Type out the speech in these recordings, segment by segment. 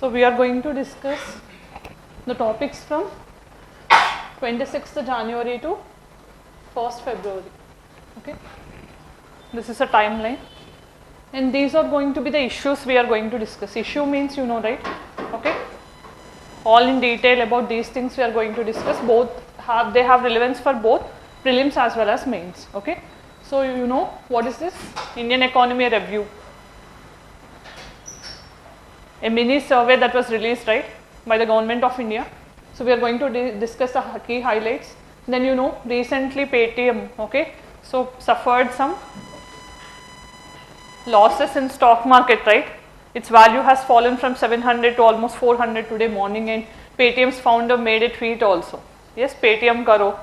So we are going to discuss the topics from 26th January to 1st February. Okay. This is a timeline. And these are going to be the issues we are going to discuss. Issue means you know, right? Okay. All in detail about these things we are going to discuss. Both they have relevance for both prelims as well as mains. Okay. So you know what is this? Indian Economy Review. A mini survey that was released, right, by the Government of India. So we are going to discuss the key highlights. Then you know recently Paytm, okay, so suffered some losses in stock market, right? Its value has fallen from 700 to almost 400 today morning, and Paytm's founder made a tweet also. Yes, Paytm karo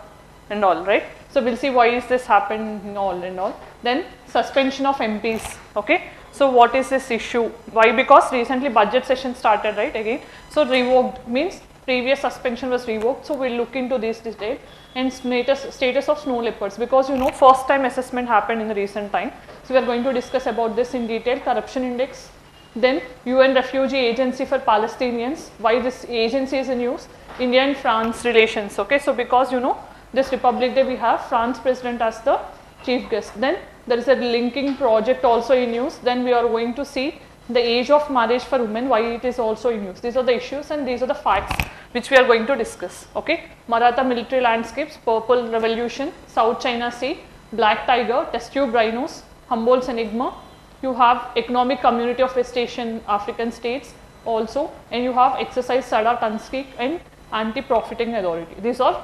and all, right? So we'll see why is this happened all and all. Then suspension of MPs, okay. So what is this issue? Why? Because recently budget session started, right, again. So revoked means previous suspension was revoked. So we'll look into this detail. And status of snow leopards, because you know first time assessment happened in the recent time. So we are going to discuss about this in detail. Corruption index. Then UN Refugee Agency for Palestinians. Why this agency is in use? India and France relations. Okay, so because you know this Republic Day we have France President as the chief guest. Then there is a linking project also in use. Then we are going to see the age of marriage for women, why it is also in use. These are the issues and these are the facts which we are going to discuss. Okay, Maratha military landscapes, Purple Revolution, South China Sea, Black Tiger, test tube rhinos, Humboldt's Enigma. You have economic community of West Asian African states also, and you have exercise Sada, Tanseeq and Anti-Profiteering Authority. These are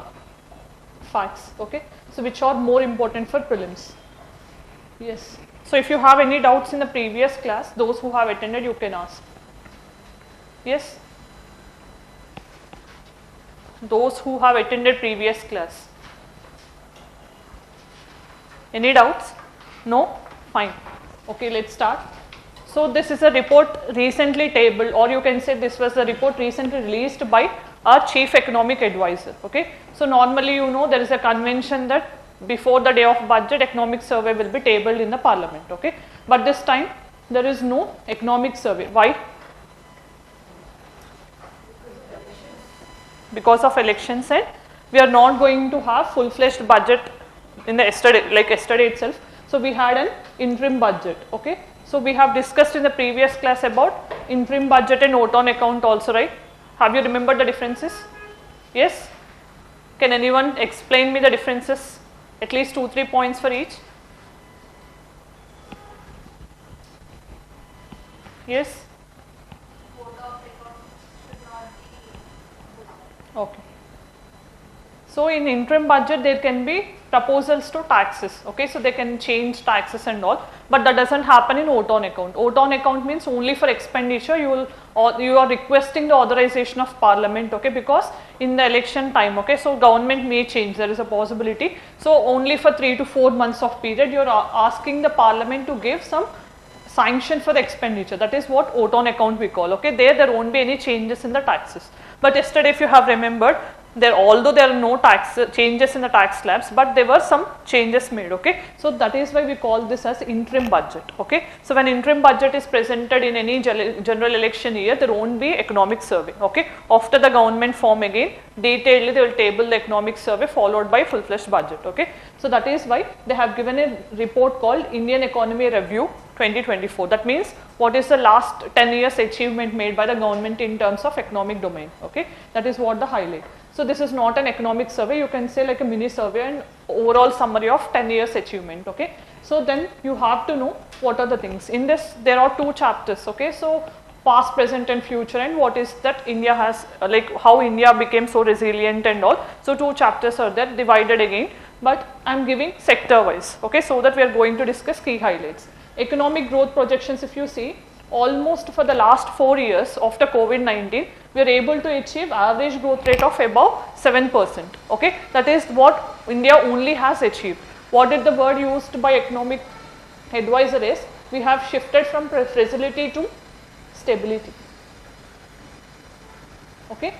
facts, okay, so which are more important for prelims. Yes, so if you have any doubts in the previous class, those who have attended, you can ask. Yes, those who have attended previous class. Any doubts? No? Fine. Okay, let's start. So this is a report recently tabled, or you can say this was a report recently released by our chief economic advisor. Okay, so normally you know there is a convention that before the day of budget economic survey will be tabled in the parliament. Okay, but this time there is no economic survey. Why? Because of elections, and we are not going to have full-fledged budget in the yesterday itself. So we had an interim budget. Okay, so we have discussed in the previous class about interim budget and note on account also, right? Have you remembered the differences? Yes? Can anyone explain me the differences? At least 2-3 points for each. Yes? Okay. So in interim budget there can be proposals to taxes. Okay, so they can change taxes and all, but that doesn't happen in vote on account. Vote on account means only for expenditure you are requesting the authorization of parliament. Okay, because in the election time, okay, so government may change, there is a possibility. So only for 3 to 4 months of period you are asking the parliament to give some sanction for the expenditure. That is what vote on account we call. Okay, there won't be any changes in the taxes. But yesterday, if you have remembered, although there are no changes in the tax slabs, but there were some changes made. Okay, so that is why we call this as interim budget. Okay, so when interim budget is presented in any general election year, there won't be economic survey. Okay, after the government form again, detailedly they will table the economic survey followed by full-fledged budget. Okay, so that is why they have given a report called Indian Economy Review 2024. That means what is the last 10 years achievement made by the government in terms of economic domain. Okay, that is what the highlight. So this is not an economic survey, you can say like a mini survey and overall summary of 10 years achievement. Okay, so then you have to know what are the things. In this there are 2 chapters. Okay, so past, present and future, and what is that India has, like how India became so resilient and all. So 2 chapters are there divided again, but I am giving sector wise. Okay, so that we are going to discuss key highlights. Economic growth projections, if you see, almost for the last 4 years after COVID-19, we are able to achieve average growth rate of above 7%. Okay, that is what India only has achieved. What did the word used by economic advisor is? We have shifted from fragility to stability. Okay,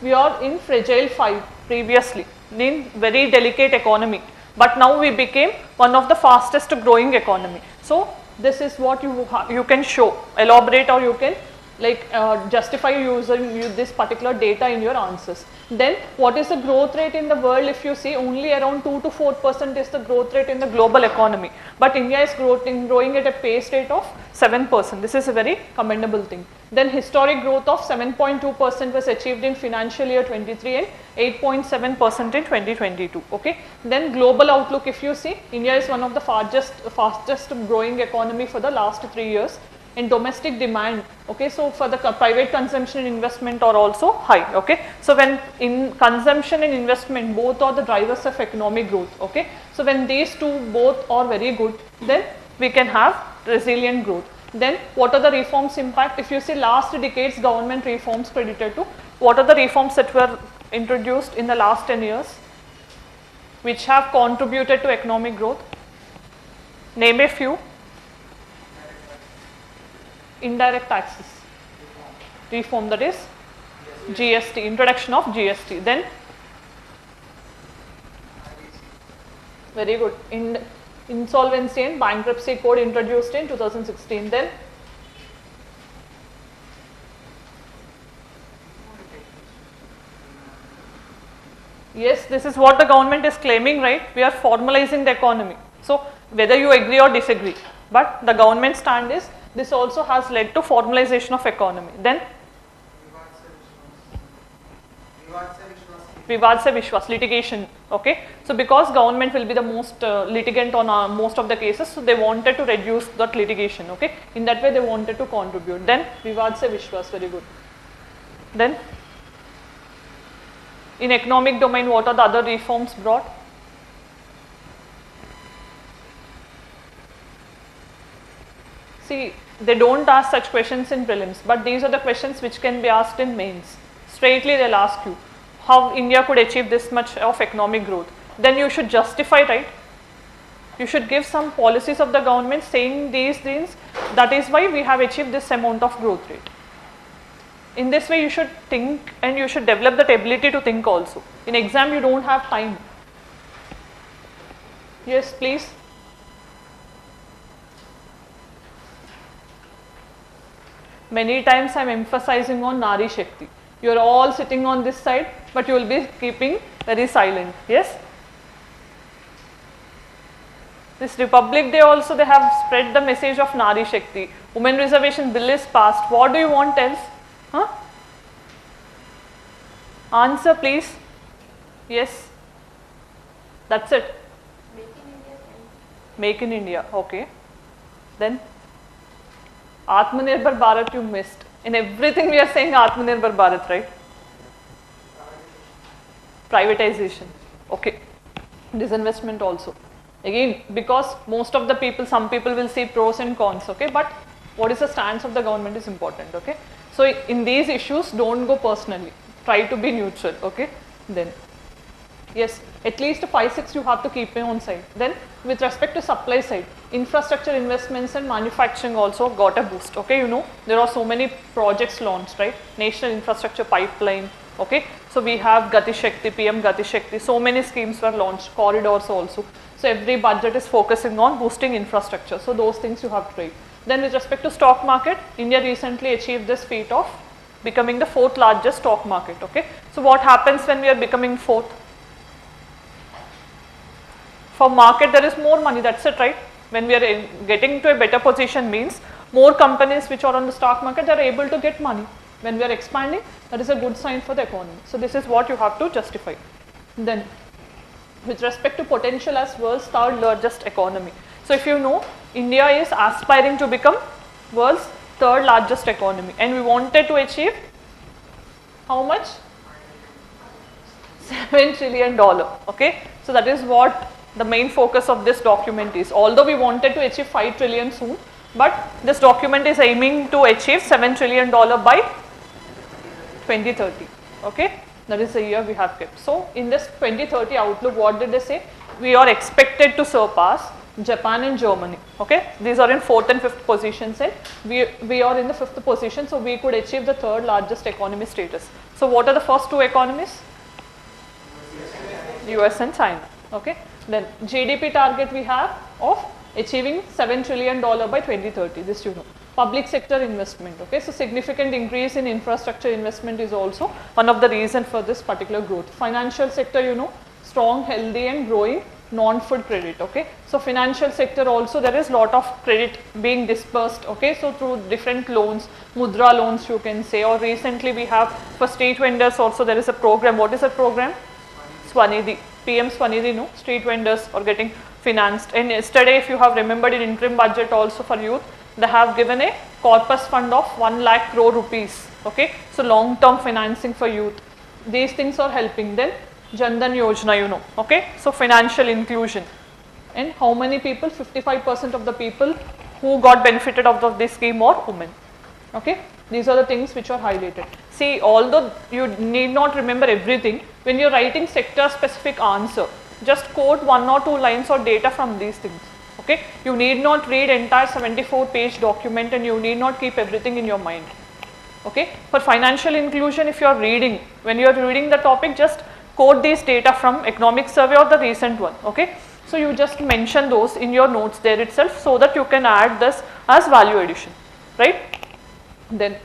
we are in fragile 5 previously, in very delicate economy, but now we became one of the fastest growing economy. So this is what you can show, elaborate, or you can like justify using this particular data in your answers. Then what is the growth rate in the world? If you see, only around 2 to 4% is the growth rate in the global economy, but India is growing at a pace rate of 7%. This is a very commendable thing. Then historic growth of 7.2% was achieved in financial year 23 and 8.7% in 2022. Okay. Then global outlook, if you see, India is one of the fastest growing economy for the last 3 years. In domestic demand, okay, so for the private consumption and investment are also high, okay. So when in consumption and investment, both are the drivers of economic growth, okay. So when these two both are very good, then we can have resilient growth. Then what are the reforms impact? If you see last decades government reforms credited to, what are the reforms that were introduced in the last 10 years which have contributed to economic growth? Name a few. Indirect taxes reform, that is GST, introduction of GST. Then very good, insolvency and bankruptcy code introduced in 2016. Then yes, this is what the government is claiming, right? We are formalizing the economy. So whether you agree or disagree, but the government stand is this also has led to formalization of economy. Then Vivad se Vishwas, litigation, okay. So because government will be the most litigant on most of the cases, so they wanted to reduce that litigation, okay. In that way they wanted to contribute. Then Vivad se Vishwas, very good. Then in economic domain, what are the other reforms brought? See, they don't ask such questions in prelims, but these are the questions which can be asked in mains. Straightly they'll ask you how India could achieve this much of economic growth. Then you should justify, right? You should give some policies of the government saying these things, that is why we have achieved this amount of growth rate. In this way you should think, and you should develop that ability to think also. In exam you don't have time. Yes, please. Many times I am emphasizing on Nari Shakti. You are all sitting on this side, but you will be keeping very silent. Yes? This Republic Day also they have spread the message of Nari Shakti. Women Reservation Bill is passed. What do you want else? Huh? Answer please. Yes. That's it. Make in India. Okay. Then Atmanirbhar Bharat you missed. In everything we are saying Atmanirbhar Bharat, right? Privatization. Okay. Disinvestment also. Again, because most of the people, some people will see pros and cons, okay, but what is the stance of the government is important, okay. So in these issues, don't go personally. Try to be neutral, okay. Then, yes, at least 5-6 you have to keep on side. Then with respect to supply side, infrastructure investments and manufacturing also got a boost, okay. You know, there are so many projects launched, right? National Infrastructure Pipeline, okay. So we have Gati Shakti, PM Gati Shakti, so many schemes were launched, corridors also. So every budget is focusing on boosting infrastructure. So those things you have to try. Then with respect to stock market, India recently achieved this feat of becoming the 4th largest stock market, okay. So what happens when we are becoming 4th? For market there is more money, that's it, right? When we are getting to a better position means more companies which are on the stock market are able to get money. When we are expanding, that is a good sign for the economy. So this is what you have to justify. Then with respect to potential as world's 3rd largest economy. So if you know, India is aspiring to become world's 3rd largest economy, and we wanted to achieve how much? $7 trillion, okay. So that is what the main focus of this document is. Although we wanted to achieve 5 trillion soon, but this document is aiming to achieve $7 trillion by 2030, okay. That is the year we have kept. So in this 2030 outlook, what did they say? We are expected to surpass Japan and Germany, okay. These are in 4th and 5th positions, and we are in the 5th position, so we could achieve the 3rd largest economy status. So what are the first 2 economies? US and China, okay. Then GDP target we have of achieving $7 trillion by 2030, this you know. Public sector investment, okay. So significant increase in infrastructure investment is also one of the reason for this particular growth. Financial sector, you know, strong, healthy and growing non-food credit, okay. So financial sector also there is lot of credit being dispersed, okay. So through different loans, mudra loans you can say, or recently we have for street vendors also there is a program. What is that program? Swanidhi, PM Swanidhi, no, street vendors are getting financed. And yesterday if you have remembered in interim budget also for youth, they have given a corpus fund of 1 lakh crore rupees, okay. So long term financing for youth, these things are helping. Then Jan Dhan Yojana, you know, okay. So financial inclusion, and how many people? 55% of the people who got benefited of this scheme are women, okay. These are the things which are highlighted. See, although you need not remember everything, when you are writing sector specific answer, just quote 1 or 2 lines or data from these things, okay. You need not read entire 74-page document and you need not keep everything in your mind, okay. For financial inclusion, if you are reading, when you are reading the topic, just quote these data from economic survey or the recent one, okay. So you just mention those in your notes there itself so that you can add this as value addition, right. Then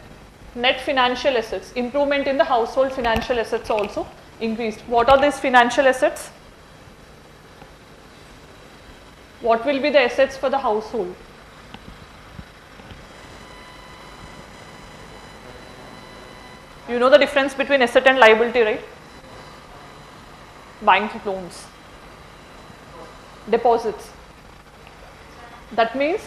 net financial assets, improvement in the household financial assets also increased. What are these financial assets? What will be the assets for the household? You know the difference between asset and liability, right? Bank loans, deposits. That means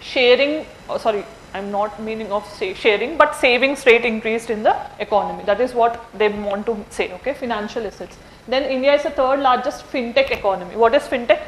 sharing, I am not meaning of sharing, but savings rate increased in the economy. That is what they want to say, okay, financial assets. Then India is the 3rd largest fintech economy. What is fintech?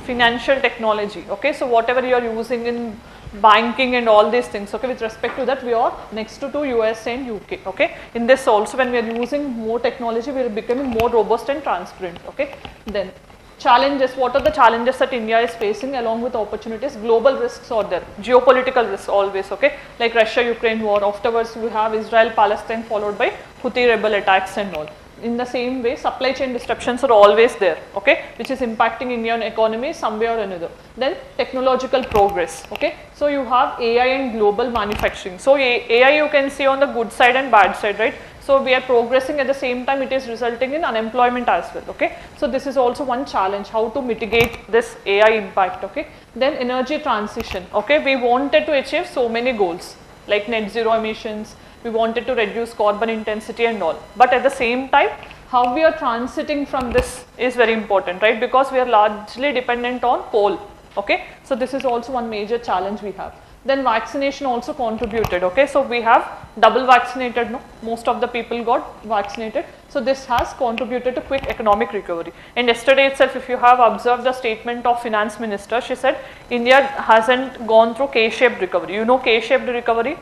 Financial technology, okay. So whatever you are using in banking and all these things, okay, with respect to that we are next to US and UK, okay. In this also, when we are using more technology, we are becoming more robust and transparent, okay. Then challenges, what are the challenges that India is facing along with opportunities? Global risks are there, geopolitical risks always, okay, like Russia-Ukraine war, afterwards we have Israel-Palestine followed by Houthi rebel attacks and all. In the same way, supply chain disruptions are always there, okay, which is impacting Indian economy some way or another. Then technological progress, okay. So you have AI and global manufacturing. So AI you can see on the good side and bad side, right. So we are progressing, at the same time it is resulting in unemployment as well, okay. So this is also one challenge, how to mitigate this AI impact, okay. Then energy transition, okay. We wanted to achieve so many goals like net zero emissions, we wanted to reduce carbon intensity and all, but at the same time how we are transiting from this is very important, right, because we are largely dependent on coal, okay. So this is also one major challenge we have. Then vaccination also contributed, okay. So we have double vaccinated, no, most of the people got vaccinated. So this has contributed to quick economic recovery. And yesterday itself, if you have observed the statement of finance minister, she said India hasn't gone through K-shaped recovery. You know K-shaped recovery?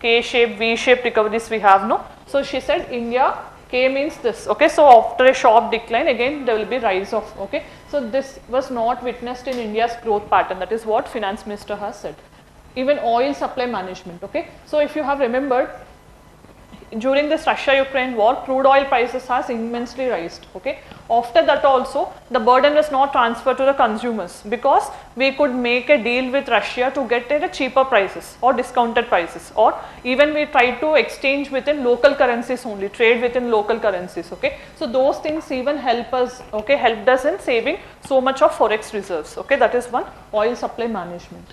K-shaped, V-shaped recoveries we have, no. So she said India, K means this, okay. So after a sharp decline, again there will be rise of, okay. So this was not witnessed in India's growth pattern. That is what finance minister has said. Even oil supply management, okay. So if you have remembered, during this Russia-Ukraine war, crude oil prices has immensely raised, okay. After that also, the burden was not transferred to the consumers because we could make a deal with Russia to get at a cheaper prices or discounted prices, or even we tried to exchange within local currencies only, trade within local currencies, okay. So those things even help us, okay, helped us in saving so much of forex reserves, okay. That is one, oil supply management.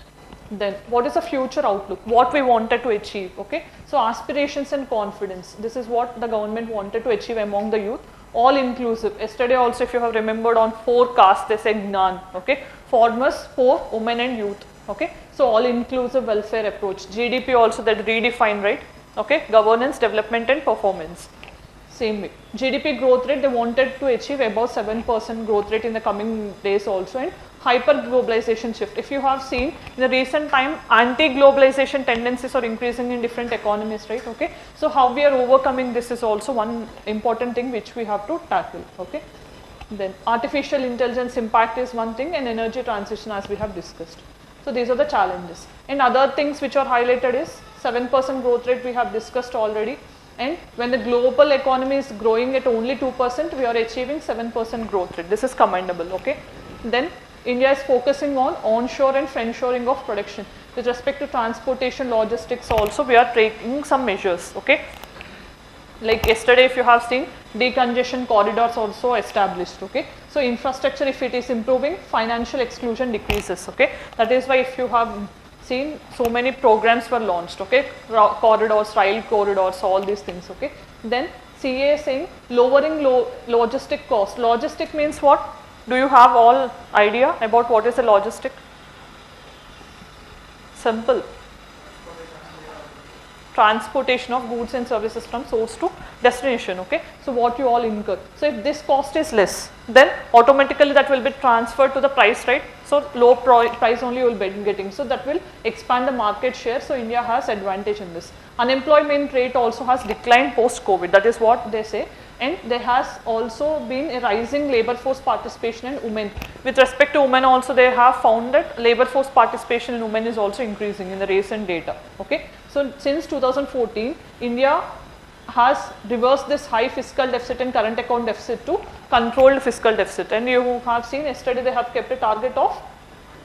Then what is the future outlook, what we wanted to achieve, okay. So aspirations and confidence, this is what the government wanted to achieve among the youth, all inclusive. Yesterday also, if you have remembered, on 4 castes they said Gnan, okay, farmers, poor, women and youth, okay. So all inclusive welfare approach. GDP also that redefined, right, okay, governance, development and performance. Same way, GDP growth rate they wanted to achieve about 7% growth rate in the coming days also, and hyper globalization shift. If you have seen in the recent time, anti-globalization tendencies are increasing in different economies, right, okay. So how we are overcoming this is also one important thing which we have to tackle, okay. Then artificial intelligence impact is one thing, and energy transition as we have discussed. So these are the challenges, and other things which are highlighted is 7% growth rate we have discussed already. And when the global economy is growing at only 2%, we are achieving 7% growth rate. This is commendable, okay. Then India is focusing on onshore and friendshoring of production. With respect to transportation logistics also, we are taking some measures, okay. Like yesterday, if you have seen, decongestion corridors also established, okay. So infrastructure, if it is improving, financial exclusion decreases, okay. That is why if you have seen, so many programs were launched, okay, corridors, rail corridors, all these things, okay. Then CA is saying lowering logistic cost. Logistic means what? Do you have all idea about what is a logistic? Simple. Transportation of goods and services from source to destination, okay. So what you all incur. So if this cost is less, then automatically that will be transferred to the price, right? So low price only you will be getting. So that will expand the market share. So India has advantage in this. Unemployment rate also has declined post COVID. That is what they say. And there has also been a rising labor force participation in women. With respect to women also, they have found that labor force participation in women is also increasing in the recent data, okay. So since 2014, India has reversed this high fiscal deficit and current account deficit to controlled fiscal deficit, and you have seen yesterday they have kept a target of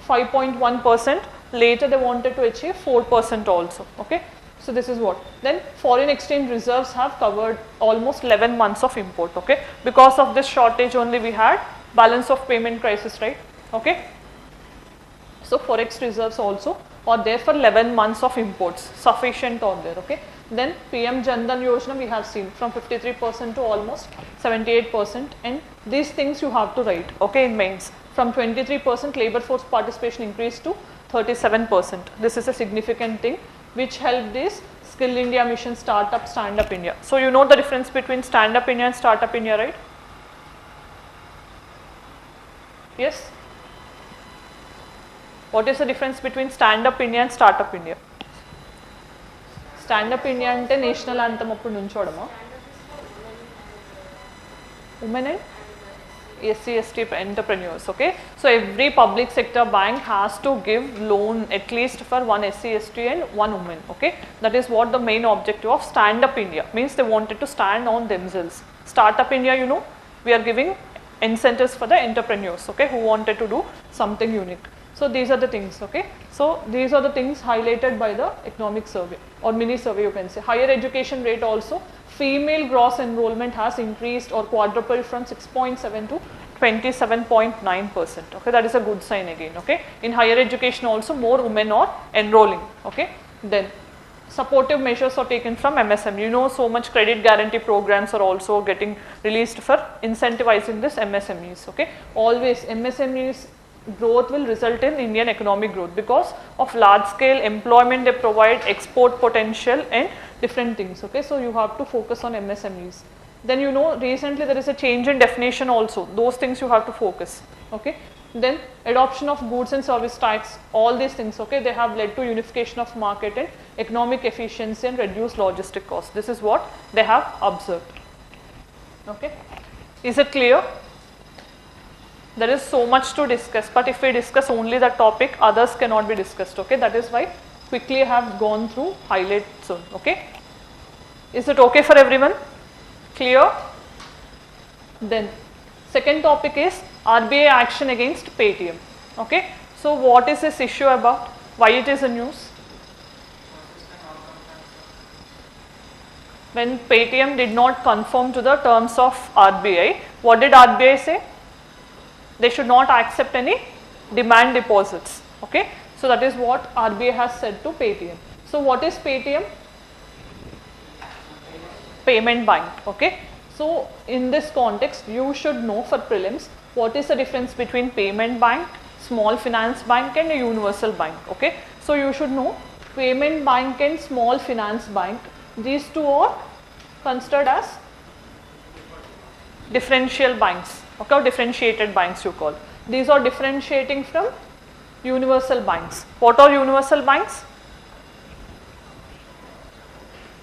5.1%, later they wanted to achieve 4% also, okay. So this is what. Then foreign exchange reserves have covered almost 11 months of import, okay. Because of this shortage only we had balance of payment crisis, right, okay. So forex reserves also are there for 11 months of imports, sufficient or there, okay. Then PM Jan Dhan Yojana we have seen from 53% to almost 78%, and these things you have to write, okay, in mains. From 23% labor force participation increased to 37%. This is a significant thing which helped this Skill India mission, Startup, Stand Up India. So you know the difference between Stand Up India and Startup India, right? Yes? What is the difference between Stand Up India and Startup India? Stand Up India ante national anthem appudu nunchodama. Women and SC/ST entrepreneurs, okay. So every public sector bank has to give loan at least for one SC/ST and one woman, okay. That is what the main objective of Stand Up India means. They wanted to stand on themselves. Startup India, you know, we are giving incentives for the entrepreneurs, okay, who wanted to do something unique. So these are the things, okay. So these are the things highlighted by the economic survey or mini survey, you can say. Higher education rate also, female gross enrollment has increased or quadrupled from 6.7 to 27.9%, okay. That is a good sign again, okay. In higher education also more women are enrolling, okay. Then supportive measures are taken from MSME. You know, so much credit guarantee programs are also getting released for incentivizing this MSMEs, okay. Always MSMEs growth will result in Indian economic growth because of large scale employment they provide, export potential and different things, okay. So you have to focus on MSMEs. Then you know recently there is a change in definition also, those things you have to focus, okay. Then adoption of goods and service tax, all these things, okay, they have led to unification of market and economic efficiency and reduced logistic costs. This is what they have observed, okay. Is it clear? There is so much to discuss, but if we discuss only the topic, others cannot be discussed, okay. That is why quickly I have gone through highlight zone, okay. Is it okay for everyone? Clear? Then second topic is RBI action against Paytm, okay. So what is this issue about? Why it is a news? When Paytm did not conform to the terms of RBI, what did RBI say? They should not accept any demand deposits, okay. So that is what RBI has said to Paytm. So what is Paytm? Payment bank, okay. So in this context, you should know for prelims what is the difference between payment bank, small finance bank and a universal bank, okay. So you should know payment bank and small finance bank, these two are considered as differential banks, okay, or differentiated banks you call. These are differentiating from universal banks. What are universal banks?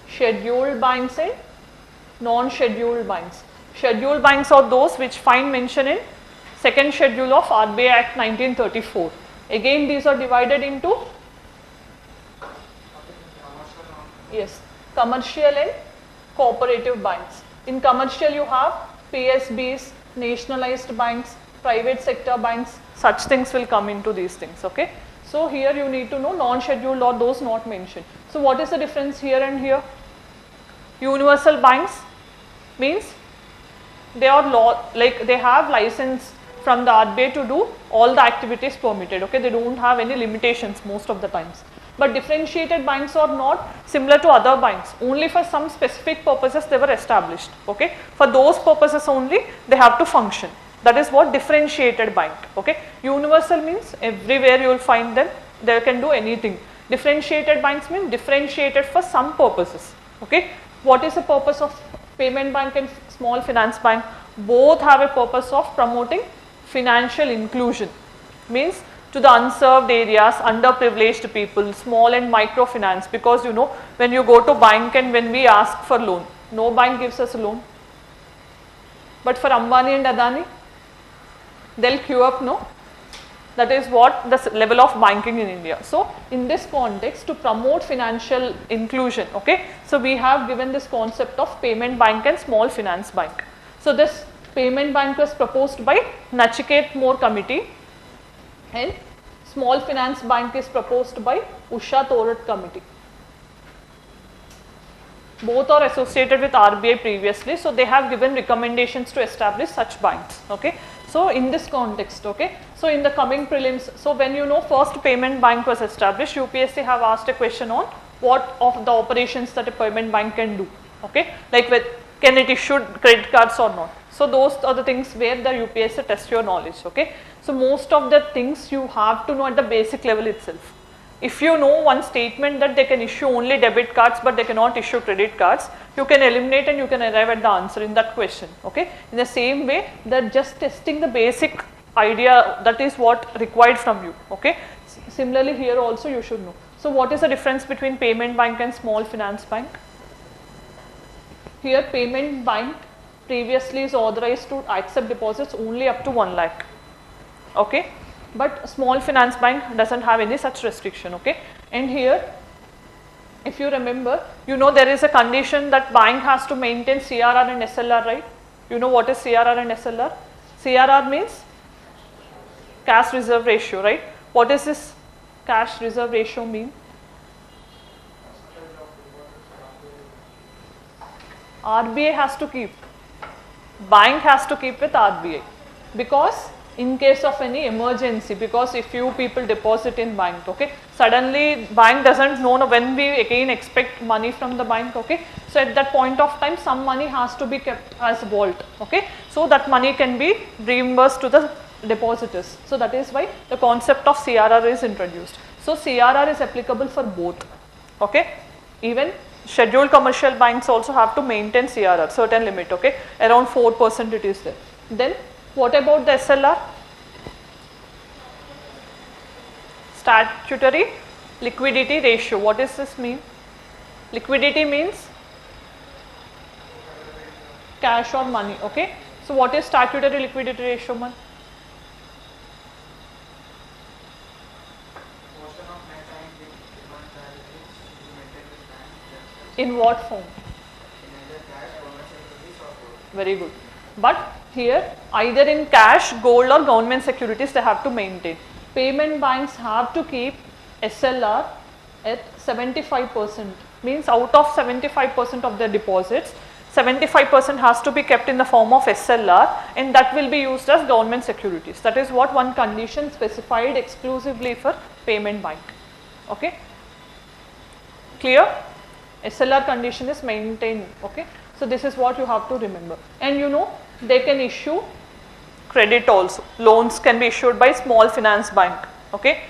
Scheduled banks and non-scheduled banks. Scheduled banks are those which find mention in second schedule of RBI Act 1934. Again these are divided into, yes, commercial and cooperative banks. In commercial you have PSBs, nationalized banks, private sector banks, such things will come into these things, okay. So here you need to know non-scheduled or those not mentioned. So what is the difference here and here? Universal banks means they are they have license from the RBI to do all the activities permitted. Okay, they don't have any limitations most of the times. But differentiated banks are not similar to other banks. Only for some specific purposes they were established. Okay, for those purposes only they have to function. That is what differentiated bank. Okay, universal means everywhere you will find them. They can do anything. Differentiated banks mean differentiated for some purposes. Okay, what is the purpose of payment bank and small finance bank? Both have a purpose of promoting financial inclusion. Means to the unserved areas, underprivileged people, small and microfinance, because you know when you go to bank and when we ask for loan, no bank gives us a loan. But for Ambani and Adani, they'll queue up, no? That is what the level of banking in India. So in this context, to promote financial inclusion, okay, so we have given this concept of payment bank and small finance bank. So this payment bank was proposed by Nachiket Moore committee, and small finance bank is proposed by Usha Thorat committee. Both are associated with RBI previously, so they have given recommendations to establish such banks. Okay, so in this context, okay, so in the coming prelims, so when you know first payment bank was established, UPSC have asked a question on what of the operations that a payment bank can do. Okay, like with can it issue credit cards or not. So those are the things where the UPSC tests your knowledge. Okay, so most of the things you have to know at the basic level itself. If you know one statement that they can issue only debit cards but they cannot issue credit cards, you can eliminate and you can arrive at the answer in that question. Okay, in the same way, they're just testing the basic idea, that is what required from you. Okay, similarly here also you should know. So what is the difference between payment bank and small finance bank? Here payment bank previously is authorized to accept deposits only up to 1 lakh. Okay, but small finance bank doesn't have any such restriction. Okay, and here if you remember, you know there is a condition that bank has to maintain CRR and SLR, right? You know what is CRR and SLR? CRR means cash reserve ratio, right? What is this cash reserve ratio mean? RBI has to keep, bank has to keep with RBI, because in case of any emergency, because if you people deposit in bank, okay, suddenly bank doesn't know when we again expect money from the bank. Okay, so at that point of time some money has to be kept as vault. Okay, so that money can be reimbursed to the depositors. So that is why the concept of CRR is introduced. So CRR is applicable for both. Okay, even scheduled commercial banks also have to maintain CRR, certain limit. Okay, around 4% it is there. Then what about the SLR? Statutory liquidity ratio. What does this mean? Liquidity means cash or money. Okay, so what is statutory liquidity ratio, man? In what form? Very good. But here either in cash, gold or government securities they have to maintain. Payment banks have to keep SLR at 75%, means out of 75% of their deposits, 75% has to be kept in the form of SLR, and that will be used as government securities. That is what one condition specified exclusively for payment bank. Okay, clear? SLR condition is maintained. Okay, so this is what you have to remember. And you know they can issue credit also. Loans can be issued by small finance bank. Okay,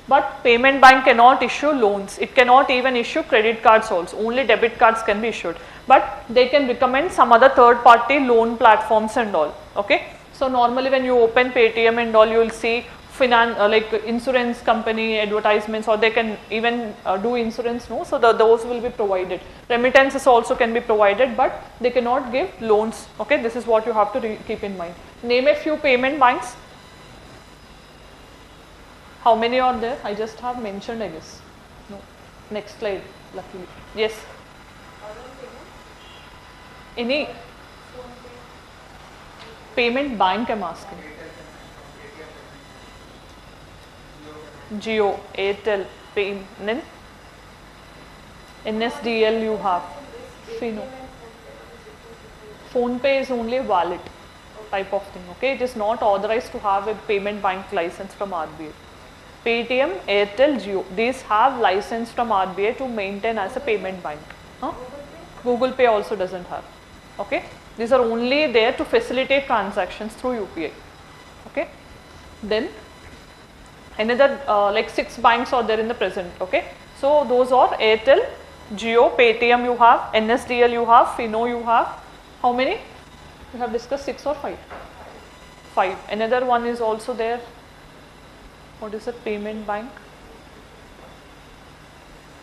but payment bank cannot issue loans. It cannot even issue credit cards also. Only debit cards can be issued. But they can recommend some other third party loan platforms and all. Okay, so normally when you open Paytm and all, you will see like insurance company advertisements, or they can even do insurance, no? So those will be provided. Remittances also can be provided, but they cannot give loans. Okay, this is what you have to keep in mind. Name a few payment banks. How many are there? I just have mentioned, I guess. No. Next slide, luckily. Yes. Any payment bank I'm asking. Jio, Airtel, Paytm, then NSDL you have, Fino. Phone Pay is only a wallet type of thing, okay? It is not authorized to have a payment bank license from RBI. Paytm, Airtel, Jio, these have license from RBI to maintain as a payment bank. Google Pay also doesn't have, okay? These are only there to facilitate transactions through UPI, okay? Then another like 6 banks are there in the present, okay? So those are Airtel, Jio, Paytm you have, NSDL you have, Fino you have. How many? We have discussed 6 or 5? 5. Another one is also there. What is it? Payment bank.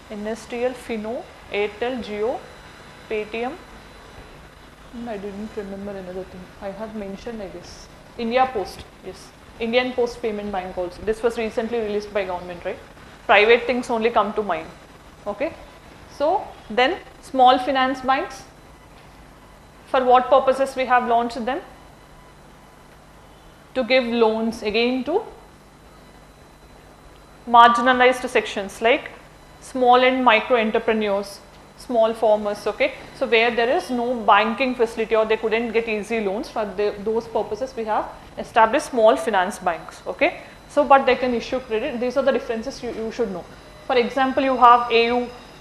NSDL, Fino, Airtel, Jio, Paytm. I didn't remember another thing. I have mentioned, I guess. India Post. Yes. Indian Post Payment Bank also. This was recently released by government, right? Private things only come to mind. Okay. So then small finance banks. For what purposes we have launched them? To give loans again to marginalized sections like small and micro entrepreneurs, small farmers, okay. So where there is no banking facility or they couldn't get easy loans, for those purposes we have established small finance banks, okay. So but they can issue credit. These are the differences you should know. For example, you have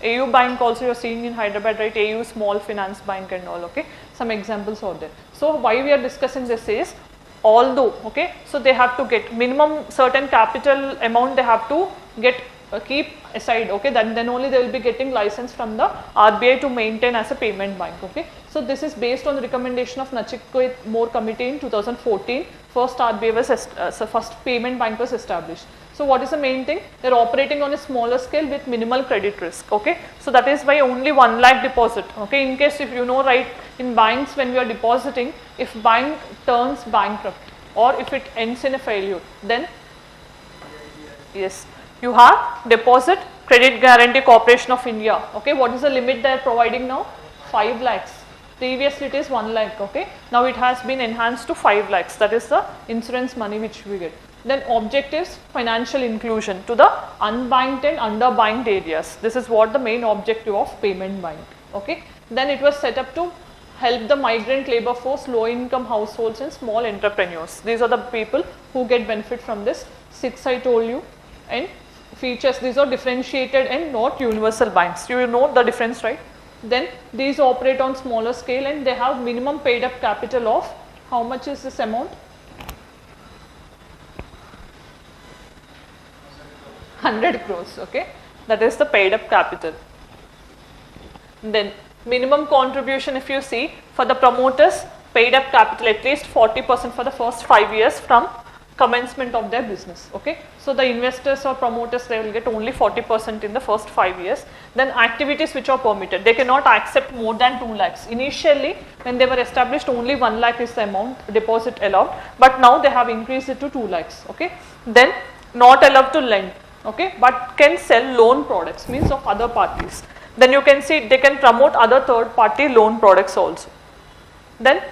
AU Bank also you are seeing in Hyderabad, right? AU Small Finance Bank and all, okay. Some examples are there. So why we are discussing this is, although, okay, so they have to get minimum certain capital amount they have to get keep aside, okay, then only they will be getting license from the RBI to maintain as a payment bank, okay. So this is based on the recommendation of Nachikowit Moore Committee in 2014. First RBI was first payment bank was established. So what is the main thing? They are operating on a smaller scale with minimal credit risk, okay. So that is why only 1 lakh deposit, okay. In case if you know, right, in banks when we are depositing, if bank turns bankrupt or if it ends in a failure, then yes, you have Deposit Credit Guarantee Corporation of India, okay. What is the limit they are providing now? 5 lakhs. Previously it is 1 lakh, okay. Now it has been enhanced to 5 lakhs. That is the insurance money which we get. Then objectives, financial inclusion to the unbanked and underbanked areas. This is what the main objective of payment bank, okay. Then it was set up to help the migrant labor force, low income households and small entrepreneurs. These are the people who get benefit from this. 6 I told you, and features, these are differentiated and not universal banks. You know the difference, right? Then these operate on smaller scale and they have minimum paid up capital of, how much is this amount? 100 crores, okay. That is the paid up capital. Then minimum contribution, if you see, for the promoters, paid up capital at least 40% for the first 5 years from commencement of their business, okay. So the investors or promoters, they will get only 40% in the first 5 years. Then activities which are permitted, they cannot accept more than 2 lakhs. Initially when they were established, only 1 lakh is the amount deposit allowed, but now they have increased it to 2 lakhs, okay. Then not allowed to lend, okay, but can sell loan products, means of other parties. Then you can see they can promote other third party loan products also. Then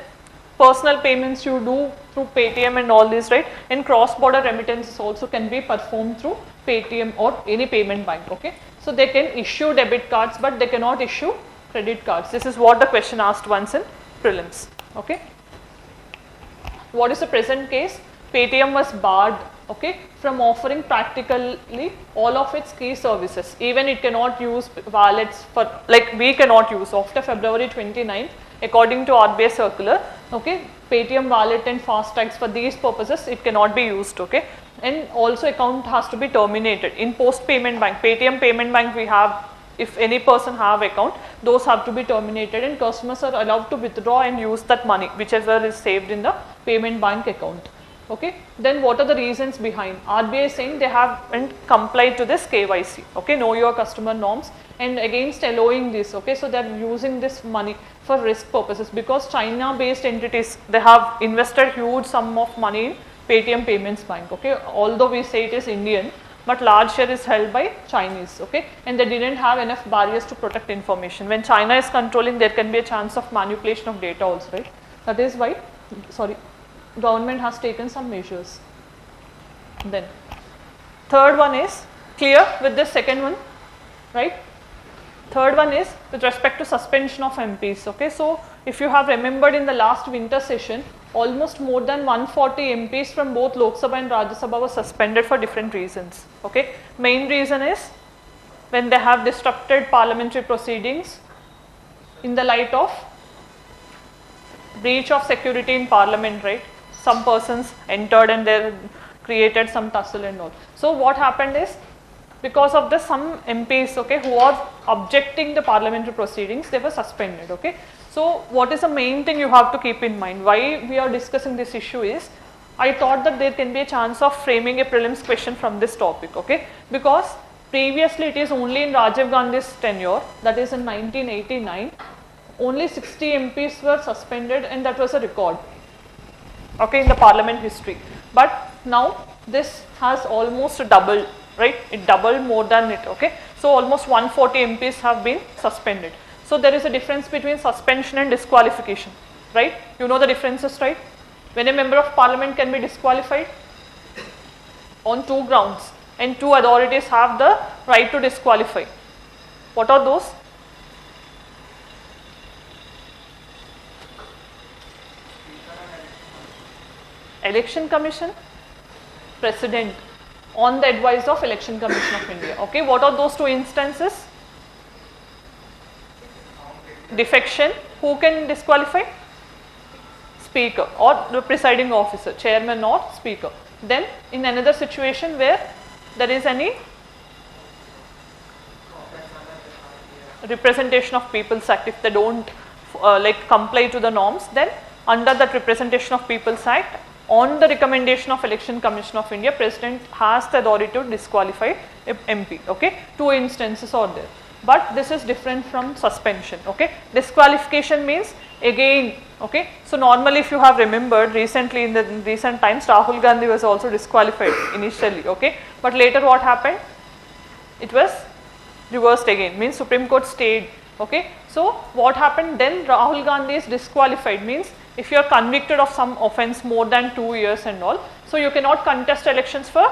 personal payments you do through Paytm and all this, right, and cross border remittances also can be performed through Paytm or any payment bank, okay. So they can issue debit cards but they cannot issue credit cards. This is what the question asked once in prelims, okay. What is the present case? Paytm was barred, okay, from offering practically all of its key services. Even it cannot use wallets for, like we cannot use after February 29th, according to RBI circular, okay, Paytm wallet and FASTags for these purposes it cannot be used, okay. And also account has to be terminated. In post payment bank, Paytm payment bank we have, if any person have account, those have to be terminated and customers are allowed to withdraw and use that money whichever is saved in the payment bank account. Okay. Then what are the reasons behind? RBI is saying they haven't complied to this KYC, okay, know your customer norms, and against allowing this, okay, so they are using this money for risk purposes because China based entities, they have invested huge sum of money in Paytm Payments Bank, okay, although we say it is Indian, but large share is held by Chinese, okay, and they didn't have enough barriers to protect information. When China is controlling, there can be a chance of manipulation of data also, right? That is why, government has taken some measures. Then Third one is clear with this second one, right? Third one is with respect to suspension of MPs. Okay, so if you have remembered in the last winter session, almost more than 140 MPs from both Lok Sabha and Rajya Sabha were suspended for different reasons. Okay, main reason is when they have disrupted parliamentary proceedings in the light of breach of security in parliament, right? Some persons entered and they created some tussle and all. So what happened is, because of this, some MPs, okay, who are objecting the parliamentary proceedings, they were suspended. Okay, so what is the main thing you have to keep in mind? Why we are discussing this issue is, I thought that there can be a chance of framing a prelims question from this topic. Okay, because previously it is only in Rajiv Gandhi's tenure, that is in 1989, only 60 MPs were suspended, and that was a record, okay, in the parliament history. But now this has almost doubled, right? It doubled more than it. Okay, so almost 140 MPs have been suspended. So there is a difference between suspension and disqualification, right? You know the differences, right? When a member of parliament can be disqualified on 2 grounds, and 2 authorities have the right to disqualify. What are those? Election Commission, President, on the advice of Election Commission of India. Okay, what are those 2 instances? Defection, who can disqualify? Speaker or the presiding officer, chairman or speaker. Then in another situation where there is any representation of People's Act, if they don't comply to the norms, then under that representation of People's Act, on the recommendation of Election Commission of India, President has the authority to disqualify a MP. Okay, 2 instances are there, but this is different from suspension. Okay, disqualification means again, okay, so normally if you have remembered recently, in the recent times, Rahul Gandhi was also disqualified initially. Okay, but later what happened? It was reversed again, means Supreme Court stayed. Okay, so what happened then? Rahul Gandhi is disqualified, means if you are convicted of some offence more than 2 years and all, so you cannot contest elections for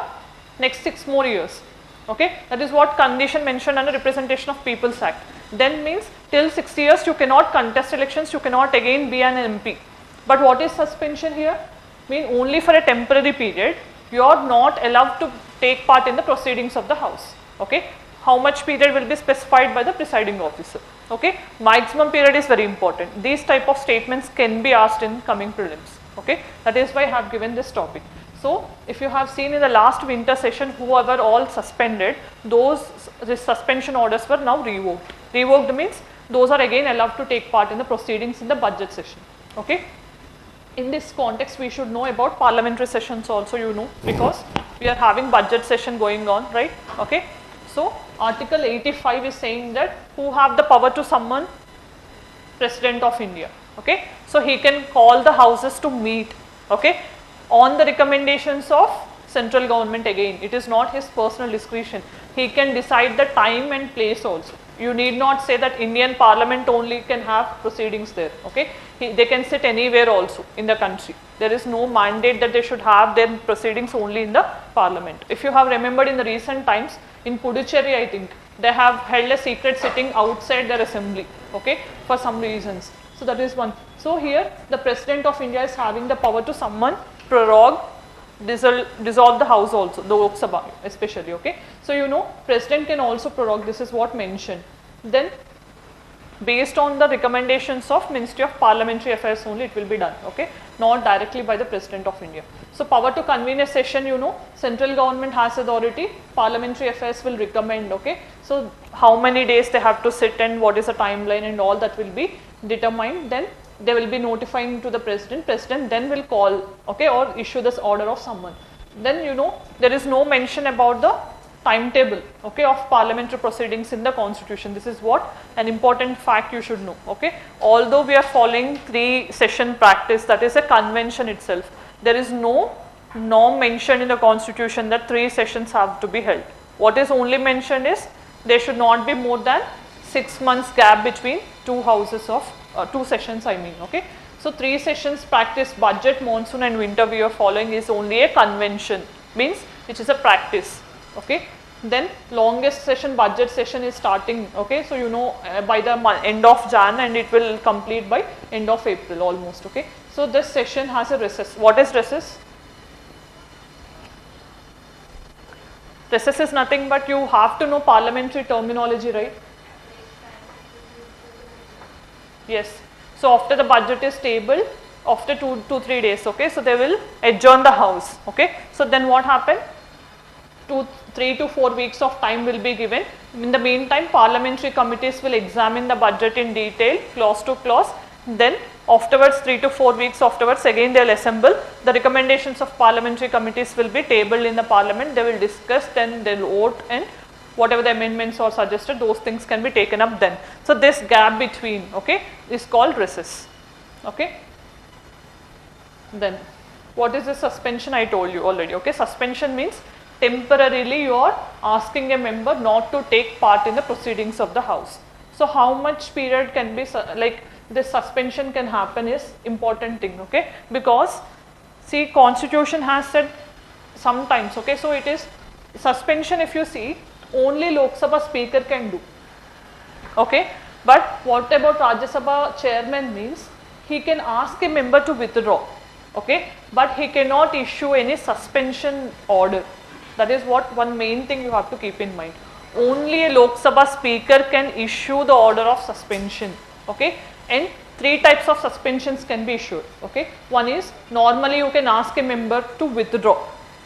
next 6 more years. Okay, that is what condition mentioned under Representation of People's Act. Then means till 6 years you cannot contest elections, you cannot again be an MP. But what is suspension here? Mean only for a temporary period, you are not allowed to take part in the proceedings of the House. Okay, how much period will be specified by the presiding officer. Okay, maximum period is very important. These type of statements can be asked in coming prelims. Okay, that is why I have given this topic. So if you have seen in the last winter session, whoever all suspended, those suspension orders were now revoked. Revoked means those are again allowed to take part in the proceedings in the budget session. Okay, in this context we should know about parliamentary sessions also, you know, because we are having budget session going on, right? Okay, so Article 85 is saying that who have the power to summon? President of India. Okay, so he can call the houses to meet, okay, on the recommendations of central government. Again, it is not his personal discretion. He can decide the time and place also. You need not say that Indian Parliament only can have proceedings there. Okay, they can sit anywhere also in the country. There is no mandate that they should have their proceedings only in the Parliament. If you have remembered in the recent times, in Puducherry, I think they have held a secret sitting outside their assembly, okay, for some reasons. So that is one. So here the President of India is having the power to summon, prorogue, dissolve the House also, the Lok Sabha especially. Okay, so you know President can also prorogue. This is what mentioned. Then based on the recommendations of Ministry of Parliamentary Affairs only it will be done. Okay, not directly by the President of India. So power to convene a session, you know, central government has authority, Parliamentary Affairs will recommend. Okay, so how many days they have to sit and what is the timeline and all that will be determined. Then they will be notifying to the President. President then will call, okay, or issue this order of summon. Then you know there is no mention about the timetable, okay, of parliamentary proceedings in the constitution. This is what an important fact you should know. Okay, although we are following 3 session practice, that is a convention itself, there is no norm mentioned in the constitution that 3 sessions have to be held. What is only mentioned is there should not be more than 6 months gap between 2 houses of 2 sessions, I mean. Okay, so 3 sessions practice, budget, monsoon and winter we are following is only a convention, means which is a practice. Okay. Then longest session, budget session is starting. Okay. So you know by the end of Jan, and it will complete by end of April almost. Okay. So this session has a recess. What is recess? Recess is nothing but you have to know parliamentary terminology, right? Yes. So after the budget is tabled, after 2 to 3 days, okay, so they will adjourn the house, okay. So then what happened? 3 to 4 weeks of time will be given. In the meantime, parliamentary committees will examine the budget in detail, clause to clause. Then afterwards, 3 to 4 weeks afterwards, again they will assemble. The recommendations of parliamentary committees will be tabled in the parliament. They will discuss, then they will vote, and whatever the amendments are suggested, those things can be taken up then. So this gap between, okay, is called recess, okay. Then what is the suspension? I told you already, okay. Suspension means temporarily you are asking a member not to take part in the proceedings of the house. So how much period can be, like this suspension can happen is important thing, okay, because see constitution has said sometimes, okay, so it is suspension, if you see, only Lok Sabha speaker can do, okay, but what about Rajya Sabha chairman means he can ask a member to withdraw, okay, but he cannot issue any suspension order. That is what one main thing you have to keep in mind. Only a Lok Sabha speaker can issue the order of suspension, okay, and 3 types of suspensions can be issued, okay. One is normally you can ask a member to withdraw,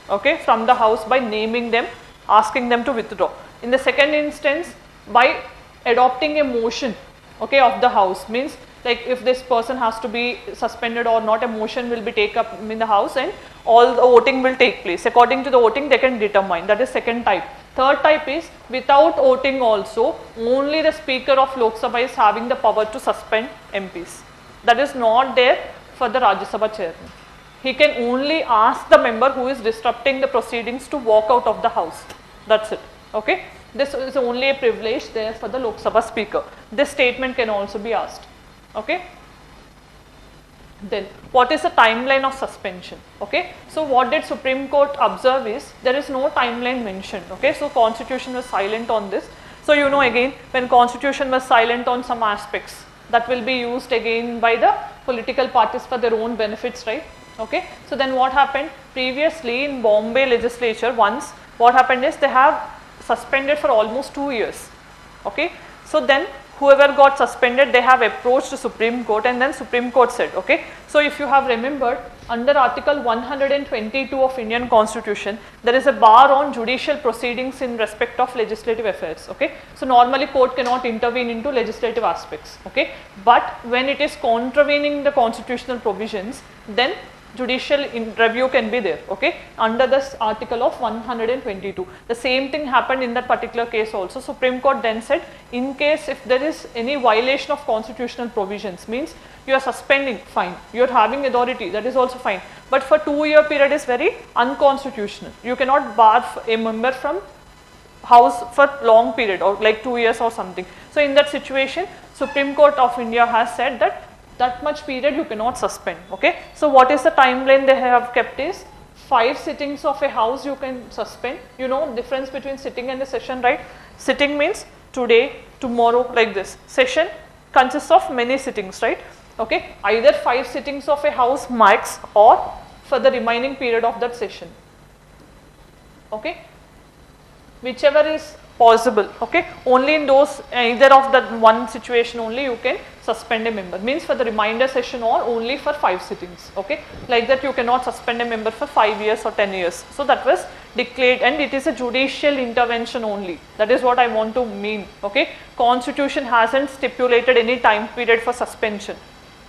okay, from the house by naming them, asking them to withdraw. In the second instance, by adopting a motion, okay, of the house, means like if this person has to be suspended or not, a motion will be taken up in the house and all the voting will take place. According to the voting they can determine. That is second type. Third type is without voting also, only the speaker of Lok Sabha is having the power to suspend MPs. That is not there for the Rajya Sabha chairman. He can only ask the member who is disrupting the proceedings to walk out of the house. That's it, okay. This is only a privilege there for the Lok Sabha speaker. This statement can also be asked, okay. Then what is the timeline of suspension, okay. So what did Supreme Court observe is there is no timeline mentioned, okay. So constitution was silent on this. So you know again when constitution was silent on some aspects, that will be used again by the political parties for their own benefits, right, okay. So then what happened previously in Bombay legislature, once what happened is they have suspended for almost 2 years, okay. So then whoever got suspended, they have approached the Supreme Court, and then Supreme Court said, okay. So if you have remembered, under Article 122 of Indian Constitution, there is a bar on judicial proceedings in respect of legislative affairs, okay. So normally court cannot intervene into legislative aspects, okay. But when it is contravening the constitutional provisions, then judicial review can be there, okay, under this article of 122. The same thing happened in that particular case also. Supreme Court then said, in case if there is any violation of constitutional provisions, means you are suspending, fine, you are having authority, that is also fine, but for 2-year period is very unconstitutional. You cannot bar a member from house for long period or like 2 years or something. So in that situation, Supreme Court of India has said that much period you cannot suspend, okay. So what is the timeline they have kept is 5 sittings of a house you can suspend. You know difference between sitting and a session, right? Sitting means today, tomorrow, like this. Session consists of many sittings, right, okay. Either 5 sittings of a house max or for the remaining period of that session, okay, whichever is possible, okay. Only in those either of that one situation only you can suspend a member, means for the remainder session or only for 5 sittings, okay. Like that you cannot suspend a member for 5 years or 10 years. So that was declared, and it is a judicial intervention only. That is what I want to mean, okay. Constitution hasn't stipulated any time period for suspension.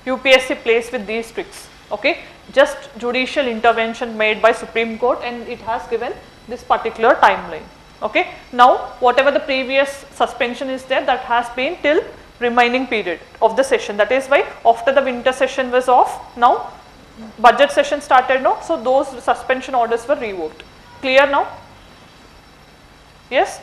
UPSC plays with these tricks, okay. Just judicial intervention made by Supreme Court, and it has given this particular timeline, okay. Now whatever the previous suspension is there, that has been till remaining period of the session. That is why after the winter session was off, now budget session started now, so those suspension orders were revoked. Clear now? Yes,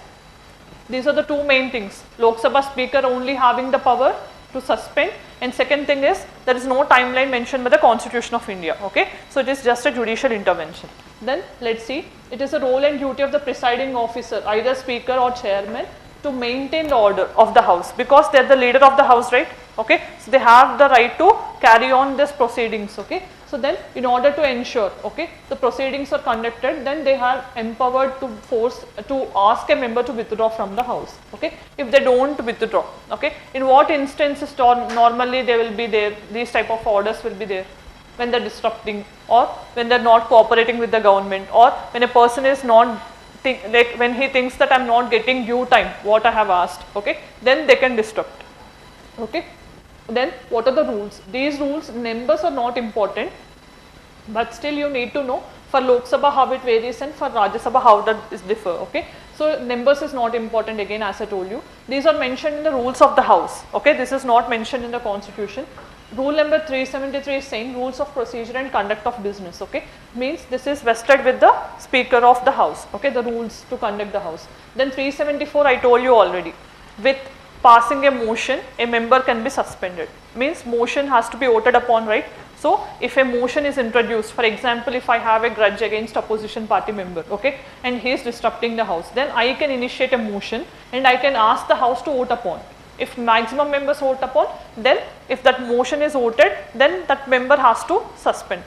these are the two main things. Lok Sabha speaker only having the power to suspend, and second thing is there is no timeline mentioned by the Constitution of India. Okay, so it is just a judicial intervention. Then let's see, it is a role and duty of the presiding officer, either speaker or chairman, to maintain the order of the house, because they are the leader of the house, right? Okay, so they have the right to carry on this proceedings. Okay, so then in order to ensure, okay, the proceedings are conducted, then they are empowered to ask a member to withdraw from the house. Okay, if they don't withdraw, okay, in what instances normally they will be there, these type of orders will be there? When they are disrupting, or when they are not cooperating with the government, or when a person is not like when he thinks that I am not getting due time what I have asked, okay, then they can disrupt. Okay, then what are the rules? These rules, numbers are not important, but still you need to know for Lok Sabha how it varies and for Rajya Sabha how that is differ. Okay, so numbers is not important, again as I told you. These are mentioned in the rules of the house. Okay, this is not mentioned in the constitution. Rule number 373 is saying rules of procedure and conduct of business. Okay, means this is vested with the speaker of the house. Okay, the rules to conduct the house. Then 374 I told you already, with passing a motion a member can be suspended, means motion has to be voted upon, right? So if a motion is introduced, for example if I have a grudge against opposition party member, okay, and he is disrupting the house, then I can initiate a motion and I can ask the house to vote upon. If maximum members vote upon, then if that motion is voted, then that member has to suspend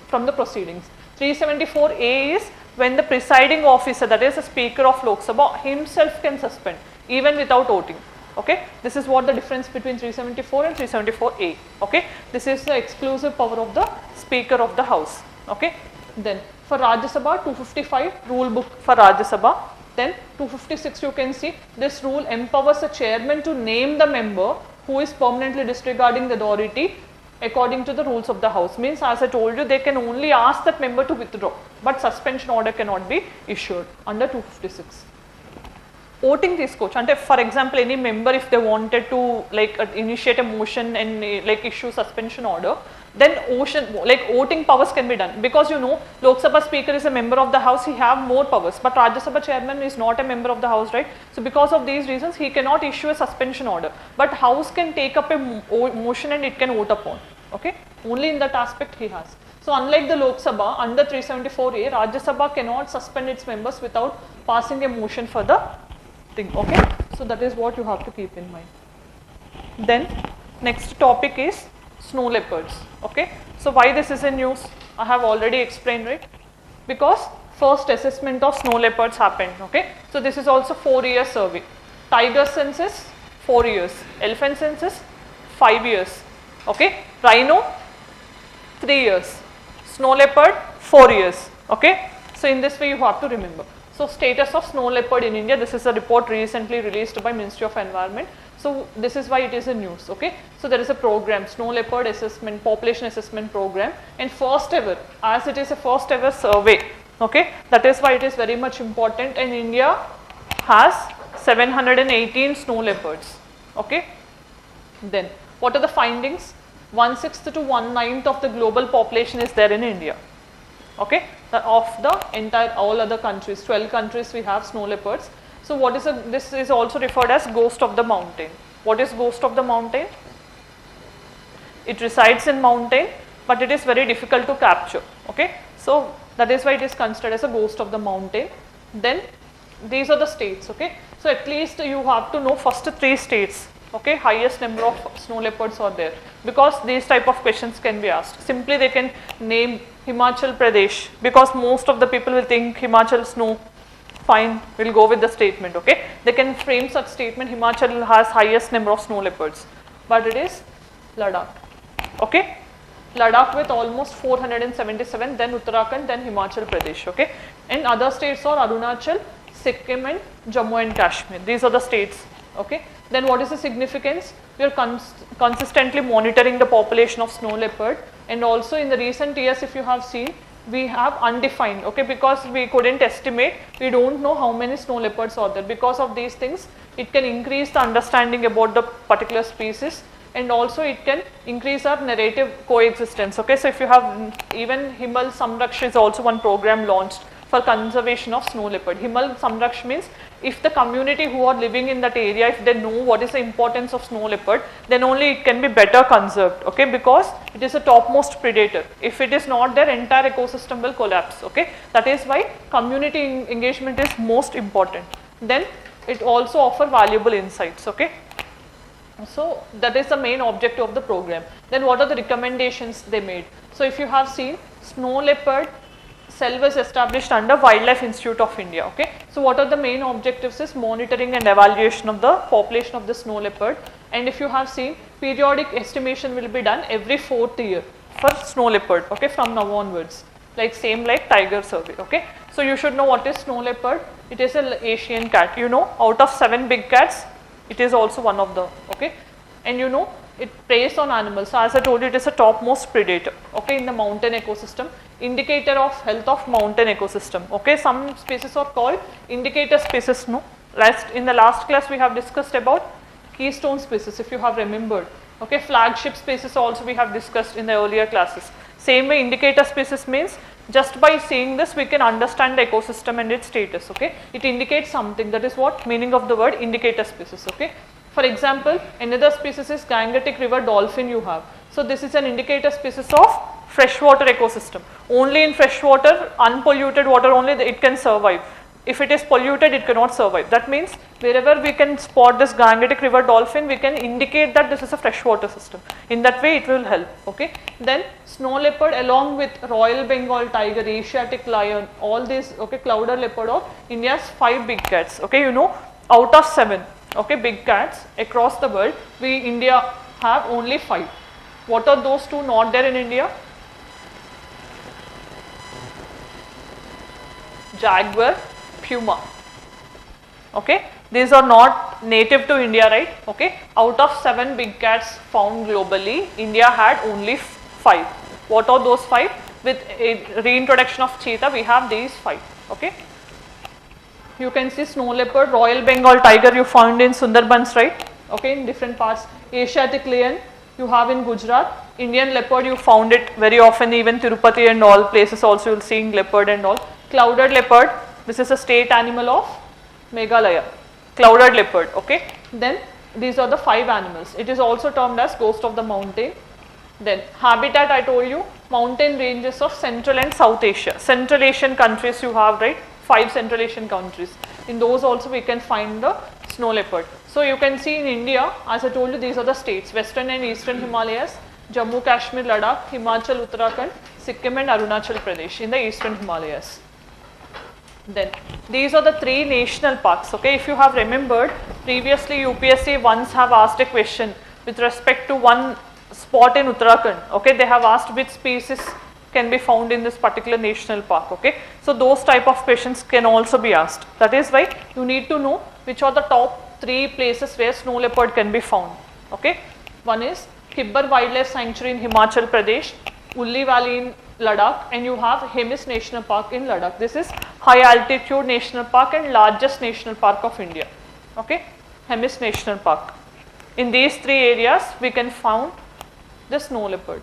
from the proceedings. 374A is when the presiding officer, that is the speaker of Lok Sabha, himself can suspend even without voting. Okay, this is what the difference between 374 and 374A. Okay, this is the exclusive power of the speaker of the house. Okay, then for Rajya Sabha 255 rule book for Rajya Sabha. Then 256 you can see, this rule empowers the chairman to name the member who is permanently disregarding the authority according to the rules of the house. Means as I told you, they can only ask that member to withdraw, but suspension order cannot be issued under 256. Voting తీసుకోవచ్చు అంటే for example any member if they wanted to like initiate a motion and like issue suspension order, then voting powers can be done, because you know Lok Sabha speaker is a member of the house, he have more powers, but Rajya Sabha chairman is not a member of the house, right? So because of these reasons he cannot issue a suspension order, but house can take up a motion and it can vote upon. Okay, only in that aspect he has. So unlike the Lok Sabha, under 374A, Rajya Sabha cannot suspend its members without passing a motion for the thing. Okay, so that is what you have to keep in mind. Then next topic is snow leopards. Okay, so why this is in news? I have already explained, right? Because first assessment of snow leopards happened. Okay, so this is also 4-year survey. Tiger census 4 years, elephant census 5 years. Okay, rhino 3 years, snow leopard 4 years. Okay, so in this way you have to remember. So status of snow leopard in India, this is a report recently released by Ministry of Environment. So this is why it is in news. Okay, so there is a program, snow leopard assessment, population assessment program, and first ever, as it is a first ever survey. Okay, that is why it is very much important, and India has 718 snow leopards. Okay, then what are the findings? 1/6 to 1/9 of the global population is there in India. Okay, of the entire all other countries, 12 countries we have snow leopards. So what is this is also referred as ghost of the mountain. What is ghost of the mountain? It resides in mountain, but it is very difficult to capture. Okay, so that is why it is considered as a ghost of the mountain. Then these are the states. Okay, so at least you have to know first 3 states. Okay, highest number of snow leopards are there, because these type of questions can be asked. Simply they can name Himachal Pradesh, because most of the people will think Himachal snow. Fine, we'll go with the statement. Okay, they can frame such statement, Himachal has highest number of snow leopards, but it is Ladakh. Okay, Ladakh with almost 477, then Uttarakhand, then Himachal Pradesh. Okay, and other states are Arunachal, Sikkim and Jammu and Kashmir. These are the states. Okay, then what is the significance? We are consistently monitoring the population of snow leopard, and also in the recent years if you have seen, we have undefined. Okay, because we couldn't estimate, we don't know how many snow leopards are there. Because of these things, it can increase the understanding about the particular species, and also it can increase our narrative coexistence. Okay, so if you have even Himal Samraksh is also one program launched for conservation of snow leopard. Himal Samraksh means if the community who are living in that area, if they know what is the importance of snow leopard, then only it can be better conserved, okay, because it is a topmost predator. If it is not there, entire ecosystem will collapse, okay. That is why community engagement is most important. Then it also offer valuable insights, okay. So that is the main objective of the program. Then what are the recommendations they made? So if you have seen, snow leopard cell was established under Wildlife Institute of India, okay. So what are the main objectives is monitoring and evaluation of the population of the snow leopard, and if you have seen, periodic estimation will be done every 4th year for snow leopard, okay, from now onwards, like same like tiger survey, okay. So you should know what is snow leopard. It is an Asian cat, you know, out of 7 big cats, it is also one of the, okay, and you know, it preys on animals. So as I told you, it is a topmost predator, okay, in the mountain ecosystem, indicator of health of mountain ecosystem, okay. Some species are called indicator species, no. In the last class we have discussed about keystone species, if you have remembered, okay. Flagship species also we have discussed in the earlier classes. Same way, indicator species means just by seeing this we can understand the ecosystem and its status, okay. It indicates something, that is what meaning of the word indicator species, okay. For example, another species is Gangetic river dolphin you have. So this is an indicator species of freshwater ecosystem. Only in freshwater, unpolluted water only it can survive. If it is polluted, it cannot survive. That means wherever we can spot this Gangetic river dolphin, we can indicate that this is a freshwater system. In that way, it will help, okay. Then snow leopard along with Royal Bengal tiger, Asiatic lion, all these, okay, clouded leopard of India's 5 big cats, okay, you know, out of 7, okay, big cats across the world, India have only 5. What are those 2 not there in India? Jaguar, puma, okay. These are not native to India, right, okay. Out of 7 big cats found globally, India had only 5. What are those 5? With a reintroduction of cheetah, we have these 5, okay. You can see snow leopard, Royal Bengal tiger you found in Sundarbans, right, okay, in different parts. Asiatic lion you have in Gujarat. Indian leopard you found it very often, even Tirupati and all places also you will see leopard and all. Clouded leopard, this is a state animal of Meghalaya, clouded leopard, okay. Then these are the 5 animals. It is also termed as ghost of the mountain. Then habitat, I told you, mountain ranges of Central and South Asia. Central Asian countries you have, right, 5 Central Asian countries. In those also we can find the snow leopard. So you can see in India, as I told you, these are the states, Western and Eastern Himalayas, Jammu, Kashmir, Ladakh, Himachal, Uttarakhand, Sikkim and Arunachal Pradesh in the Eastern Himalayas. Then these are the 3 national parks, okay. If you have remembered, previously UPSC once have asked a question with respect to one spot in Uttarakhand, okay. They have asked which species can be found in this particular national park, okay. So those type of questions can also be asked. That is why you need to know which are the top 3 places where snow leopard can be found, okay. One is Kibber Wildlife Sanctuary in Himachal Pradesh, Ulli Valley in Ladakh, and you have Hemis National Park in Ladakh. This is high altitude national park and largest national park of India, okay, Hemis National Park. In these 3 areas we can find the snow leopard.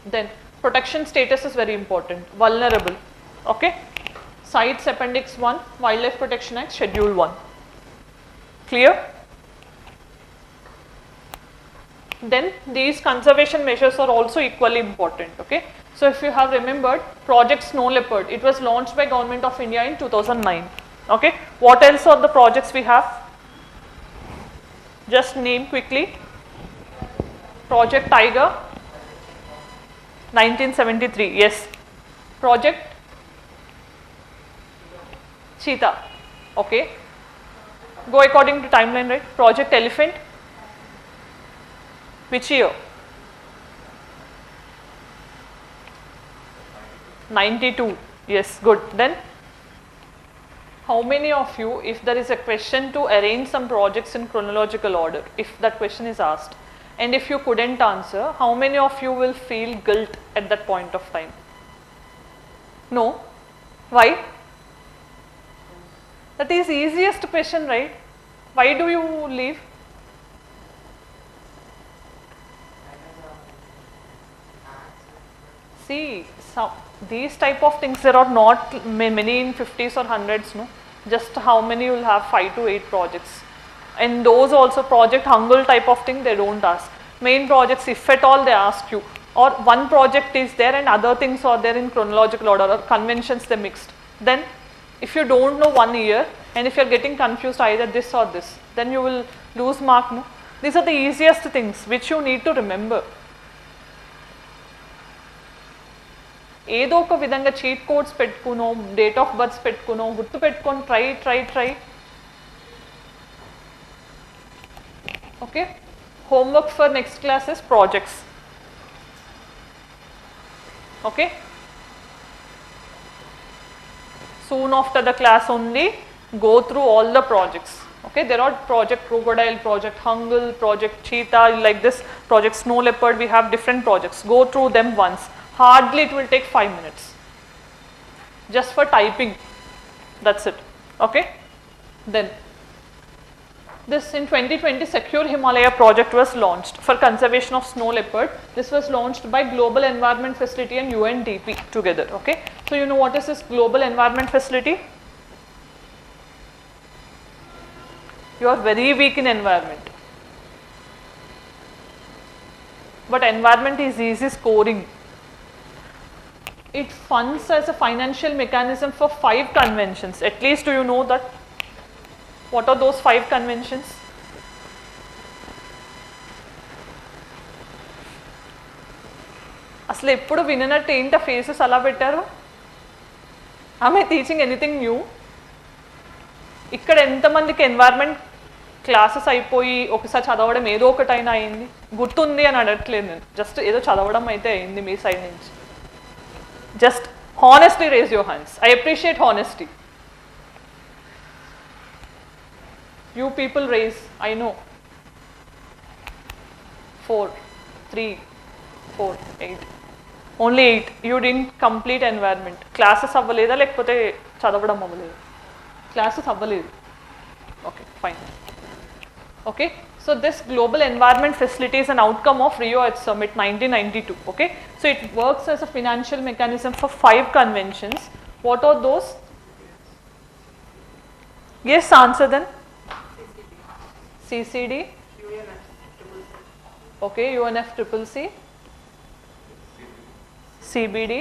Then protection status is very important, vulnerable, okay. CITES Appendix 1, Wildlife Protection Act, Schedule 1, clear. Then these conservation measures are also equally important, okay. So if you have remembered, Project Snow Leopard, it was launched by Government of India in 2009, okay. What else are the projects we have? Just name quickly. Project Tiger, 1973, yes. Project Cheetah, okay. Go according to timeline, right. Project Elephant, which year? 92, yes, good. Then how many of you, if there is a question to arrange some projects in chronological order, if that question is asked, and if you couldn't answer, how many of you will feel guilt at that point of time? No? Why? That is easiest question, right? Why do you leave? See, these type of things, there are not many in 50s or 100s, no? Just how many you will have? 5 to 8 projects. And those also project Humboldt type of thing they don't ask. Main projects, if at all, they ask you. Or one project is there and other things are there in chronological order, or conventions they mixed. Then if you don't know 1 year and if you are getting confused either this or this, then you will lose mark. No? These are the easiest things which you need to remember. ఏదో ఒక విధంగా cheat codes పెట్టుకునో, date of births పెట్టుకునో, గుర్తు పెట్టుకొని try. Okay, homework for next class is projects. Okay, soon after the class only go through all the projects. Okay, there are project crocodile, project hungle, project cheetah, like this, project snow leopard. We have different projects. Go through them once. Hardly it will take 5 minutes just for typing. That's it. Okay, then this in 2020 Secure Himalaya project was launched for conservation of snow leopard. This was launched by Global Environment Facility and UNDP together. Okay, so you know what is this Global Environment Facility? You are very weak in environment, but environment is easy scoring. It funds as a financial mechanism for 5 conventions. At least do you know that? What are those 5 conventions? అసలు ఎప్పుడు విననట్టు ఏంట faces అలా పెట్టారు? ఆమె teaching anything new? ఇక్కడ ఎంతమందికి environment classes అయిపోయి ఒకసారి చదవడం ఏదో ఒకటైనా అయింది? గుర్తుంది అని అడగట్లేదు నేను, జస్ట్ ఏదో చదవడం అయితే అయింది మీ సైడ్ నుంచి. Just honestly raise your hands. I appreciate honesty. You people raise, I know. 4, 3, 4, 8. Only 8. You didn't complete environment. Classes అవ్వలేదా లేకపోతే చదవడం అవ్వలేదు? Classes అవ్వలేదు. Okay, fine. Okay, so this Global Environment Facility is an outcome of Rio Earth Summit 1992. Okay, so it works as a financial mechanism for 5 conventions. What are those? Yes, answer then. CCD. Okay, UNFCCC. CBD.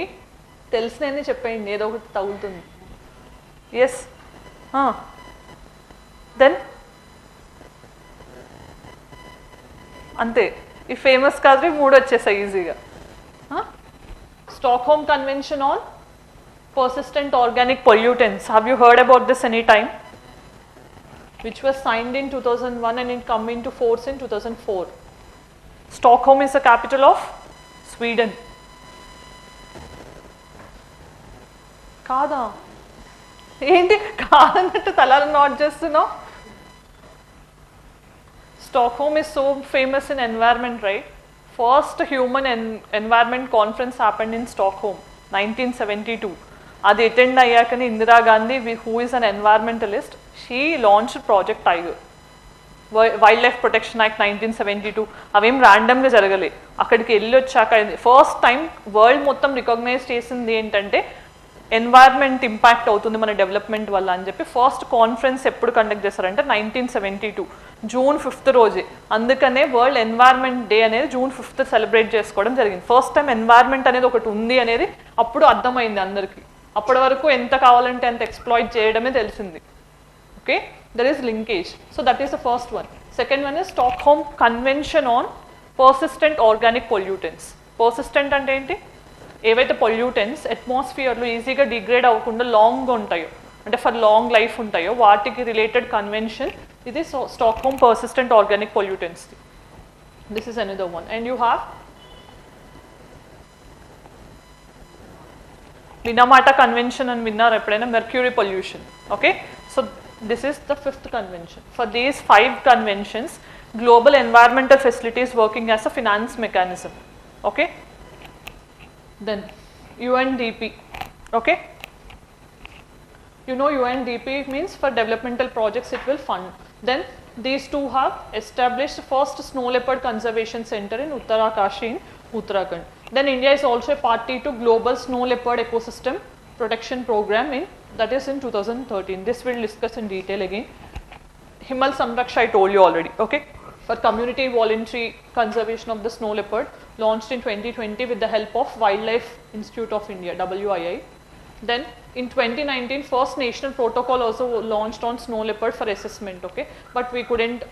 తెలిసినని చెప్పండి, ఏదో ఒకటి తగులుతుంది. Yes. Then అంతే, ఈ famous కాదు 3 వచ్చేసాయి ఈజీగా. Stockholm Convention on Persistent Organic Pollutants. Have you heard about this any time? Which was signed in 2001 and it come into force in 2004. Stockholm is the capital of Sweden. కాదా? ఏంటి కాదన్నట్టు తలాలు not చేస్తున్నావు? Stockholm is so famous in environment, right? First human environment conference happened in Stockholm, 1972. Adi attend ayyakani Indira Gandhi, who is an environmentalist, she launched Project Tiger. Wildlife Protection Act 1972. అవేం ర్యాండమ్గా జరగలే. అక్కడికి వెళ్ళి వచ్చాక first time world మొత్తం recognise చేసింది ఏంటంటే environment impact అవుతుంది మన డెవలప్మెంట్ వల్ల అని చెప్పి ఫస్ట్ కాన్ఫరెన్స్ ఎప్పుడు కండక్ట్ చేస్తారంటే 1972 జూన్ 5th రోజే. అందుకనే వరల్డ్ ఎన్వైర్న్మెంట్ డే అనేది జూన్ 5th సెలబ్రేట్ చేసుకోవడం జరిగింది. ఫస్ట్ టైం ఎన్వైర్న్మెంట్ అనేది ఒకటి ఉంది అనేది అప్పుడు అర్థమైంది అందరికీ. అప్పటి వరకు ఎంత కావాలంటే అంత ఎక్స్ప్లాయిట్ చేయడమే తెలిసింది. Okay, there is linkage. So that is the first one. Second one is Stockholm convention on persistent organic pollutants. Persistent అంటే ఏంటి? ఏవైతే పొల్యూటెంట్స్ అట్మాస్ఫియర్లో ఈజీగా డిగ్రేడ్ అవ్వకుండా లాంగ్గా ఉంటాయో, అంటే ఫర్ లాంగ్ లైఫ్ ఉంటాయో, వాటికి రిలేటెడ్ కన్వెన్షన్ ఇది Stockholm persistent organic pollutants. This is another one. And you have Minamata convention అని విన్నారు ఎప్పుడైనా? Mercury pollution. Okay, so this is the 5th convention. For these 5 conventions, global environmental facility is working as a finance mechanism. Okay, then UNDP. Okay, you know UNDP means for developmental projects it will fund. Then these two have established first snow leopard conservation center in Uttarakashi in Uttarakhand. Then India is also a party to global snow leopard ecosystem protection program in That is in 2013. This we'll discuss in detail again. Himal Samraksha I told you already, okay? For community voluntary conservation of the snow leopard, launched in 2020 with the help of Wildlife Institute of India, WII. Then in 2019, first national protocol also launched on snow leopard for assessment, okay? But we couldn't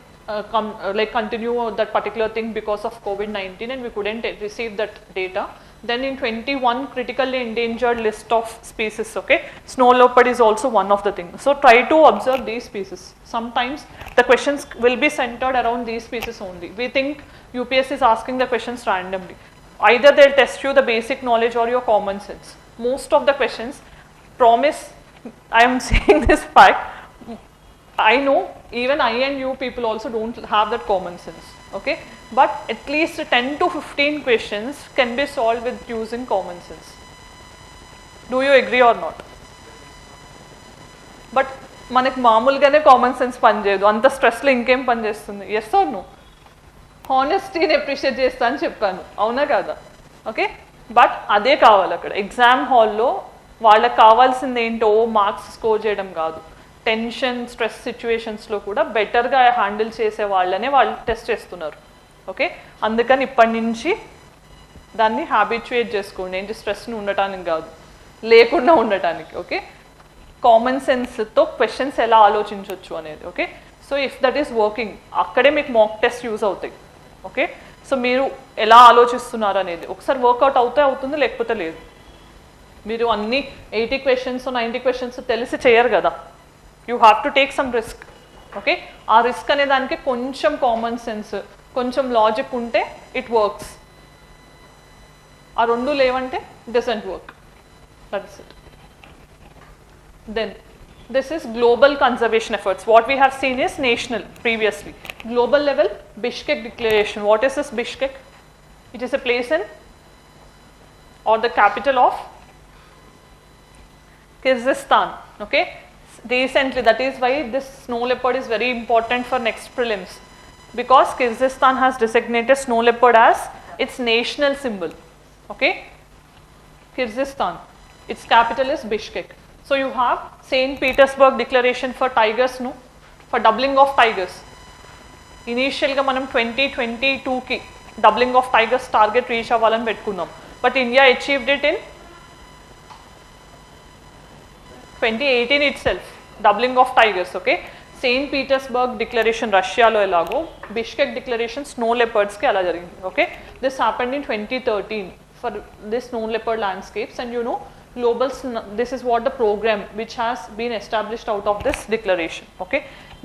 continue that particular thing because of COVID-19, and we couldn't receive that data. Then in 21, critically endangered list of species, okay? Snow leopard is also one of the things. So try to observe these species. Sometimes the questions will be centered around these species only. We think UPSC is asking the questions randomly. Either they'll test you the basic knowledge or your common sense. Most of the questions, promise, I am saying this fact, I know even I and you people also don't have that common sense, okay? But at least 10 to 15 questions can be solved with using common sense. Do you agree or not? But మనకి మామూలుగానే common sense పనిచేయదు, అంత స్ట్రెస్లో ఇంకేం పని చేస్తుంది? Yes or no? హానెస్టీని appreciate చేస్తా అని చెప్పాను, అవునా కదా? ఓకే, బట్ అదే కావాలి అక్కడ ఎగ్జామ్ హాల్లో. వాళ్ళకి కావాల్సింది ఏంటో మార్క్స్ స్కోర్ చేయడం కాదు, టెన్షన్ స్ట్రెస్ సిచ్యువేషన్స్లో కూడా బెటర్గా హ్యాండిల్ చేసే వాళ్ళనే వాళ్ళు టెస్ట్ చేస్తున్నారు, ఓకే? అందుకని ఇప్పటి నుంచి దాన్ని హ్యాబిచ్యుయేట్ చేసుకోండి, ఏంటి స్ట్రెస్ని ఉండటానికి కాదు, లేకుండా ఉండటానికి, ఓకే? కామన్ సెన్స్తో క్వశ్చన్స్ ఎలా ఆలోచించవచ్చు అనేది, okay? So if that is working, అక్కడే మీకు మాక్ టెస్ట్ యూజ్ అవుతాయి, ఓకే? సో మీరు ఎలా ఆలోచిస్తున్నారు అనేది ఒకసారి వర్కౌట్ అవుతుంది, లేకపోతే లేదు. మీరు అన్ని 80 క్వశ్చన్స్ 90 క్వశ్చన్స్ తెలిసి చేయరు కదా, you have to take some risk, okay? ఆ రిస్క్ అనే దానికి కొంచెం కామన్ సెన్స్, కొంచెం లాజిక్ ఉంటే ఇట్ వర్క్స్. ఆ రెండు లేవంటే doesn't work. That's it. Then this is global conservation efforts. What we have seen is national previously. Global level, Bishkek Declaration. What is this Bishkek? It is a place in or the capital of Kyrgyzstan, okay? Recently, that is why this snow leopard is very important for next prelims, because Kyrgyzstan has designated snow leopard as its national symbol, okay? Kyrgyzstan, its capital is Bishkek. So you have St. Petersburg Declaration for tigers, no? For doubling of tigers. Initially ga manam 2022 ki doubling of tigers target reach avvalani pettukunnam, but India achieved it in 2018 itself, doubling of tigers, okay? St. Petersburg Declaration Russia lo elago, Bishkek Declaration snow leopards ki ala jarigindi, okay? This happened in 2013 for this snow leopard landscapes, and you know global, this is what the program which has been established out of this declaration, okay?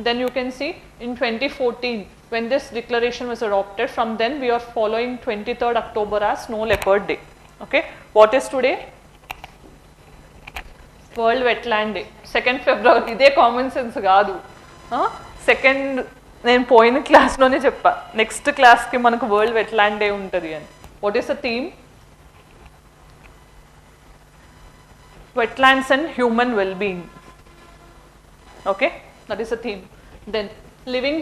Then you can see in 2014 when this declaration was adopted, from then we are following 23rd October as Snow Leopard Day, okay? What is today? World Wetland Day. 2nd February. ఇదే common sense కాదు, second నేను పోయిన క్లాస్లోనే చెప్పా, next క్లాస్కి మనకు world wetland day ఉంటుంది అని. What is the theme? Wetlands and human well-being, okay? That is the theme. Then Living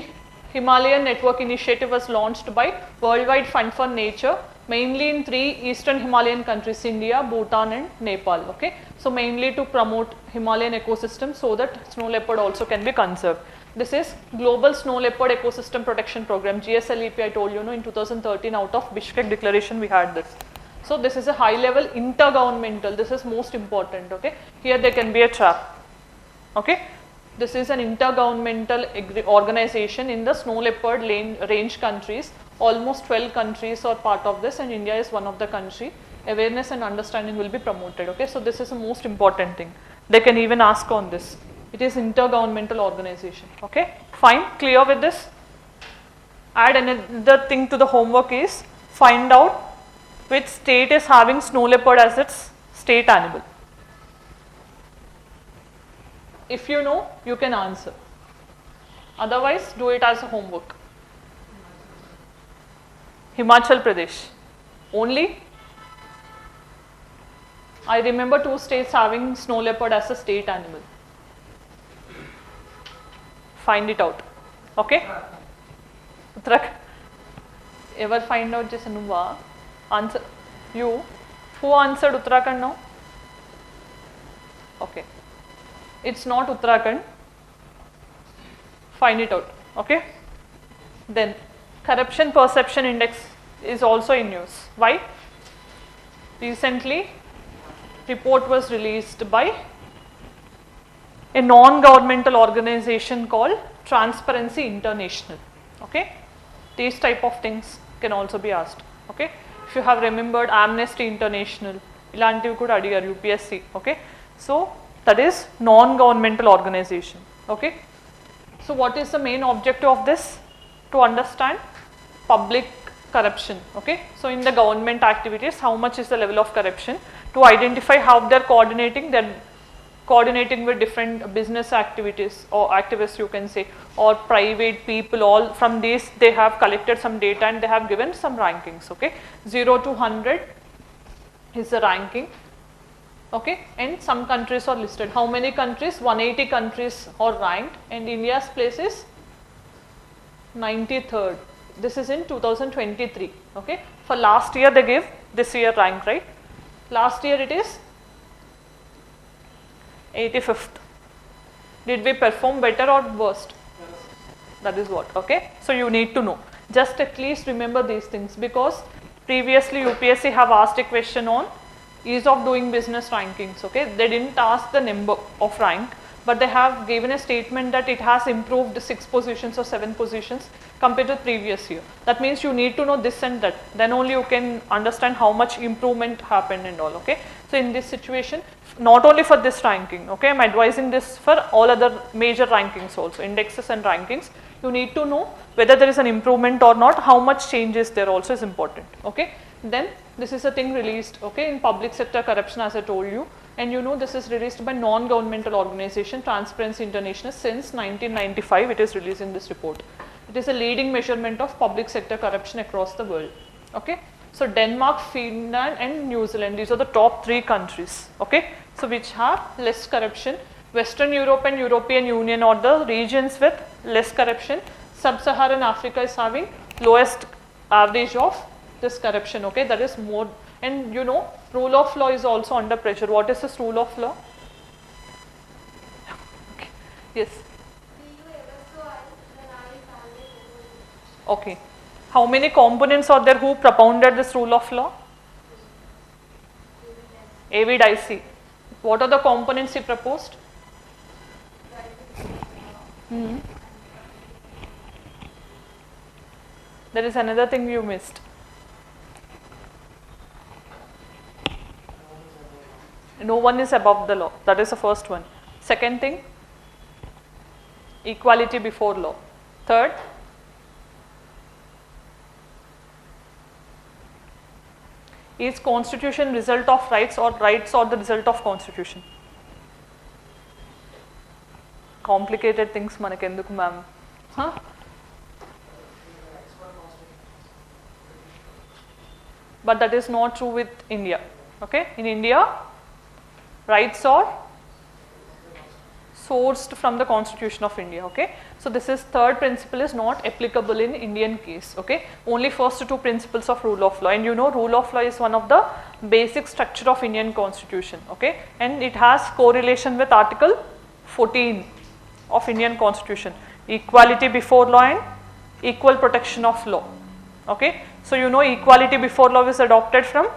Himalayan Network initiative was launched by Worldwide Fund for Nature, mainly in 3 eastern Himalayan countries, India, Bhutan and Nepal, okay? So mainly to promote Himalayan ecosystem so that snow leopard also can be conserved. This is Global Snow Leopard Ecosystem Protection Program, GSLEP. I told you, no, in 2013 out of Bishkek Declaration we had this. So this is a high level intergovernmental, this is most important, okay? Here there can be a trap, okay? This is an intergovernmental organization in the snow leopard range countries. Almost 12 countries are part of this, and India is one of the country. Awareness and understanding will be promoted, okay? So this is the most important thing. They can even ask on this. It is intergovernmental organization, okay? Fine, clear with this? Add another thing to the homework is find out which state is having snow leopard as its state animal. If you know, you can answer. Otherwise, do it as a homework. Himachal Pradesh. Only? I remember 2 states having snow leopard as a state animal. Find it out. Okay? Uttarakhand. Ever find out just nuva? Answer. You. Who answered Uttarakhand now? Okay. It's not Uttarakhand. Find it out. Okay. Then corruption perception index is also in news. Why? Recently, report was released by a non-governmental organization called Transparency International. Okay. These type of things can also be asked. Okay. If you have remembered Amnesty International, ilantivi kuda adigaru UPSC. Okay. So that is non-governmental organization. Okay. So what is the main objective of this? To understand public corruption. Okay. So in the government activities, how much is the level of corruption? To identify how they are coordinating with different business activities or activists, you can say, or private people. All from this they have collected some data and they have given some rankings. Okay. 0 to 100 is the ranking. Okay. And some countries are listed. How many countries? 180 countries are ranked, and India's place is 93rd. This is in 2023. Okay. For last year they gave this year rank, right? Last year it is 85th. Did we perform better or worst? Yes. That is what. Okay. So you need to know. Just at least remember these things, because previously UPSC have asked a question on ease of doing business rankings. Okay. They didn't ask the number of rank, but they have given a statement that it has improved 6 positions or 7 positions compared to previous year. That means you need to know this and that. Then only you can understand how much improvement happened and all. Okay. So in this situation, not only for this ranking, okay, I am advising this for all other major rankings also, indexes and rankings. You need to know whether there is an improvement or not, how much changes there also is important. Okay. Then this is a thing released, okay, in public sector corruption, as I told you, and you know this is released by non-governmental organization Transparency International. Since 1995 it is releasing this report. It is a leading measurement of public sector corruption across the world. Okay. So Denmark, Finland and New Zealand, these are the top 3 countries. Okay. So which have less corruption. Western Europe and European Union are the regions with less corruption. Sub-Saharan Africa is having lowest average of this corruption. Okay. That is more, and you know rule of law is also under pressure. What is this rule of law? Okay. Yes. Okay. How many components are there who propounded this rule of law? David IC. What are the components he proposed? There is another thing you missed. No one is above the law. That is the first one. Second thing, equality before law. Third, is constitution result of rights or rights or the result of constitution? Complicated things manakenduku ma'am. Huh? But that is not true with India. Okay? In India, rights are sourced from the Constitution of India. Okay? So this is third principle is not applicable in Indian case. Okay? Only first 2 principles of rule of law, and you know rule of law is one of the basic structure of Indian Constitution. Okay? And it has correlation with Article 14 of Indian Constitution, equality before law and equal protection of law. Okay? So you know equality before law is adopted from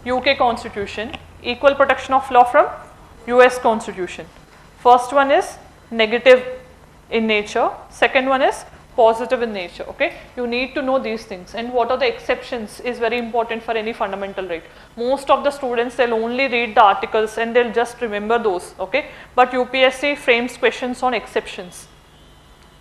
UK Constitution, equal protection of law from US Constitution. First one is negative in nature, second one is positive in nature. Okay? You need to know these things, and what are the exceptions is very important for any fundamental right. Most of the students, they'll only read the articles and they'll just remember those. Okay? But UPSC frames questions on exceptions.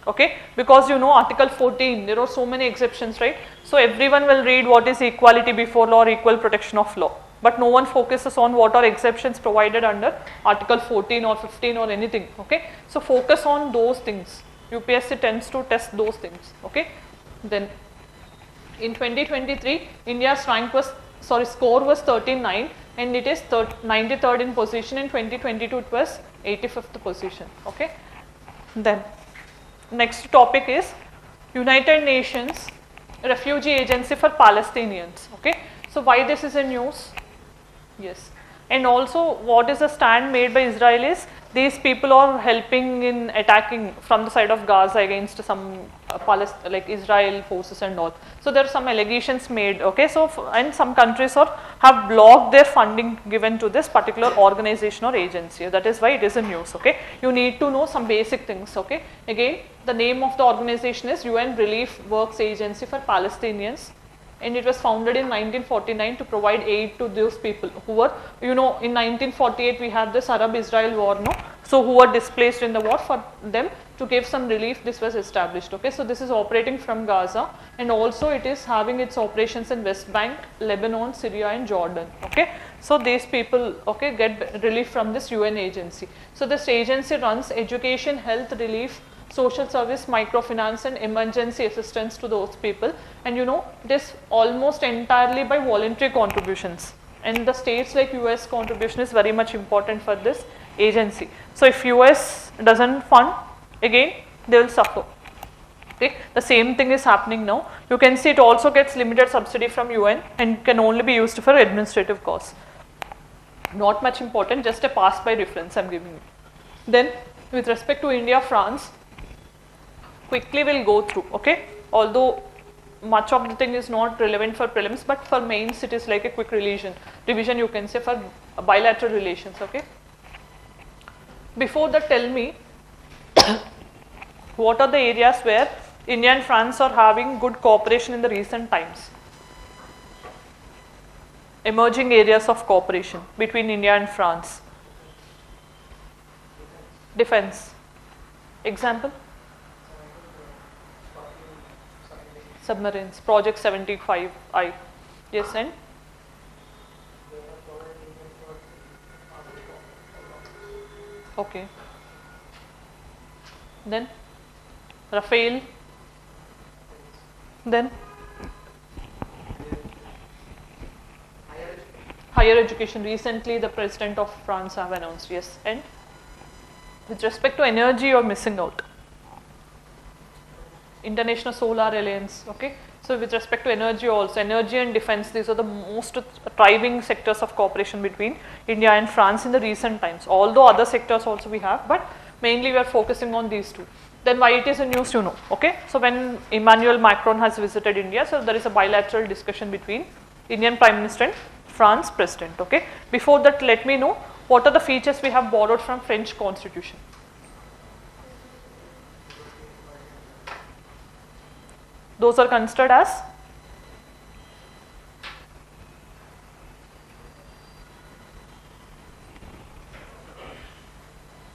Okay? Because you know Article 14, there are so many exceptions, right? So everyone will read what is equality before law or equal protection of law, but no one focuses on what are exceptions provided under Article 14 or 15 or anything. Okay? So focus on those things. UPSC tends to test those things. Okay? Then in 2023, India's score was 39 and it is 93rd in position. In 2022 it was 85th position. Okay? Then next topic is United Nations Refugee Agency for Palestinians. Okay? So why this is in news? Yes. And also what is the stand made by Israelis? these people are helping in attacking from the side of Gaza against some like Israel forces and all. So there are some allegations made, okay. So and some countries have blocked their funding given to this particular organization or agency. That is why it is in news, okay. You need to know some basic things, okay. Again, the name of the organization is UN Relief Works Agency for Palestinians, and it was founded in 1949 to provide aid to those people who were, you know, in 1948 we had this Arab-Israel war, no? So who were displaced in the war, for them to give some relief, this was established, okay. So this is operating from Gaza, and also it is having its operations in West Bank, Lebanon, Syria and Jordan, okay. So these people, okay, get relief from this UN agency. So this agency runs education, health, relief, social service, microfinance and emergency assistance to those people, and you know, it is almost entirely by voluntary contributions, and the states like US contribution is very much important for this agency. So if US doesn't fund, again they will suffer, okay. The same thing is happening now. You can see it also gets limited subsidy from UN and can only be used for administrative costs. Not much important, just a pass by reference I am giving you. Then with respect to India, France, quickly we'll go through, okay. Although much of the thing is not relevant for prelims, but for mains it is like a quick revision you can say for bilateral relations, okay. Before that, tell me what are the areas where India and France are having good cooperation in the recent times? Emerging areas of cooperation between India and France. Defense. Example? Submarines, Project 75I. Yes, and? Okay. Then? Rafale. Then? Higher education. Recently, the President of France have announced. Yes, and? With respect to energy, you are missing out. International Solar Alliance, okay. So with respect to energy also, energy and defense, these are the most thriving sectors of cooperation between India and France in the recent times. Although other sectors also we have, but mainly we are focusing on these two. Then why it is in news, you know, okay. So when Emmanuel Macron has visited India, so there is a bilateral discussion between Indian Prime Minister and France President, okay. Before that, let me know what are the features we have borrowed from French Constitution. Those are considered as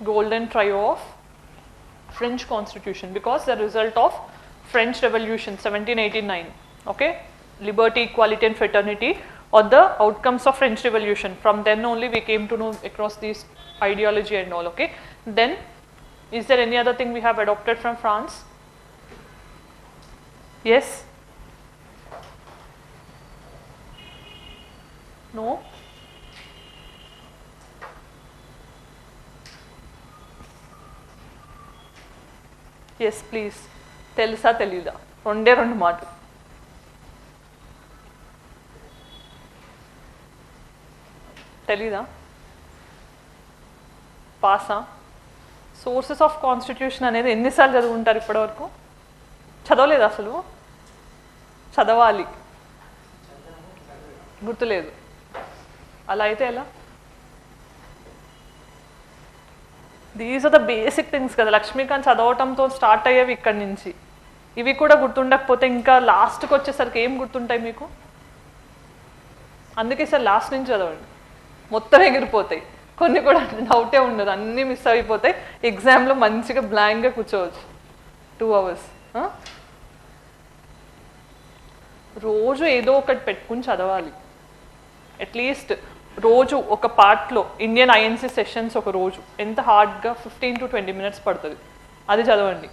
golden trio of French Constitution, because the result of French Revolution 1789, okay, liberty, equality and fraternity are the outcomes of French Revolution. From then only we came to know across these ideology and all, okay. Then is there any other thing we have adopted from France? Yes? No? Yes, please. Telsa telida. Ronde rendu maatu. Telida? Passa? Sources of Constitution అనేది ఎన్నిసార్లు చదువుంటారు ఇప్పటివరకు? చదవలేదు అసలు? చదవాలి, గుర్తులేదు. అలా అయితే ఎలా? These are the basic things కదా. లక్ష్మీకాంత్ చదవటంతో స్టార్ట్ అయ్యేవి ఇక్కడి నుంచి. ఇవి కూడా గుర్తుండకపోతే ఇంకా లాస్ట్కి వచ్చేసరికి ఏం గుర్తుంటాయి మీకు? అందుకే సార్ లాస్ట్ నుంచి చదవండి, మొత్తం ఎగిరిపోతాయి. కొన్ని కూడా డౌటే ఉండదు, అన్నీ మిస్ అయిపోతాయి. ఎగ్జామ్లో మంచిగా బ్లాంక్గా కూర్చోవచ్చు 2 hours. రోజు ఏదో ఒకటి పెట్టుకుని చదవాలి. అట్లీస్ట్ రోజు ఒక పార్ట్లో ఇండియన్ ఐఎన్సీ సెషన్స్ ఒక రోజు ఎంత హార్డ్గా 15 to 20 minutes పడుతుంది, అది చదవండి.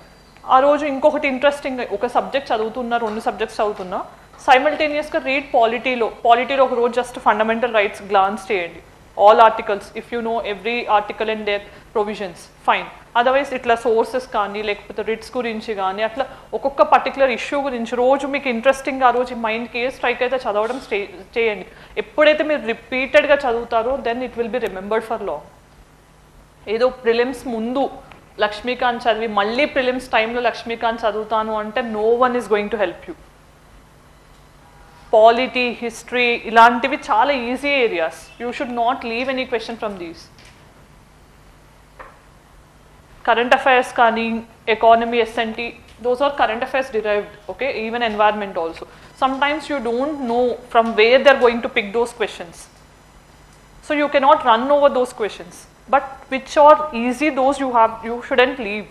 ఆ రోజు ఇంకొకటి ఇంట్రెస్టింగ్, ఒక సబ్జెక్ట్ చదువుతున్నా, 2 subjects చదువుతున్నా, సైమల్టేనియస్గా రీడ్ పాలిటీలో ఒక రోజు జస్ట్ ఫండమెంటల్ రైట్స్ గ్లాన్స్ చేయండి. All articles, if you know every article and their provisions, fine. Otherwise ఇట్లా సోర్సెస్ కానీ లేకపోతే రిట్స్ గురించి కానీ అట్లా ఒక్కొక్క పర్టికులర్ ఇష్యూ గురించి రోజు మీకు ఇంట్రెస్టింగ్ ఆ రోజు మైండ్కి ఏ స్ట్రైక్ అయితే చదవడం చేయండి. ఎప్పుడైతే మీరు రిపీటెడ్గా చదువుతారో then it will be remembered for long. ఏదో ప్రిలిమ్స్ ముందు లక్ష్మీకాంత్ చదివి మళ్ళీ ప్రిలిమ్స్ టైంలో లక్ష్మీకాంత్ చదువుతాను అంటే no one is going to help you. Polity, history ఇలాంటివి చాలా easy areas. You should not leave any question from these. Current affairs కానీ, economy, S N T, those are current affairs derived, okay, even environment also. Sometimes you don't know from where they are going to pick those questions, so you cannot run over those questions, but which are easy, those you shouldn't leave.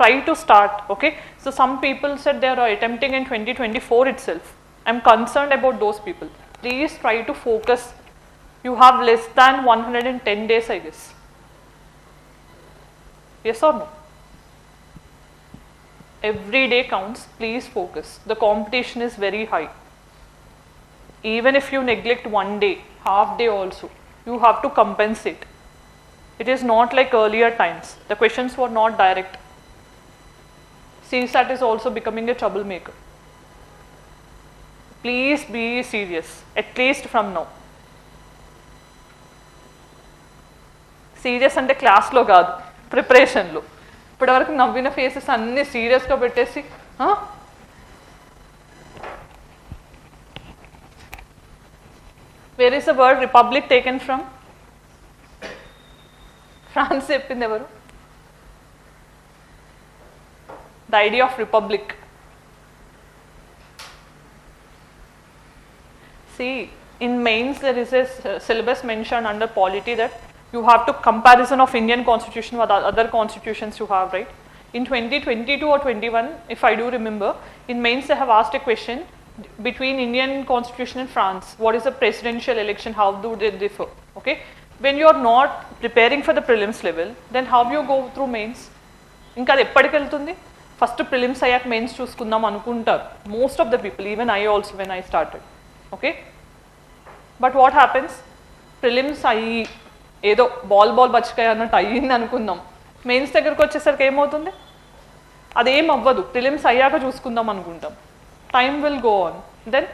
Try to start, okay. So some people said they are attempting in 2024 itself. I'm concerned about those people. Please try to focus. You have less than 110 days, I guess. Yes or no? Every day counts. Please focus. The competition is very high. Even if you neglect one day, half day also, you have to compensate. It is not like earlier times. The questions were not direct. CSAT is also becoming a troublemaker. Please be serious, at least from now. Serious ante class lo kaadu, preparation lo. ఇప్పటివరకు నవ్విన faces అన్నీ సీరియస్గా పెట్టేసి where is the word republic taken from? France చెప్పింది ఎవరు? The idea of republic. See, in mains there is a syllabus mentioned under polity that you have to comparison of Indian constitution with other constitutions you have, right? In 2022 or 21, if I do remember, in mains they have asked a question between Indian constitution and France. What is the presidential election? How do they differ? Okay, when you are not preparing for the prelims level, then how you go through mains? ఇంకా అది ఎప్పటికి వెళ్తుంది? First prelims అయ్యాక mains చూసుకుందాం అనుకుంటారు most of the people, even I also when I started. Okay, but what happens? Prelims అయ్యి ఏదో ball బచ్చికాయ అన్నట్టు అయ్యింది అనుకుందాం, మెయిన్స్ దగ్గరకు వచ్చేసరికి ఏమవుతుంది? అదేం అవ్వదు. ప్రిలిమ్స్ అయ్యాక చూసుకుందాం అనుకుంటాం. Time will go on. Then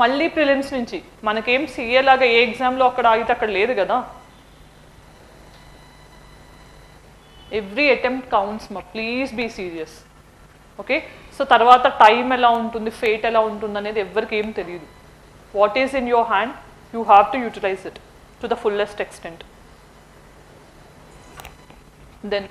మళ్ళీ ప్రిలిమ్స్ నుంచి మనకేం సీఏ లాగా ఏ ఎగ్జామ్లో అక్కడ ఆగితే అక్కడ లేదు కదా. ఎవ్రీ అటెంప్ట్ కౌంట్స్ మా, please be serious. Okay, so తర్వాత టైం ఎలా ఉంటుంది, ఫేట్ ఎలా ఉంటుంది అనేది ఎవరికి ఏం తెలియదు. What is in your hand, you have to utilize it to the fullest extent. Then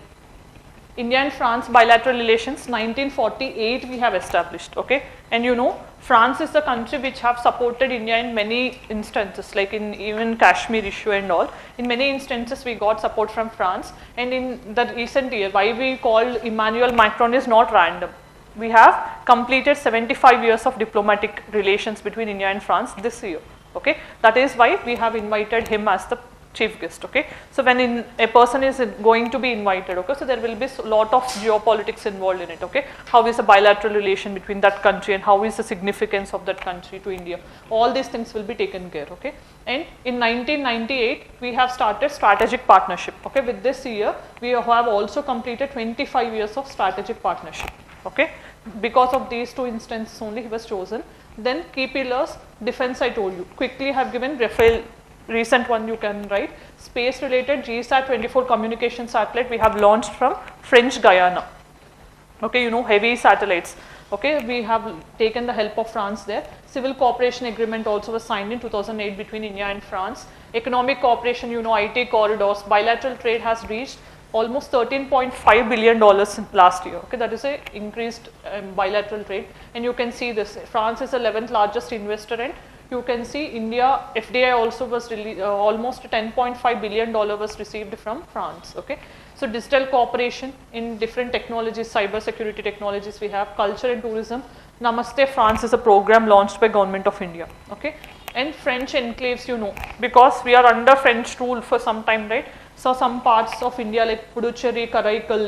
India and France bilateral relations, 1948 we have established, okay, and you know France is the country which have supported India in many instances, like in even Kashmir issue and all. In many instances we got support from France, and in the recent year why we called Emmanuel Macron is not random. We have completed 75 years of diplomatic relations between India and France this year. Okay, that is why we have invited him as the chief guest. Okay, so when a person is going to be invited, okay, so there will be a lot of geopolitics involved in it. Okay, how is a bilateral relation between that country and how is the significance of that country to India? All these things will be taken care. Okay, and in 1998 we have started strategic partnership. Okay, with this year we have also completed 25 years of strategic partnership. Okay, because of these two instances only he was chosen. Then key pillars, defense I told you. Quickly have given Rafale, recent one you can write. Space related, GSAT-24 communication satellite we have launched from French Guyana. Okay, you know, heavy satellites. Okay, we have taken the help of France there. Civil cooperation agreement also was signed in 2008 between India and France. Economic cooperation, you know, IT corridors. Bilateral trade has reached almost $13.5 billion in last year. Okay, that is a increased bilateral trade, and you can see this. France is the 11th largest investor, and you can see India FDI also was almost $10.5 billion was received from France. Okay, so digital cooperation in different technologies, cyber security technologies we have. Culture and tourism, Namaste France is a program launched by Government of India. Okay, and French enclaves, you know, because we are under French rule for some time, right? So some parts of India like Puducherry, Karaikal,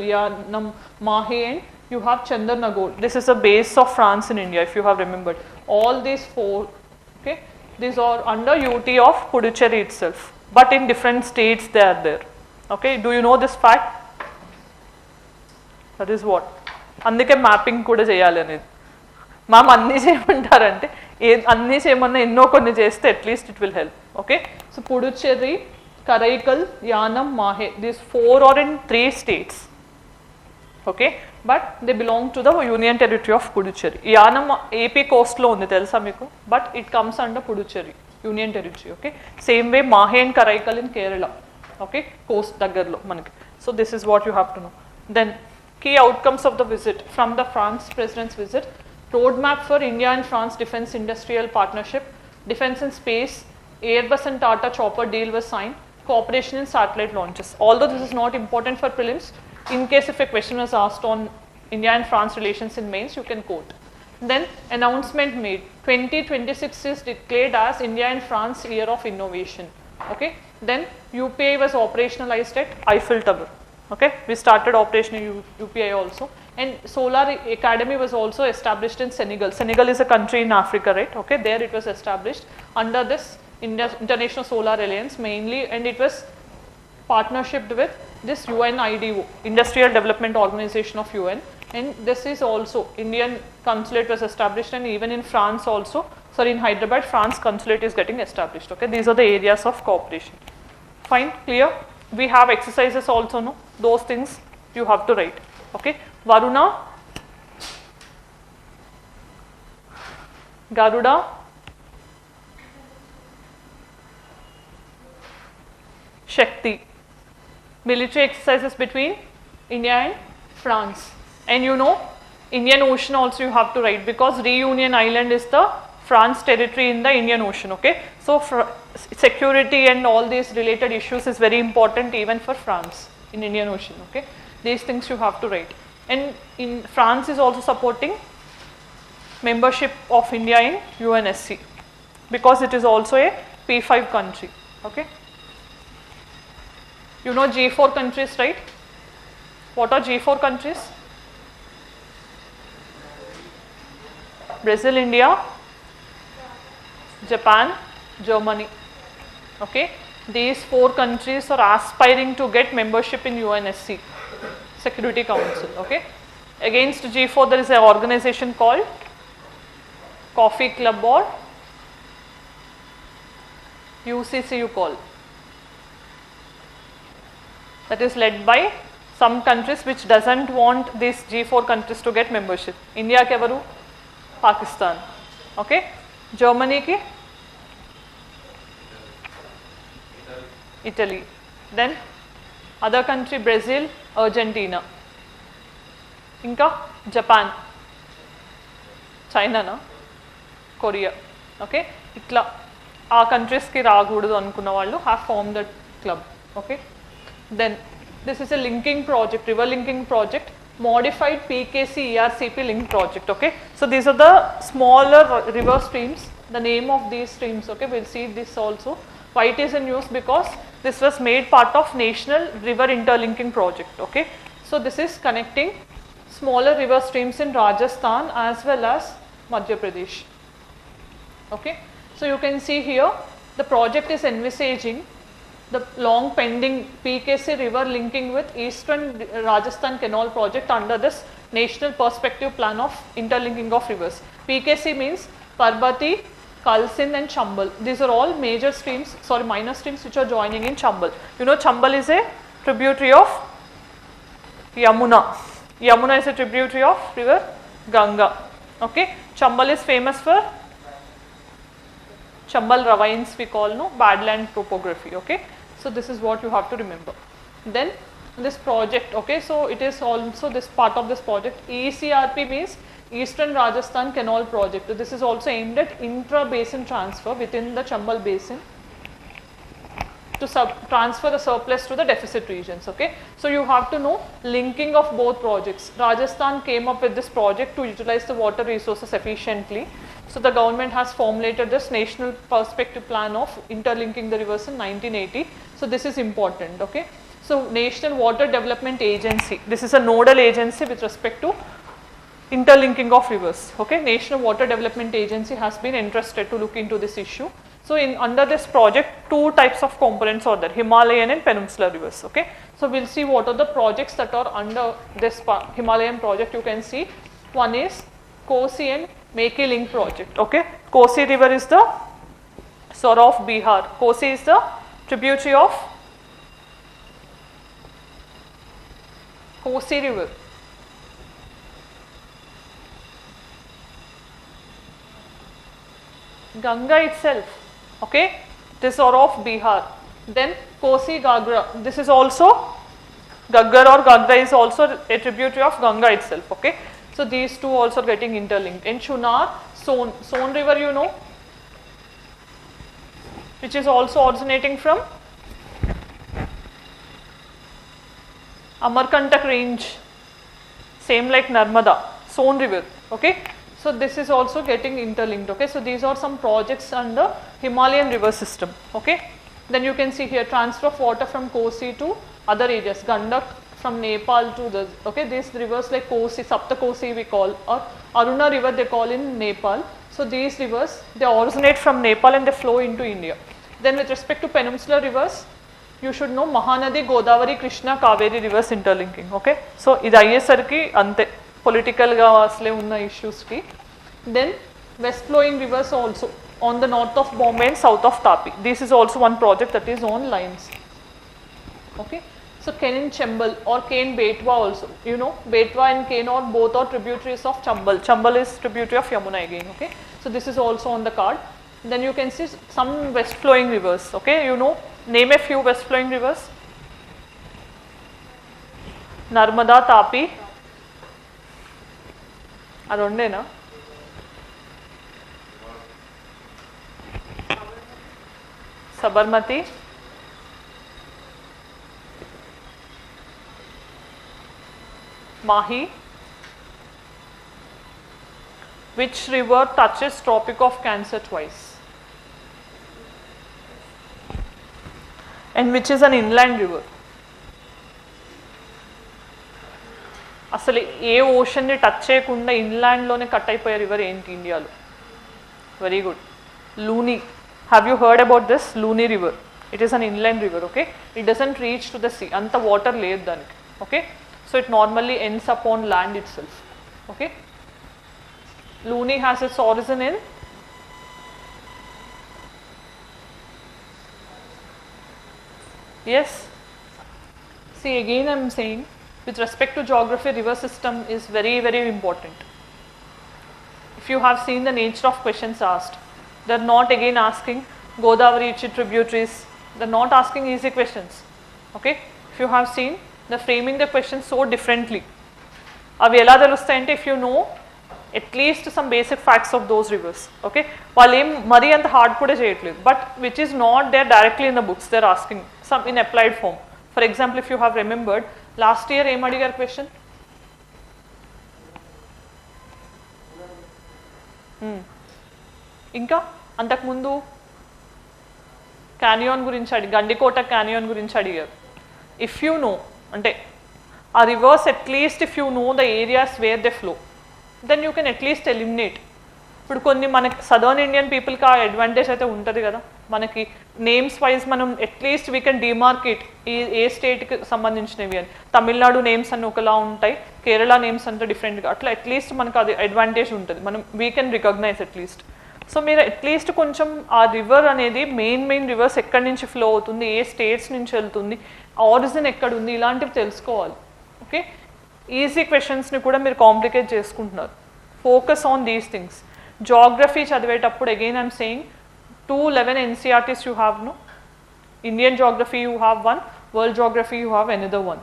Mahe, and you have Chandernagore. This is a base of France in India, if you have remembered. All these four, okay, these are under UT of Puducherry itself, but in different states they are there. Okay, do you know this fact? That is what. అందుకే mapping కూడా చేయాలి అనేది. Ma'am అన్నీ చేయమంటారంటే అన్నీ చేయమన్నా ఎన్నో కొన్ని చేస్తే at least it will help. Okay, so Puducherry, Karaikal, Yanam, Mahe. These 4 are in 3 states. Okay, but they belong to the Union Territory of Puducherry. Yanam AP coast lo undi telusa meeku, but it comes under Puducherry Union Territory. Okay, same way Mahe and Karaikal in Kerala. Okay, coast daggarlo manaki. So this is what you have to know. Then key outcomes of the visit from the France President's visit: roadmap for India and France defense industrial partnership, defense and space, Airbus and Tata chopper deal was signed, cooperation in satellite launches. Although this is not important for prelims, in case if a question was asked on India and France relations in mains, you can quote. Then announcement made, 2026 is declared as India and France year of innovation. Okay. Then UPI was operationalized at Eiffel Tower. Okay, we started operation in UPI also, and Solar Academy was also established in Senegal. Senegal is a country in Africa, right? Okay, there it was established under this International Solar Alliance mainly, and it was partnershiped with this UNIDO, Industrial Development Organization of UN, and this is also Indian consulate was established, and even in France also, sorry, in Hyderabad, France consulate is getting established. Okay, these are the areas of cooperation. Fine, clear? We have exercises also, no? Those things you have to write. Okay, Varuna, Garuda, Shakti. Military exercises between India and France. And you know, Indian Ocean also you have to write, because Reunion Island is the France territory in the Indian Ocean. Okay, so security and all these related issues is very important even for France in Indian Ocean. Okay, these things you have to write. And in France is also supporting membership of India in UNSC, because it is also a P5 country. Okay, you know G4 countries, right? What are G4 countries? Brazil, India, Japan, Germany. Okay, these 4 countries are aspiring to get membership in UNSC Security Council. Okay, against G4 there is an organization called Coffee Club, or UCC you call, that is led by some countries which doesn't want these G4 countries to get membership. India ke varu Pakistan. Okay, Germany ki Italy. Then other country Brazil, Argentina. Inka Japan, China na, Korea. Okay, itla aa countries ki raagudadu anukunna vallu have formed that club. Okay, then this is a linking project, river linking project, modified PKC-ERCP link project. Okay, so these are the smaller river streams, the name of these streams. Okay, we'll see this also. Why it is in use? Because this was made part of National River Interlinking Project. Okay, so this is connecting smaller river streams in Rajasthan as well as Madhya Pradesh. Okay, so you can see here the project is envisaging the long pending PKC river linking with Eastern Rajasthan Canal project under this National Perspective Plan of Interlinking of Rivers. PKC means Parbati, Kalsin and Chambal. These are all major streams, sorry, minor streams which are joining in Chambal. You know Chambal is a tributary of Yamuna. Yamuna is a tributary of river Ganga. Okay, Chambal is famous for Chambal ravines we call, no, badland topography. Okay, so this is what you have to remember. Then this project, okay, so it is also this part of this project. ECRP means Eastern Rajasthan Canal Project. This is also aimed at intra-basin transfer within the Chambal basin to transfer the surplus to the deficit regions. Okay, so you have to know linking of both projects. Rajasthan came up with this project to utilize the water resources efficiently. So the government has formulated this National Perspective Plan of Interlinking the Rivers in 1980. So this is important. Okay, so National Water Development Agency, this is a nodal agency with respect to interlinking of rivers. Okay, National Water Development Agency has been entrusted to look into this issue. So under this project, 2 types of components are there, Himalayan and Peninsular rivers. Okay, so we'll see what are the projects that are under this Himalayan project. You can see one is Kosi and Meki link project. Okay, Kosi river is the Sora of Bihar. Kosi is the tributary of Kosi river. Ganga itself, okay, this are of Bihar. Then Kosi Gagra, this is also Gaggar or Gagra is also a tributary of Ganga itself, okay. So these two also getting interlinked. In Chunar, Son river, you know, which is also originating from Amarkantak range, same like Narmada, Son river, okay. So this is also getting interlinked, okay. So these are some projects under Himalayan river system, okay. Then you can see here transfer of water from Kosi to other areas, Gandak from Nepal to the, okay, these rivers like Kosi, Sapta Kosi we call, or Aruna river they call in Nepal. So these rivers, they originate from Nepal and they flow into India. Then with respect to peninsular rivers, you should know Mahanadi, Godavari, Krishna, Kaveri rivers interlinking, okay. So ఇది అయ్యేసరికి అంతే political గా అసలే ఉన్న issues కి. Then west flowing rivers also on the north of Bombay and south of Tapi. This is also one project that is on lines, okay. So Ken Chambal or Ken Betwa also, you know, Betwa and Ken or both are tributaries of Chambal. Chambal is tributary of Yamuna again, okay. So this is also on the card. Then you can see some west flowing rivers, okay, you know, name a few west flowing rivers. Narmada, Tapi, adondena. Sabarmati, Mahi. Which river touches Tropic of Cancer twice? And which is an inland river? అసలు ఏ ఓషన్ని touch చేయకుండా ఇన్లాండ్లోనే cut అయిపోయే river ఏంటి ఇండియాలో? Very good, Luni. Have you heard about this Luni river? It is an inland river, okay. It doesn't reach to the sea, అంత water లేదు దానికి, okay. So it normally ends up on land itself, okay. Luni has its origin in yes. See, again I am saying with respect to geography, river system is very, very important. If you have seen the nature of questions asked, they are not again asking Godavari tributaries, they are not asking easy questions, okay. If you have seen, they are framing the questions so differently. Avi ela telustayante, if you know at least some basic facts of those rivers, okay. వాళ్ళు ఏం మరీ అంత hard కూడా చేయట్లేదు, but which is not there directly in the books, they are asking some in applied form. For example, if you have remembered last year ఏం అడిగారు question? ఇంకా అంతకుముందు క్యానియోన్ గురించి గండికోట క్యానియోన్ గురించి అడిగారు. ఇఫ్ యూ నో, అంటే ఆ rivers at least if you know the areas where they flow, then you can at least eliminate. ఇప్పుడు కొన్ని మనకి సదర్న్ ఇండియన్ పీపుల్కి ఆ అడ్వాంటేజ్ అయితే ఉంటుంది కదా, మనకి నేమ్స్ వైజ్ మనం అట్లీస్ట్ వీ కెన్ డిమార్కేట్ ఏ స్టేట్కి సంబంధించినవి అని. తమిళనాడు నేమ్స్ అన్ని ఒకలా ఉంటాయి, కేరళ నేమ్స్ అంతా డిఫరెంట్గా, అట్లా అట్లీస్ట్ మనకు అది అడ్వాంటేజ్ ఉంటుంది, మనం we can recognise at least. So మీరు అట్లీస్ట్ కొంచెం ఆ రివర్ అనేది మెయిన్ రివర్స్ ఎక్కడి నుంచి ఫ్లో అవుతుంది, ఏ స్టేట్స్ నుంచి వెళ్తుంది, ఆరిజిన్ ఎక్కడ ఉంది, ఇలాంటివి తెలుసుకోవాలి, ఓకే. ఈజీ క్వశ్చన్స్ని కూడా మీరు కాంప్లికేట్ చేసుకుంటున్నారు. Focus on these things. Geography చదివేటప్పుడు again I'm saying 211 NCERTs you have, no? Indian geography you have one, world geography you have another one.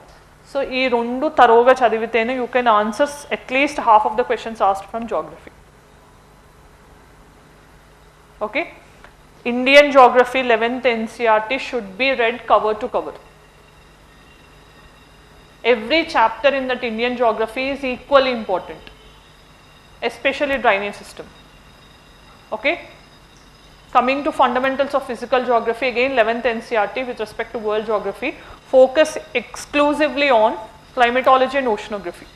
So ఈ రెండు తరోగా చదివితేనే you can answer at least half of the questions asked from geography. Okay? Indian geography 11th NCERT should be read cover to cover. Every chapter in that Indian geography is equally important, especially drainage system. Okay? Coming to fundamentals of physical geography, again 11th NCERT with respect to world geography, focus exclusively on climatology and oceanography.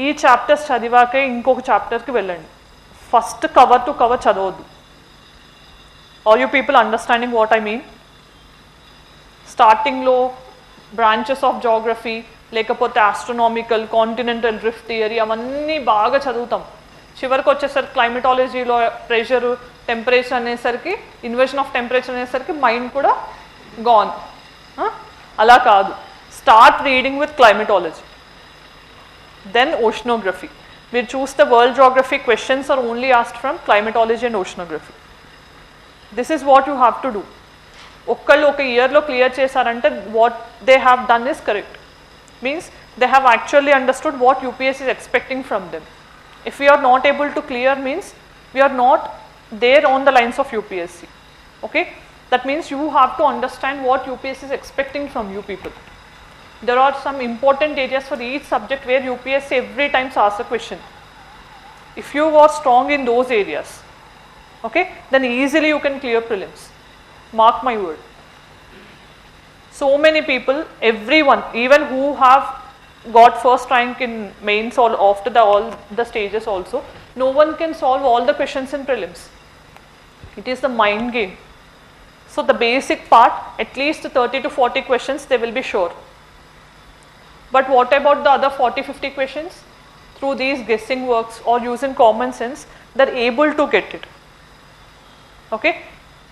ఈ chapters చదివాకే ఇంకొక చాప్టర్కి వెళ్ళండి, first cover to cover చదవద్దు. Are you people understanding what I mean? స్టార్టింగ్లో branches of geography లేకపోతే astronomical, continental drift theory అవన్నీ బాగా చదువుతాం, చివరికి వచ్చేసరికి క్లైమటాలజీలో ప్రెషర్, టెంపరేచర్ అనేసరికి ఇన్వర్షన్ ఆఫ్ టెంపరేచర్ అనేసరికి మైండ్ కూడా గాన్. అలా కాదు, start reading with climatology, then oceanography. మీరు చూస్తే world geography questions are only asked from climatology and oceanography. This is what you have to do. ఒక్కళ్ళు ఒక ఇయర్లో క్లియర్ చేశారంటే what they have done is correct. Means they have actually understood what UPSC is expecting from them. If we are not able to clear means we are not there on the lines of UPSC. Okay, that means you have to understand what UPSC is expecting from you people. There are some important areas for each subject where UPSC every time asks a question. If you are strong in those areas, okay, then easily you can clear prelims. Mark my word. So many people, everyone, even who have got first rank in mains or after all the stages also, no one can solve all the questions in prelims. It is the mind game. So the basic part, at least 30 to 40 questions they will be sure. But what about the other 40-50 questions? Through these guessing works or using common sense, they are able to get it. Okay,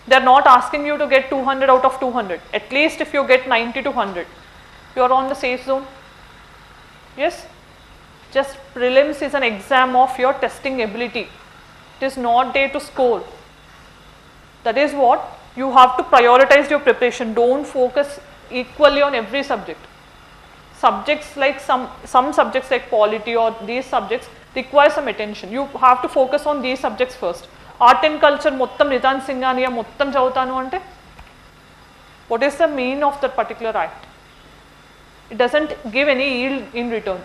they are not asking you to get 200 out of 200. At least if you get 90 to 100, you are on the safe zone. Yes, just prelims is an exam of your testing ability. It is not there to score. That is what you have to prioritize your preparation. Don't focus equally on every subject. Subjects like some subjects like polity or these subjects require some attention. You have to focus on these subjects first. Art and culture mottam Ritan Singhaniya mottam chavutanu ante what is the mean of that particular act? It doesn't give any yield in return.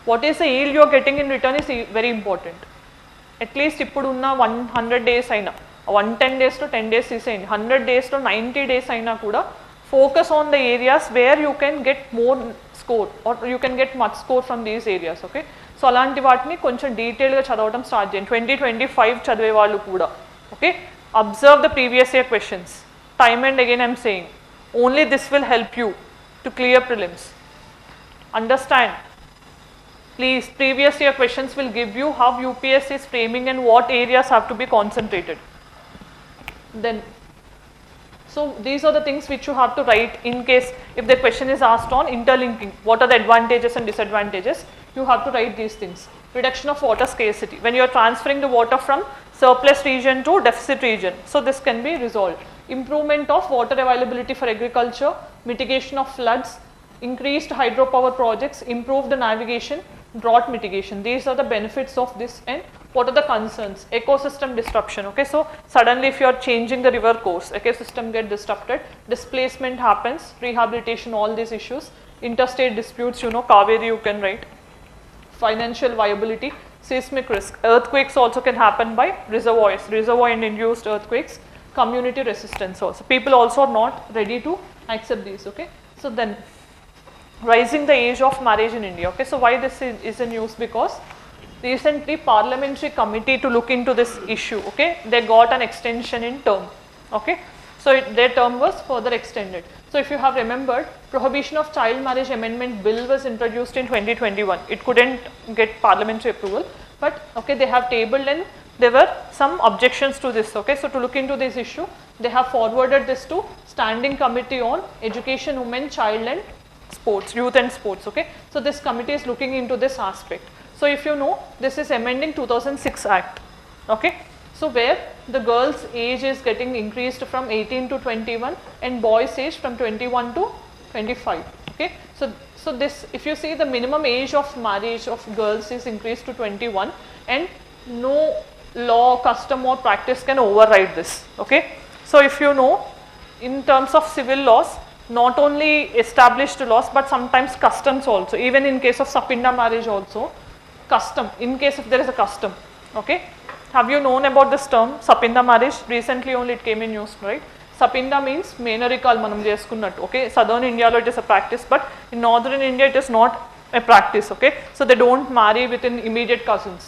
What is the yield you are getting in return is very important. At least ippudunna 100 days aina 110 days to 10 days isayindi, 100 days to 90 days aina kuda focus on the areas where you can get more score or you can get much score from these areas. Okay, so అలాంటి వాటిని కొంచెం డీటెయిల్గా చదవడం start చేయండి. 2025 చదివే వాళ్ళు కూడా. Okay, observe the previous year questions. Time and again I'm saying only this will help you to clear prelims. Understand, please, previous year questions will give you how UPSC is framing and what areas have to be concentrated. Then, so these are the things which you have to write in case if the question is asked on interlinking, what are the advantages and disadvantages, you have to write these things. Reduction of water scarcity, when you are transferring the water from surplus region to deficit region, so this can be resolved. Improvement of water availability for agriculture, mitigation of floods, increased hydropower projects, improve the navigation, drought mitigation. These are the benefits of this. And what are the concerns? Ecosystem disruption. Okay, so suddenly if you are changing the river course, ecosystem get disrupted, displacement happens, rehabilitation, all these issues, interstate disputes, you know, Kaveri you can write, financial viability, seismic risk, earthquakes also can happen by reservoirs, reservoir and induced earthquakes, community resistance also. People also are not ready to accept these. Okay, so then rising the age of marriage in India. Okay, so why this is a news? Because recently Parliamentary committee to look into this issue. Okay, they got an extension in term. Okay, so their term was further extended. So if you have remembered, prohibition of child marriage amendment bill was introduced in 2021. It couldn't get parliamentary approval, but okay, they have tabled and there were some objections to this. Okay, so to look into this issue, they have forwarded this to Standing Committee on Education, Women, Child and Sports, Youth and Sports. Okay, so this committee is looking into this aspect. So if you know, this is amending 2006 Act. Okay, so where the girls' age is getting increased from 18 to 21 and boys' age from 21 to 25. Okay, so this, if you see, the minimum age of marriage of girls is increased to 21 and no law, custom or practice can override this. Okay, so if you know, in terms of civil laws, not only established laws but sometimes customs also, even in case of Sapinda marriage also, custom, in case if there is a custom. Okay, have you known about this term Sapinda marriage? Recently only it came in news, right? Sapinda means మేనరికాలు మనం చేసుకున్నట్టు. Okay, southern India it is a practice, but in northern India it is not a practice. Okay, so they don't marry within immediate cousins.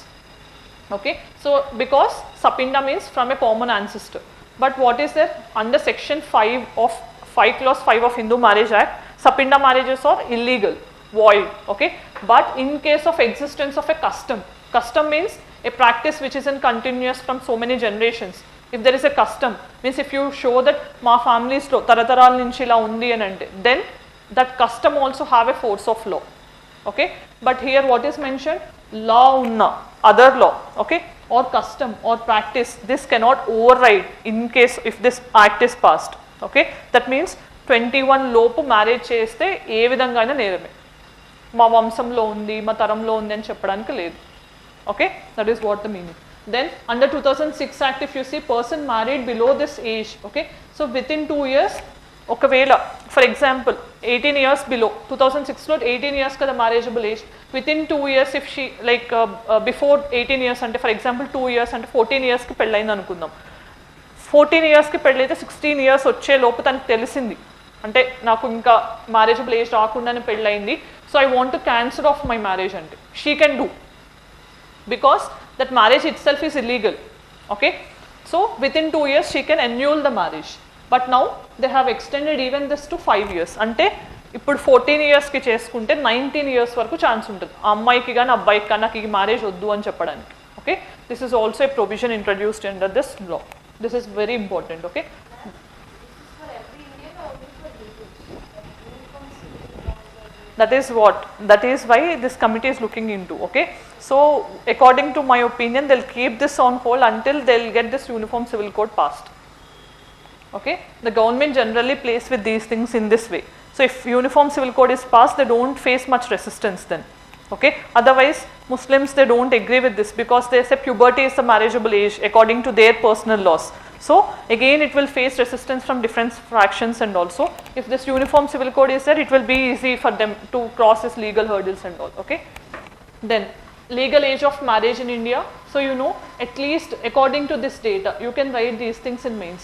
Okay, so because Sapinda means from a common ancestor, but what is there under section 5 of 5 clause 5 of Hindu Marriage Act, Sapinda marriages are illegal, void. Okay, but in case of existence of a custom, custom means a practice which is in continuous from so many generations, If there is a custom, means if you show that ma families lo tarataral nunchi ila undi ani ante, then that custom also have a force of law. Okay, but here what is mentioned, law unna, other law, okay, or custom or practice, this cannot override in case if this act is passed. Okay, that means 21 లోపు marriage చేస్తే ఏ విధంగా అయినా నేరమే, మా వంశంలో ఉంది మా తరంలో ఉంది అని చెప్పడానికి లేదు. Okay, that is what the meaning. Then under 2006 Act, if you see person married below this age, okay, so within 2 years, ఒకవేళ ఫర్ ఎగ్జాంపుల్ 18 years బిలో, 2006లో 18 years కదా marriageable age, within 2 years if she like before 18 years అంటే for example 2 years అంటే 14 yearsకి పెళ్ళైంది అనుకుందాం. 14 yearsకి పెళ్ళైతే 16 years వచ్చే లోపు తనకు తెలిసింది అంటే నాకు ఇంకా మ్యారేజబుల్ ఏజ్ రాకుండానే పెళ్ళైంది, so I want to cancel of my marriage అంటే she can do, because that marriage itself is illegal. Okay, so within 2 years she can annul the marriage, but now they have extended even this to 5 years. అంటే ఇప్పుడు 14 yearsకి చేసుకుంటే 19 years వరకు chance ఉంటుంది ఆ అమ్మాయికి కానీ అబ్బాయికి కానీ నాకు ఈ మ్యారేజ్ వద్దు అని చెప్పడానికి. Okay, this is also a provision introduced under this law. This is very important. Okay, that is why this committee is looking into. Okay, so according to my opinion they'll keep this on hold until they'll get this uniform civil code passed. Okay, the government generally plays with these things in this way. So if uniform civil code is passed, they don't face much resistance then. Okay, otherwise Muslims, they don't agree with this because they say puberty is the marriageable age according to their personal laws. So again it will face resistance from different fractions, and also if this uniform civil code is there, it will be easy for them to cross this legal hurdles and all. Okay, then legal age of marriage in India. So you know, at least according to this data, you can write these things in mains.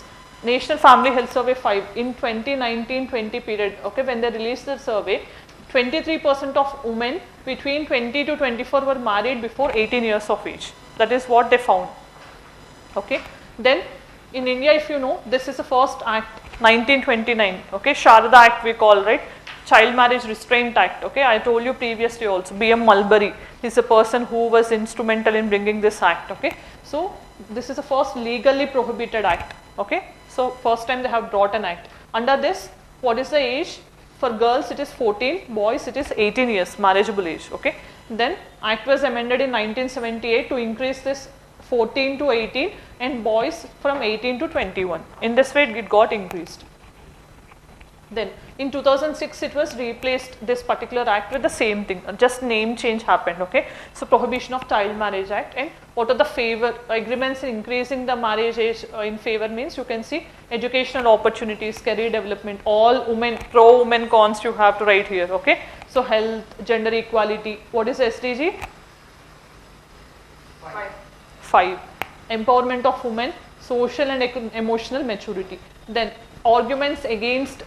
National Family Health Survey 5 in 2019-20 period, okay, when they released the survey, 23% of women between 20 to 24 were married before 18 years of age. That is what they found. Okay, then in India, if you know, this is the first act, 1929, okay, Sada Act we call, right, Child Marriage Restraint Act. Okay, I told you previously also, B.M. Mulberry is a person who was instrumental in bringing this act. Okay, so this is the first legally prohibited act. Okay, so first time they have brought an act. Under this, what is the age? For girls it is 14, boys it is 18 years marriageable age. Okay, then act was amended in 1978 to increase this 14 to 18 and boys from 18 to 21. In this way it got increased. Then in 2006 it was replaced, this particular act, with the same thing, just name change happened. Okay, so Prohibition of Child Marriage Act. And what are the favor agreements in increasing the marriage age in favor means, you can see educational opportunities, career development, all women, pro women cons you have to write here. Okay, so health, gender equality. What is SDG? 5. Empowerment of women, social and emotional maturity. Then arguments against,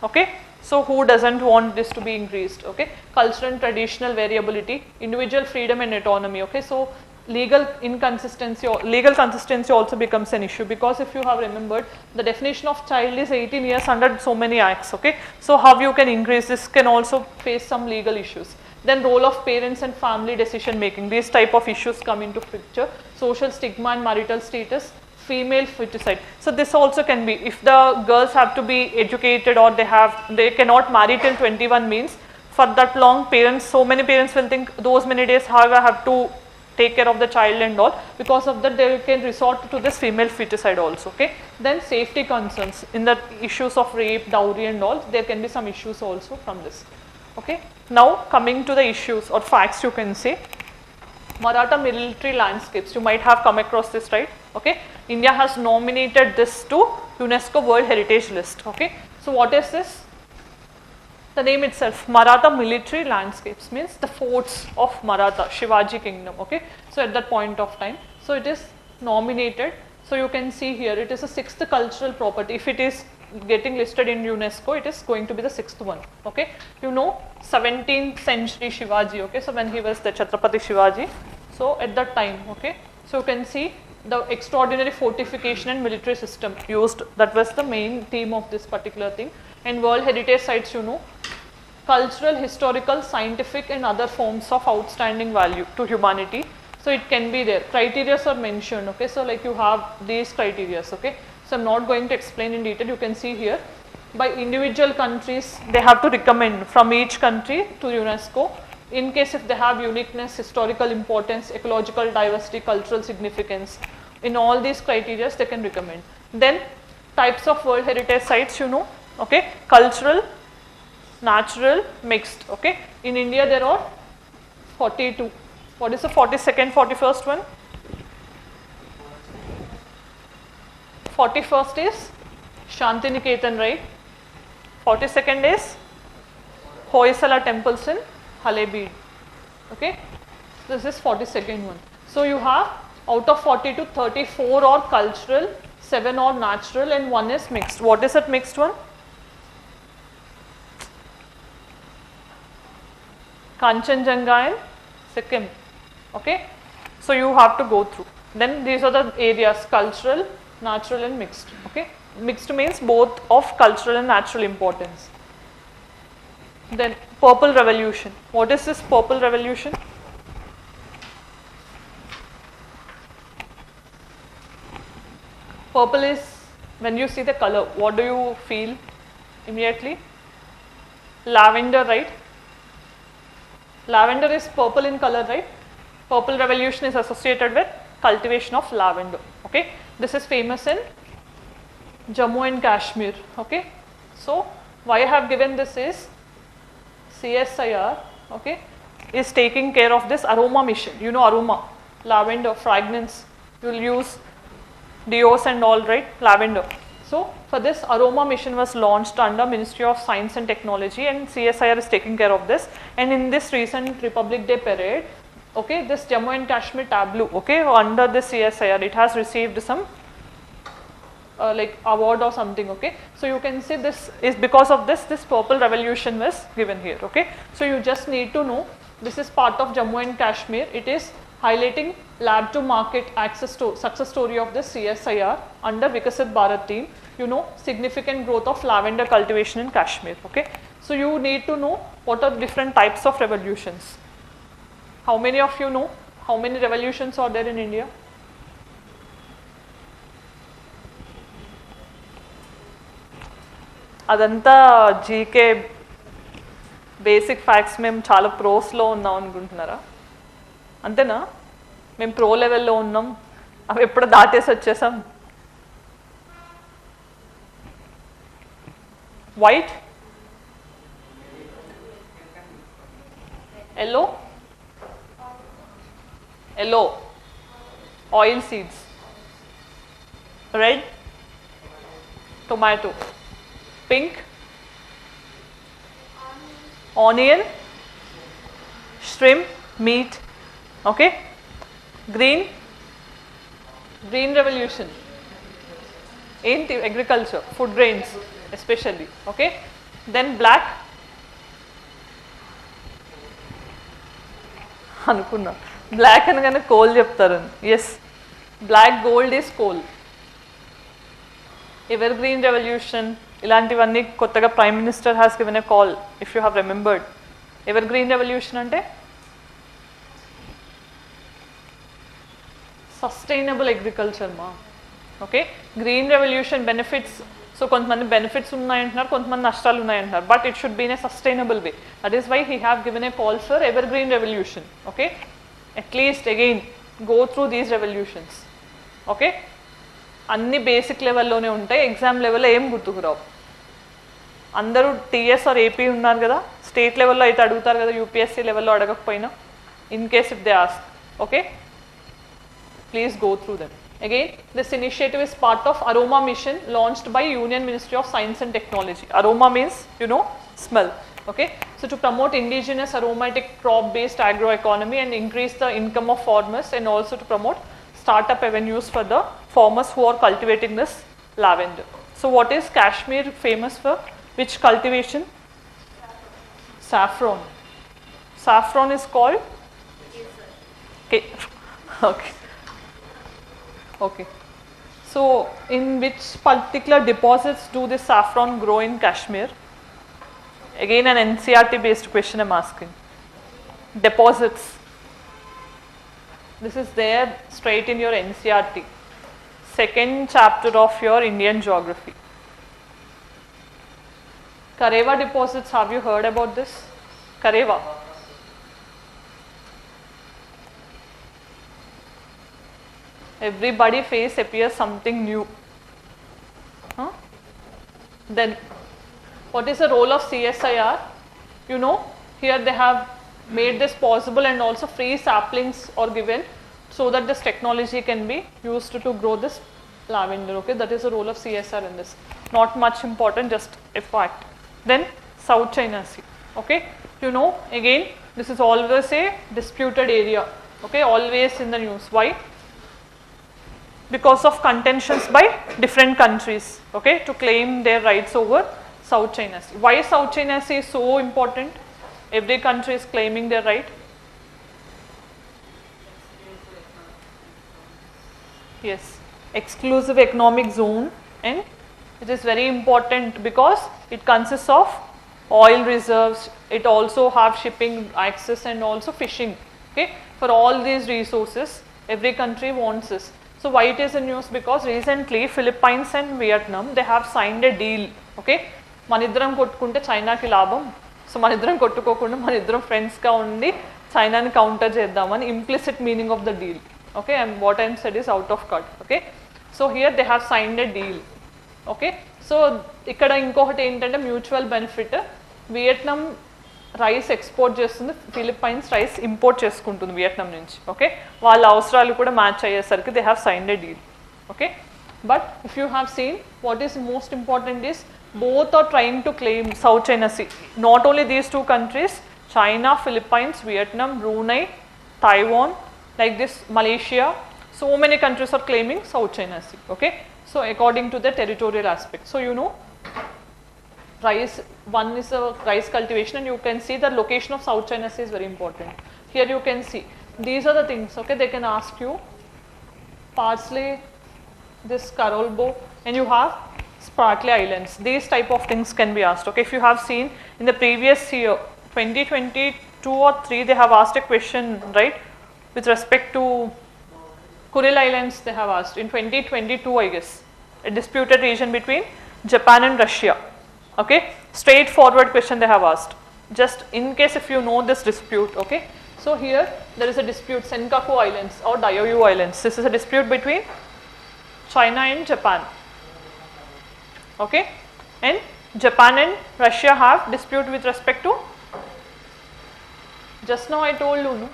okay, so who doesn't want this to be increased? Okay, cultural and traditional variability, individual freedom and autonomy. Okay, so legal consistency also becomes an issue, because if you have remembered, the definition of child is 18 years under so many acts. Okay, so how you can increase this can also face some legal issues. Then role of parents and family decision making, these type of issues come into picture. Social stigma and marital status, female feticide. So this also can be, if the girls have to be educated or they cannot marry till 21 means, for that long parents, so many parents will think those many days how I have to take care of the child and all, because of that they can resort to this female feticide also. Okay, then safety concerns in the issues of rape, dowry and all, there can be some issues also from this. Okay, now coming to the issues or facts, you can say Maratha military landscapes, you might have come across this, right? Okay, India has nominated this to UNESCO World Heritage List. Okay, so what is this? The name itself, Maratha military landscapes, means the forts of Maratha, Shivaji kingdom. Okay, so at that point of time, so it is nominated. So you can see here, it is a 6th cultural property. If it is getting listed in UNESCO, it is going to be the 6th one. Okay, you know, 17th century Shivaji. Okay, so when he was the Chhatrapati Shivaji, so at that time, okay, so you can see the extraordinary fortification and military system used, that was the main theme of this particular thing. And World Heritage Sites, you know, cultural, historical, scientific and other forms of outstanding value to humanity, So it can be there. Criteria are mentioned. Okay, so like you have these criteria. Okay, so I'm not going to explain in detail. You can see here. By individual countries, they have to recommend from each country to UNESCO. In case if they have uniqueness, historical importance, ecological diversity, cultural significance, in all these criteria they can recommend. Then types of World Heritage Sites, you know, okay, cultural, natural, mixed. Okay, in India there are 42. What is the 42nd, 41st one? 41st is Shantiniketan, right? 42nd is Hoysala temples in Halebid. Okay, this is 42nd one. So you have out of 42, 34 are cultural, 7 are natural, and 1 is mixed. What is that mixed one? Kanchenjunga and Sikkim. Okay, so you have to go through. Then these are the areas: cultural, natural, and mixed. Okay, mixed means both of cultural and natural importance. Then Purple Revolution. What is this Purple Revolution? Purple is, when you see the color, what do you feel immediately? Lavender, right? Lavender is purple in color, right? Purple Revolution is associated with cultivation of lavender. Okay, this is famous in Jammu and Kashmir. Okay, so why I have given this is CSIR, okay, is taking care of this aroma mission. You know aroma, lavender, fragrance. You will use deos and all, right? Lavender. So for this, aroma mission was launched under Ministry of Science and Technology, and CSIR is taking care of this. And in this recent Republic Day parade, okay, this Jammu and Kashmir tableau, okay, under this CSIR, it has received some like award or something. Okay, so you can see this is because of this Purple Revolution was given here. Okay, so you just need to know this is part of Jammu and Kashmir. It is highlighting lab to market access to success story of this CSIR under Vikasit Bharat team. You know, significant growth of lavender cultivation in Kashmir. Okay, so you need to know what are different types of revolutions. How many of you know how many revolutions are there in India? అదంతా GK basic facts మేము చాలా ప్రోస్లో ఉన్నాం అనుకుంటున్నారా? అంతేనా? మేము pro లెవెల్లో ఉన్నాం, అవి ఎప్పుడు దాటేసి వచ్చేసాం. White, yellow, yellow oil seeds, red tomato, pink onion, shrimp, meat. Okay, green revolution, agriculture, food grains especially. Okay, then black అనుకున్నా బ్లాక్ అనగానే కోల్ చెప్తారు. Yes, black gold is coal. Evergreen revolution ఇలాంటివన్నీ కొత్తగా prime minister has given a call, if you have remembered. Evergreen revolution అంటే sustainable agriculture మా. Okay, green revolution benefits, so కొంతమంది benefits ఉన్నాయంటున్నారు, కొంతమంది నష్టాలు ఉన్నాయంటున్నారు, but it should be in a sustainable way. That is why he have given a call for evergreen revolution. Okay, at least again go through these revolutions. Okay, అన్ని basic లెవెల్లోనే ఉంటాయి, exam లెవెల్లో ఏం గుర్తుకురావు. అందరూ TS are AP ఉన్నారు కదా, state లెవెల్లో అయితే అడుగుతారు కదా, యూపీఎస్సీ లెవెల్లో అడగకపోయినా, in case if they ask. Okay, please go through them. Again, this initiative is part of Aroma mission launched by Union Ministry of Science and Technology. Aroma means, you know, smell. Okay, so to promote indigenous aromatic crop based agroeconomy and increase the income of farmers, and also to promote startup avenues for the farmers who are cultivating this lavender. So what is Kashmir famous for? Which cultivation? Saffron. Saffron is called? Okay. Okay. Okay. So in which particular deposits do this saffron grow in Kashmir? Again an NCERT based question I am asking. Deposits. This is there straight in your NCERT, second chapter of your Indian geography. Kareva deposits, have you heard about this? Kareva. Everybody face appears something new. Huh? Then what is the role of CSIR? You know, here they have made this possible, and also free saplings are given so that this technology can be used to grow this lavender. Okay, that is the role of CSR in this. Not much important, just a fact. Then South China Sea. Okay, you know, again this is always a disputed area. Okay, always in the news. Why? Because of contentions by different countries, okay, to claim their rights over South China Sea. Why South China Sea is so important? Every country is claiming their right. Yes, exclusive economic zone, and it is very important because it consists of oil reserves. It also have shipping access and also fishing. Okay, for all these resources, every country wants this. So why it is in news? Because recently Philippines and Vietnam, they have signed a deal. Okay, manidram kottukunte China ki labam. So manidram kottukokunda manidram friends ga undi China ni counter cheddamani implicit meaning of the deal. Okay, and what I am said is out of cut. Okay, so here they have signed a deal. Okay, so ikkada inkokati entante mutual benefit. Vietnam rice export చేస్తుంది, Philippines rice import చేసుకుంటుంది Vietnam నుంచి. Okay, వాళ్ళ అవసరాలు కూడా match అయ్యేసరికి they have signed a deal. Okay, but if you have seen what is most important is both are trying to claim South China Sea. Not only these two countries, China, Philippines, Vietnam, Brunei, Taiwan, like this, Malaysia, so many countries are claiming South China Sea. Okay, so according to the territorial aspect. So you know, rice, one is a rice cultivation, and you can see the location of South China Sea is very important. Here you can see these are the things. Okay, they can ask you parsley, this Carolbo, and you have Spratly Islands. These type of things can be asked. Okay, if you have seen in the previous year 2022 or 3, they have asked a question, right, with respect to Kuril Islands. They have asked in 2022, I guess, a disputed region between Japan and Russia. Okay, straightforward question they have asked, just in case if you know this dispute. Okay, so here there is a dispute, Senkaku Islands or Diaoyu Islands. This is a dispute between China and Japan. Okay, and Japan and Russia have dispute with respect to, just now I told you, no?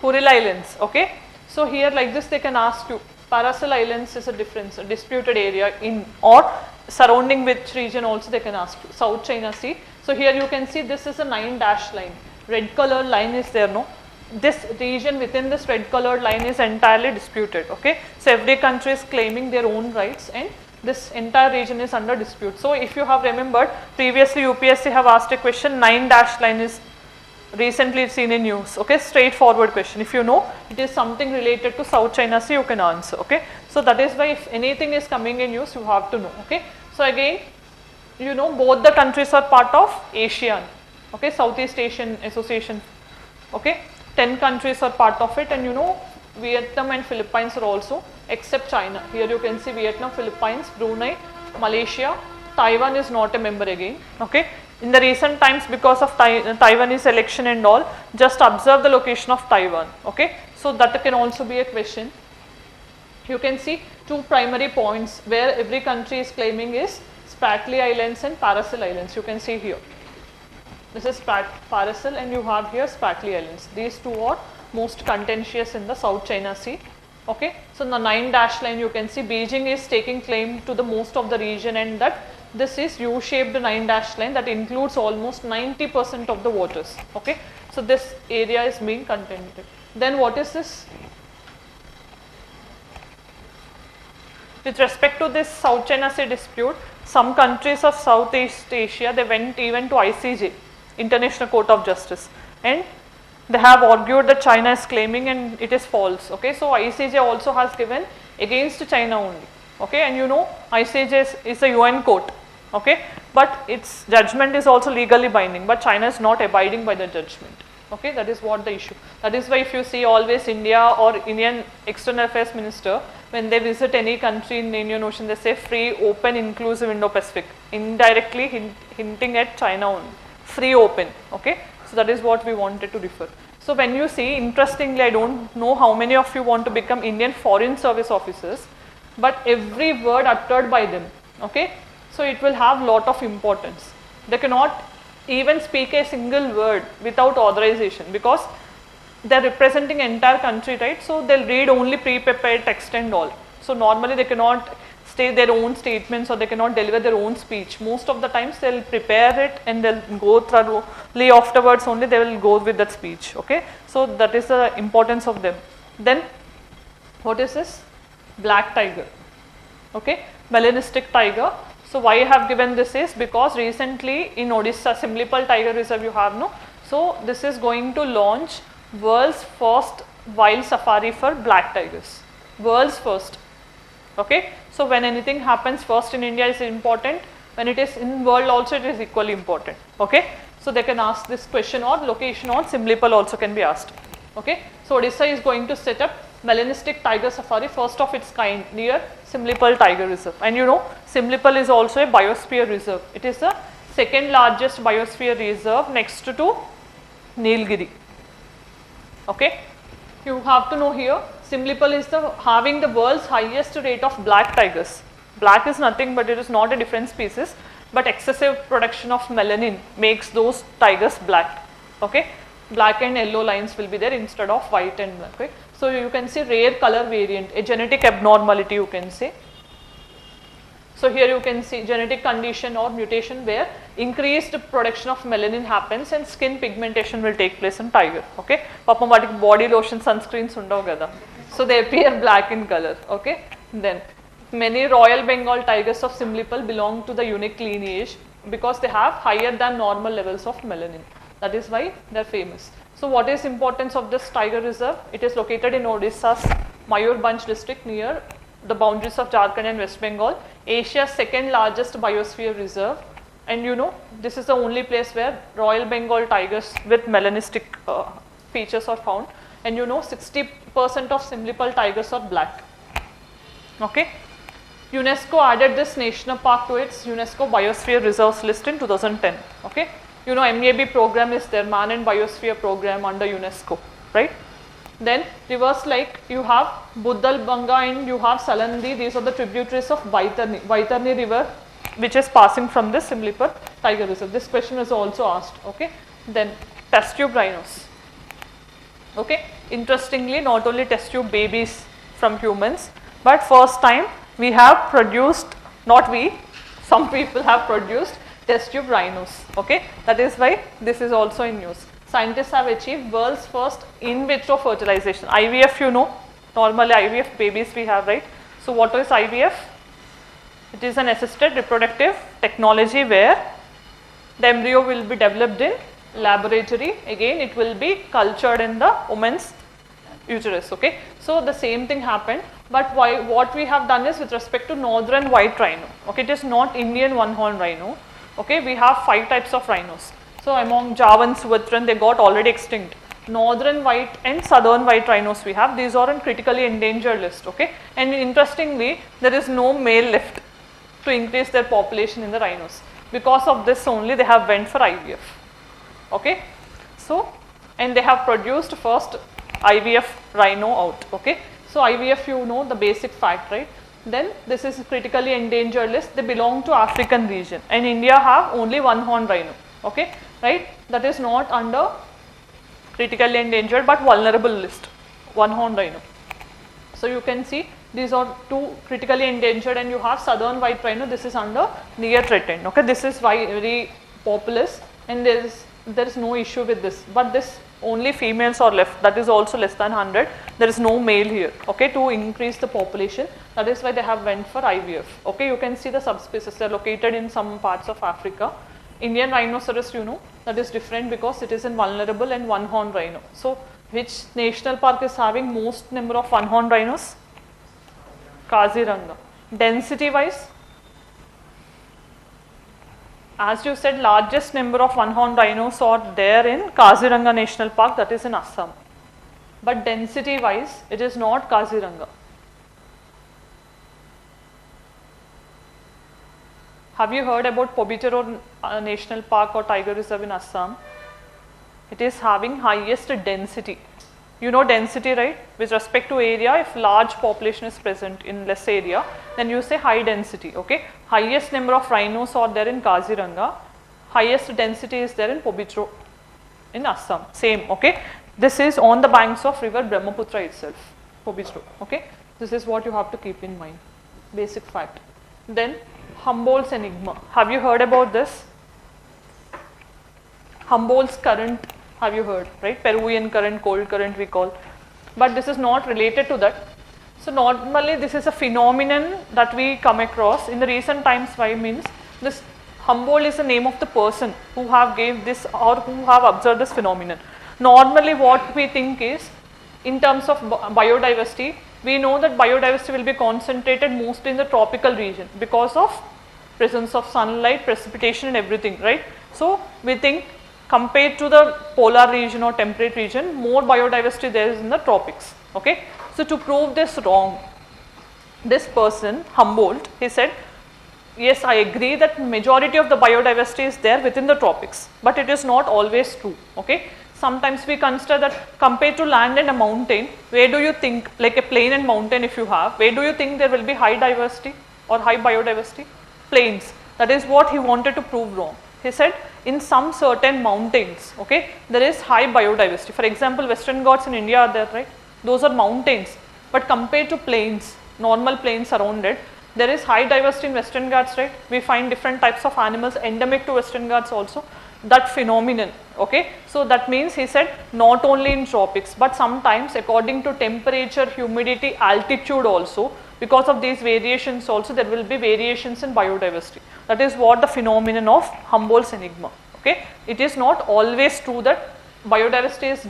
Kuril Islands. Okay, so here like this they can ask you, Paracel Islands is a difference, a disputed area in or surrounding which region also they can ask you. South China Sea. So here you can see this is a 9 dash line, red colored line is there, no? This region within this red colored line is entirely disputed. Okay, so every country is claiming their own rights, and this entire region is under dispute. So if you have remembered, previously UPSC have asked a question, 9 dash line is recently seen in news. Okay, straightforward question. If you know it is something related to South China Sea, you can answer. Okay, so that is why if anything is coming in news, you have to know. Okay, so again, you know, both the countries are part of ASEAN. Okay, Southeast Asian Association. Okay, 10 countries are part of it, and you know, Vietnam and Philippines are also, except China. Here you can see Vietnam, Philippines, Brunei, Malaysia. Taiwan is not a member again. Okay, in the recent times, because of Taiwanese election and all, just observe the location of Taiwan. Okay, so that can also be a question. You can see two primary points where every country is claiming is Spratly Islands and Paracel Islands. You can see here, this is Paracel, and you have here Spratly Islands. These two are most contentious in the South China Sea. Okay, so in the 9 dash line you can see Beijing is taking claim to the most of the region, and that this is U-shaped 9 dash line that includes almost 90% of the waters. Okay, so this area is being contended. Then what is this? With respect to this South China Sea dispute, some countries of Southeast Asia, they went even to ICJ, International Court of Justice, and they have argued that China is claiming and it is false. Okay, so ICJ also has given against China only. Okay, and you know, ICJ is a UN court. Okay, but its judgment is also legally binding, but China is not abiding by the judgment. Okay, that is what the issue. That is why if you see always India or Indian External Affairs Minister, when they visit any country in Indian Ocean, they say free, open, inclusive Indo-Pacific, indirectly hinting at China only. Free, open. Okay, so that is what we wanted to refer. So when you see, interestingly, I don't know how many of you want to become Indian Foreign Service officers, but every word uttered by them, okay, so it will have lot of importance. They cannot even speak a single word without authorization because they are representing entire country, right? So they'll read only pre-prepared text and all. So normally they cannot state their own statements or they cannot deliver their own speech. Most of the times they'll prepare it and they'll go thoroughly afterwards only they will go with that speech. Okay, so that is the importance of them. Then what is this? Black tiger. Okay, melanistic tiger. So why I have given this is because recently in Odisha Simlipal Tiger Reserve you have no. So this is going to launch world's first wild safari for black tigers. World's first. Okay. So when anything happens first in India is important. When it is in world also it is equally important. Okay. So they can ask this question or location on Simlipal also can be asked. Okay. So Odisha is going to set up melanistic tiger safari, first of its kind near Simlipal Tiger Reserve. And you know Simlipal is also a biosphere reserve. It is the second largest biosphere reserve next to Nilgiri. Okay, you have to know here Simlipal is having the world's highest rate of black tigers. Black is nothing but it is not a different species, but excessive production of melanin makes those tigers black. Okay, black and yellow lines will be there instead of white and black. Okay? So you can see rare color variant, a genetic abnormality you can say. So here you can see genetic condition or mutation where increased production of melanin happens and skin pigmentation will take place in tiger. Okay, Papa body lotion sunscreens undav kada. So they appear black in color. Okay, then many Royal Bengal tigers of Simlipal belong to the unique lineage because they have higher than normal levels of melanin. That is why they are famous. So what is importance of this tiger reserve? It is located in Odisha's Mayurbhanj district near the boundaries of Jharkhand and West Bengal, Asia's second largest biosphere reserve. And you know, this is the only place where Royal Bengal tigers with melanistic features are found. And you know, 60% of Simlipal tigers are black. Okay. UNESCO added this national park to its UNESCO Biosphere Reserves list in 2010. Okay. You know, MAB program is there, Man and Biosphere program under UNESCO, right? Then reverse, like you have Buddal Banga and you have Salandi, these are the tributaries of Vaitarni river which is passing from this Simlipal Tiger Reserve. This question was also asked. Okay. Then test tube rhinos. Okay. Interestingly, not only test tube babies from humans, but first time we have produced, not we, some people have produced test tube rhinos. Okay, that is why this is also in news. Scientists have achieved world's first in vitro fertilization. IVF, you know, normally IVF babies we have, right? So what is IVF? It is an assisted reproductive technology where the embryo will be developed in laboratory. Again, it will be cultured in the woman's uterus. Okay, so the same thing happened, but what we have done is with respect to northern white rhino. Okay, it is not Indian one-horn rhino. Okay, we have 5 types of rhinos. So among Javan, Sumatran, they got already extinct. Northern white and southern white rhinos we have. These are on critically endangered list. Okay, and interestingly, there is no male left to increase their population in the rhinos. Because of this only, they have went for IVF. Okay, so and they have produced first IVF rhino out. Okay, so IVF, you know the basic fact, right? Then this is critically endangered list. They belong to African region, and India have only one-horn rhino. Okay, right? That is not under critically endangered but vulnerable list. One-horn rhino. So you can see these are 2 critically endangered, and you have southern white rhino. This is under near threatened. Okay, this is why very populous, and there is no issue with this. But this only females are left. That is also less than 100. There is no male here. Okay, to increase the population. That is why they have went for IVF. Okay, you can see the subspecies. They are located in some parts of Africa. Indian rhinoceros, you know, that is different because it is in vulnerable and one-horn rhino. So which national park is having most number of one-horn rhinos? Kaziranga. Density wise, As you said, largest number of one-horned rhinos are there in Kaziranga National Park, that is in Assam. But density wise, it is not Kaziranga. Have you heard about Pobitero National Park or Tiger Reserve in Assam? It is having highest density. You know density, right? With respect to area, if large population is present in less area, then you say high density, okay? Highest number of rhinos are there in Kaziranga, highest density is there in Pobitero in Assam, same, okay? This is on the banks of river Brahmaputra itself, Pobitero, okay? This is what you have to keep in mind, basic fact. Then Humboldt's Enigma, have you heard about this? Humboldt's current, have you heard, right? Peruvian current, cold current we call, but this is not related to that. So normally this is a phenomenon that we come across in the recent times. Why means this Humboldt is the name of the person who have gave this or who have observed this phenomenon. Normally what we think is, in terms of biodiversity, we know that biodiversity will be concentrated mostly in the tropical region because of presence of sunlight, precipitation and everything, right? So we think compared to the polar region or temperate region, more biodiversity there is in the tropics, okay? So to prove this wrong, this person, Humboldt, he said, yes, I agree that majority of the biodiversity is there within the tropics, but it is not always true, okay? Sometimes we consider that compared to land and a mountain, where do you think, like a plain and mountain if you have, where do you think there will be high diversity or high biodiversity? Plains. That is what he wanted to prove wrong. He said in some certain mountains, okay, there is high biodiversity. For example, Western Ghats in India are there, right? Those are mountains, but compared to plains, normal plains around it, there is high diversity in Western Ghats, right? We find different types of animals endemic to Western Ghats also, that phenomenon, okay? So that means he said not only in tropics, but sometimes according to temperature, humidity, altitude also, because of these variations also there will be variations in biodiversity. That is what the phenomenon of Humboldt's Enigma, okay? It is not always true that biodiversity is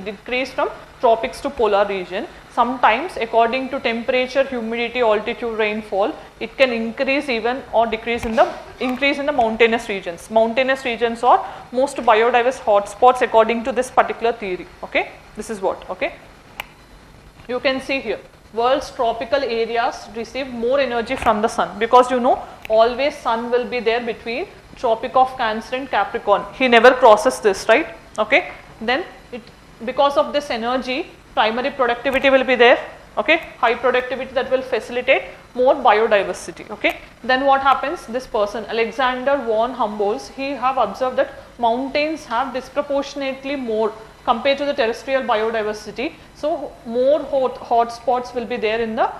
decreased from tropics to polar region. Sometimes according to temperature, humidity, altitude, rainfall, it can increase even or decrease in the mountainous regions. Mountainous regions are most biodiverse hotspots according to this particular theory, okay? This is what, okay? You can see here, world's tropical areas receive more energy from the sun, because you know always sun will be there between Tropic of Cancer and Capricorn. He never crosses this, right? Okay, then because of this energy, primary productivity will be there, okay, high productivity that will facilitate more biodiversity, okay. Then what happens, this person Alexander von Humboldt, he have observed that mountains have disproportionately more compared to the terrestrial biodiversity. So more hot spots will be there in the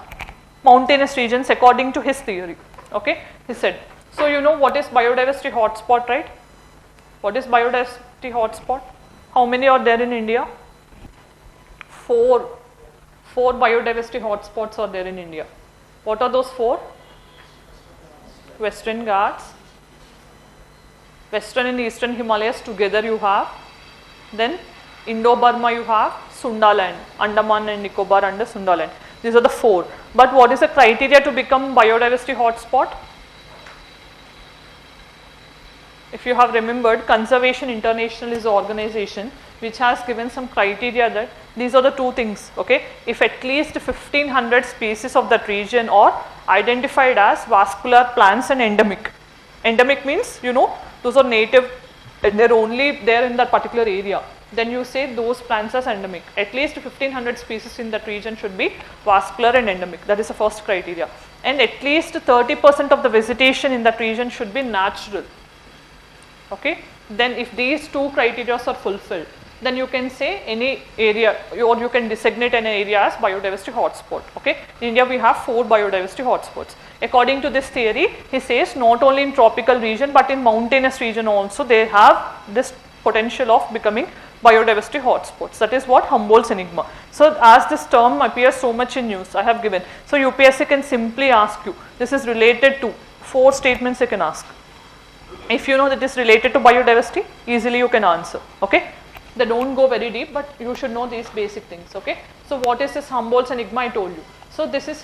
mountainous regions according to his theory, okay. He said, so you know what is biodiversity hotspot, right? What is biodiversity hotspot? How many are there in India? Four biodiversity hotspots are there in India. What are those four? Western Ghats, Western and Eastern Himalayas together you have, then Indo-Burma you have, Sunda land, Andaman and Nicobar under Sunda land. These are the four. But what is the criteria to become biodiversity hotspot? If you have remembered, Conservation International is the organization which has given some criteria that these are the two things, okay. If at least 1500 species of that region are identified as vascular plants and endemic. Endemic means, you know, those are native and they are only there in that particular area. Then you say those plants as endemic. At least 1500 species in that region should be vascular and endemic. That is the first criteria. And at least 30% of the vegetation in that region should be natural. Okay. Then if these two criteria are fulfilled, then you can say any area, or you can designate an area as biodiversity hotspot. Okay. In India we have 4 biodiversity hotspots. According to this theory, he says not only in tropical region but in mountainous region also they have this potential of becoming biodiversity hotspots. That is what Humboldt's Enigma. So as this term appears so much in news, I have given. So UPSC can simply ask you, this is related to 4 statements you can ask. If you know that it is related to biodiversity, easily you can answer, okay. They don't go very deep, but you should know these basic things, okay. So what is this Humboldt's Enigma? I told you. So this is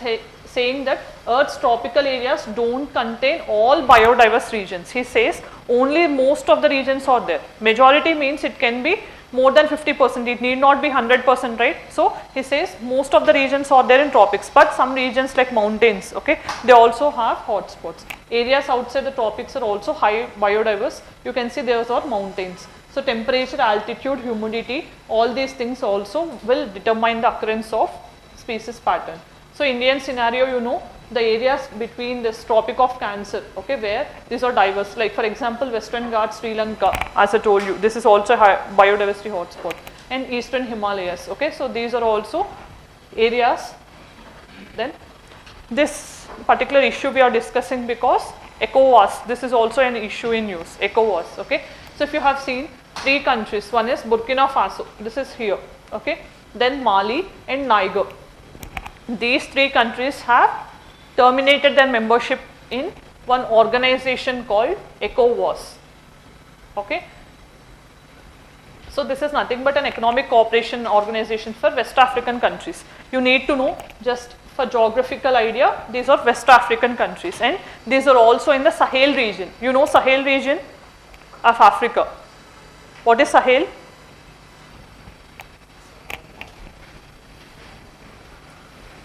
saying that Earth's tropical areas don't contain all biodiverse regions. He says only most of the regions are there. Majority means it can be more than 50%, it need not be 100%, right? So he says most of the regions are there in tropics, but some regions like mountains, okay, they also have hotspots. Areas outside the tropics are also high biodiverse. You can see those are mountains. So temperature, altitude, humidity, all these things also will determine the occurrence of species pattern. So Indian scenario, you know, the areas between this Tropic of Cancer, okay, where these are diverse, like for example Western Ghats, Sri Lanka, as I told you, this is also a biodiversity hotspot, and Eastern Himalayas, okay. So these are also areas. Then this particular issue we are discussing because ECOWAS, this is also an issue in news, ECOWAS, okay. So if you have seen 3 countries, one is Burkina Faso, this is here, okay, then Mali and Niger. These 3 countries have terminated their membership in one organization called ECOWAS, okay. So this is nothing but an economic cooperation organization for West African countries. You need to know, just for geographical idea, these are West African countries, and these are also in the Sahel region. You know Sahel region of Africa. What is Sahel?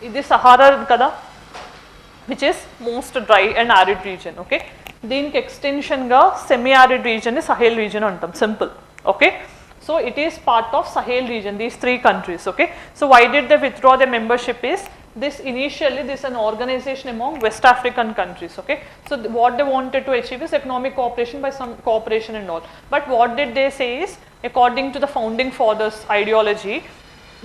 This Sahara kada, which is most dry and arid region, okay. Deenki extension ga semi-arid region is Sahel region antam, simple, okay. So it is part of Sahel region, these 3 countries, okay. So why did they withdraw their membership is, this initially this is an organization among West African countries, okay. So what they wanted to achieve is economic cooperation by some cooperation and all. But what did they say is, according to the founding fathers ideology,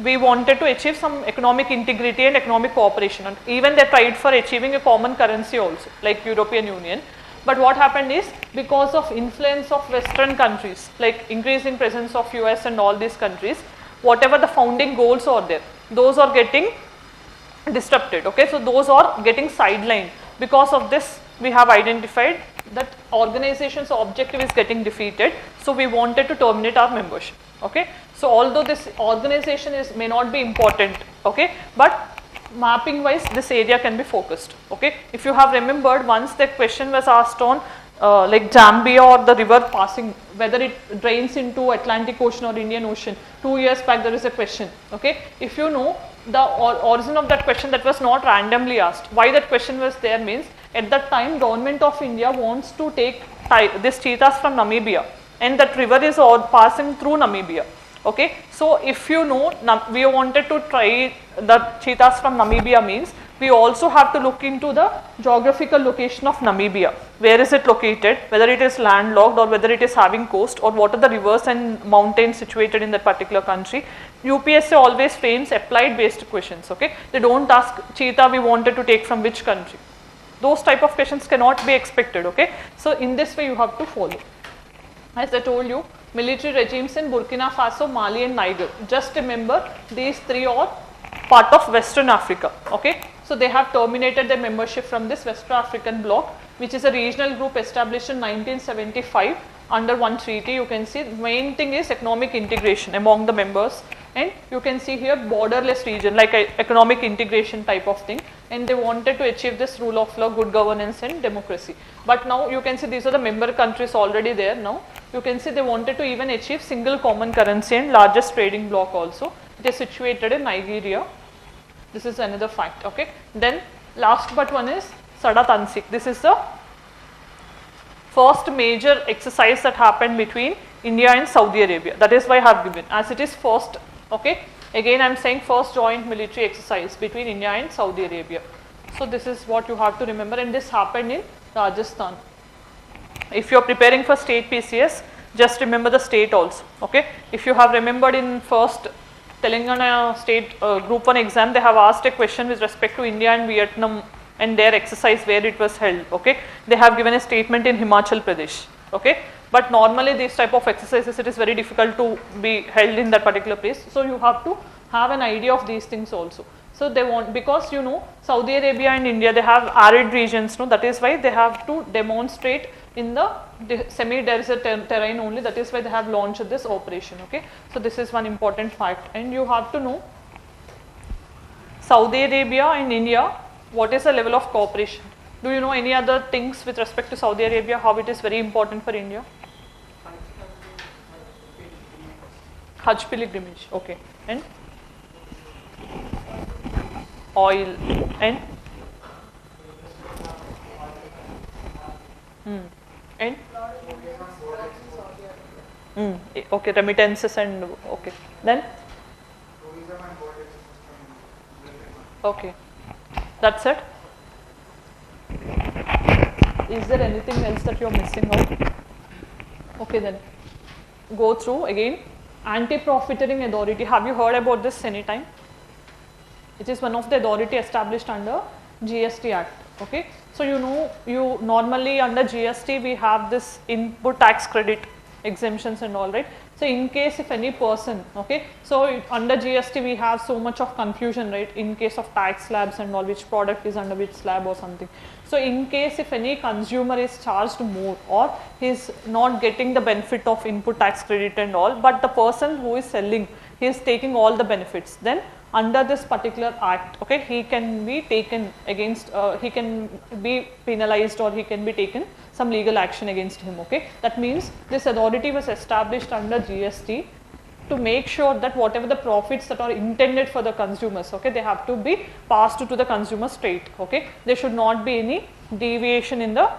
we wanted to achieve some economic integrity and economic cooperation, and even they tried for achieving a common currency also, like European Union. But what happened is, because of influence of Western countries, like increasing presence of US and all these countries, whatever the founding goals are there, those are getting disrupted, okay. So those are getting sidelined. Because of this, we have identified that organization's objective is getting defeated, so we wanted to terminate our membership, okay. So although this organization may not be important, okay, but mapping wise this area can be focused, okay. If you have remembered, once the question was asked on like Zambia or the river passing, whether it drains into Atlantic Ocean or Indian Ocean, 2 years back there is a question, okay. If you know the origin of that question, that was not randomly asked. Why that question was there means, at that time government of India wants to take this cheetahs from Namibia, and that river is all passing through Namibia, okay. So if you know, we wanted to try the cheetahs from Namibia means, we also have to look into the geographical location of Namibia. Where is it located, whether it is landlocked or whether it is having coast, or what are the rivers and mountains situated in that particular country. UPSC always frames applied based questions, okay. They don't ask cheetah we wanted to take from which country. Those type of questions cannot be expected, okay. So in this way you have to follow. As I told you, military regimes in Burkina Faso, Mali and Niger. Just remember, these 3 are part of Western Africa, okay. So they have terminated their membership from this West African bloc, which is a regional group established in 1975 under one treaty. You can see the main thing is economic integration among the members, and you can see here borderless region, like a economic integration type of thing, and they wanted to achieve this rule of law, good governance and democracy. But now you can see these are the member countries already there now. You can see they wanted to even achieve single common currency and largest trading bloc also. It is situated in Nigeria. This is another fact, okay. Then last but one is Sada Tanseeq. This is the first major exercise that happened between India and Saudi Arabia. That is why I have given, as it is first, okay. Again I am saying first joint military exercise between India and Saudi Arabia. So this is what you have to remember, and this happened in Rajasthan. If you are preparing for state PCS, just remember the state also, okay. If you have remembered in first Telangana state group 1 exam, they have asked a question with respect to India and Vietnam and their exercise where it was held, okay. They have given a statement in Himachal Pradesh, okay. But normally these type of exercises, it is very difficult to be held in that particular place. So you have to have an idea of these things also. So they want, because you know Saudi Arabia and India, they have arid regions, no, that is why they have to demonstrate in the semi-desert terrain only. That is why they have launched this operation, okay. So this is one important fact, and you have to know Saudi Arabia and India What is the level of cooperation? Do you know any other things with respect to Saudi Arabia, how it is very important for India? Hajj pilgrimage, okay. And oil and and okay, remittances and okay. Then okay, that's it. Is there anything else that you are missing out? Okay, then go through again. Anti-Profiteering Authority. Have you heard about this anytime? It is one of the authority established under GST Act. Okay, so you normally under GST we have this input tax credit exemptions and all, right? So in case if any person, okay, so under GST we have so much of confusion, right, in case of tax slabs and all, which product is under which slab or something. So in case if any consumer is charged more or he is not getting the benefit of input tax credit and all, but the person who is selling, he is taking all the benefits, then under this particular act, okay, he can be taken against, he can be penalized or he can be taken some legal action against him, okay. That means this authority was established under GST to make sure that whatever the profits that are intended for the consumers, okay, they have to be passed to the consumer straight, okay. There should not be any deviation in the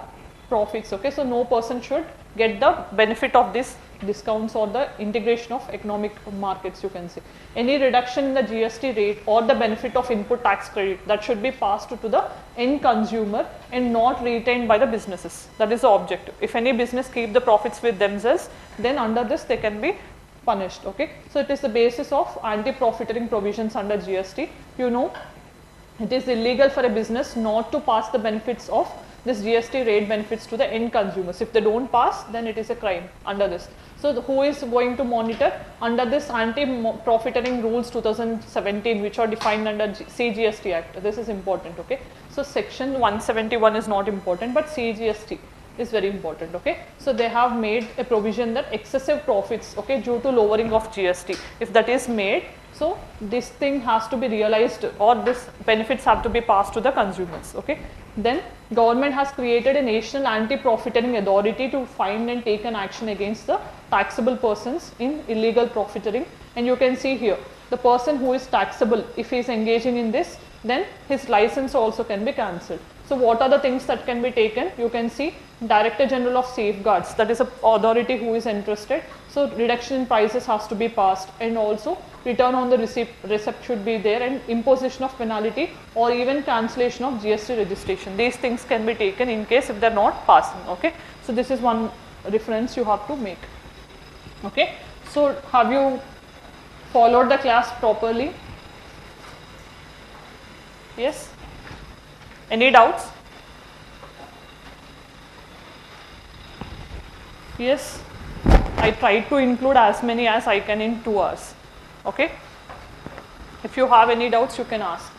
profits, okay. So no person should get the benefit of this discounts or the integration of economic markets, you can say. Any reduction in the GST rate or the benefit of input tax credit, that should be passed to the end consumer and not retained by the businesses. That is the objective. If any business keep the profits with themselves, then under this they can be punished, okay. So it is the basis of anti-profiteering provisions under GST. It is illegal for a business not to pass the benefits of this GST rate benefits to the end consumers. If they don't pass, then it is a crime under this. So who is going to monitor? Under this Anti-Profiteering Rules 2017, which are defined under CGST Act. This is important, okay. So section 171 is not important, but CGST is very important, okay. So they have made a provision that excessive profits, okay, due to lowering of GST, if that is made, so this thing has to be realized or this benefits have to be passed to the consumers, okay. Then government has created a national anti-profiteering authority to find and take an action against the taxable persons in illegal profiteering. And you can see here, the person who is taxable, if he is engaging in this, then his license also can be cancelled. So what are the things that can be taken? You can see Director General of Safeguards, that is a authority who is interested. So reduction in prices has to be passed, and also return on the receipt should be there, and imposition of penalty or even cancellation of GST registration. These things can be taken in case if they are not passing, okay. So this is one reference you have to make, okay. So have you followed the class properly? Yes? Any doubts? Yes, I tried to include as many as I can in 2 hours, okay. If you have any doubts, you can ask.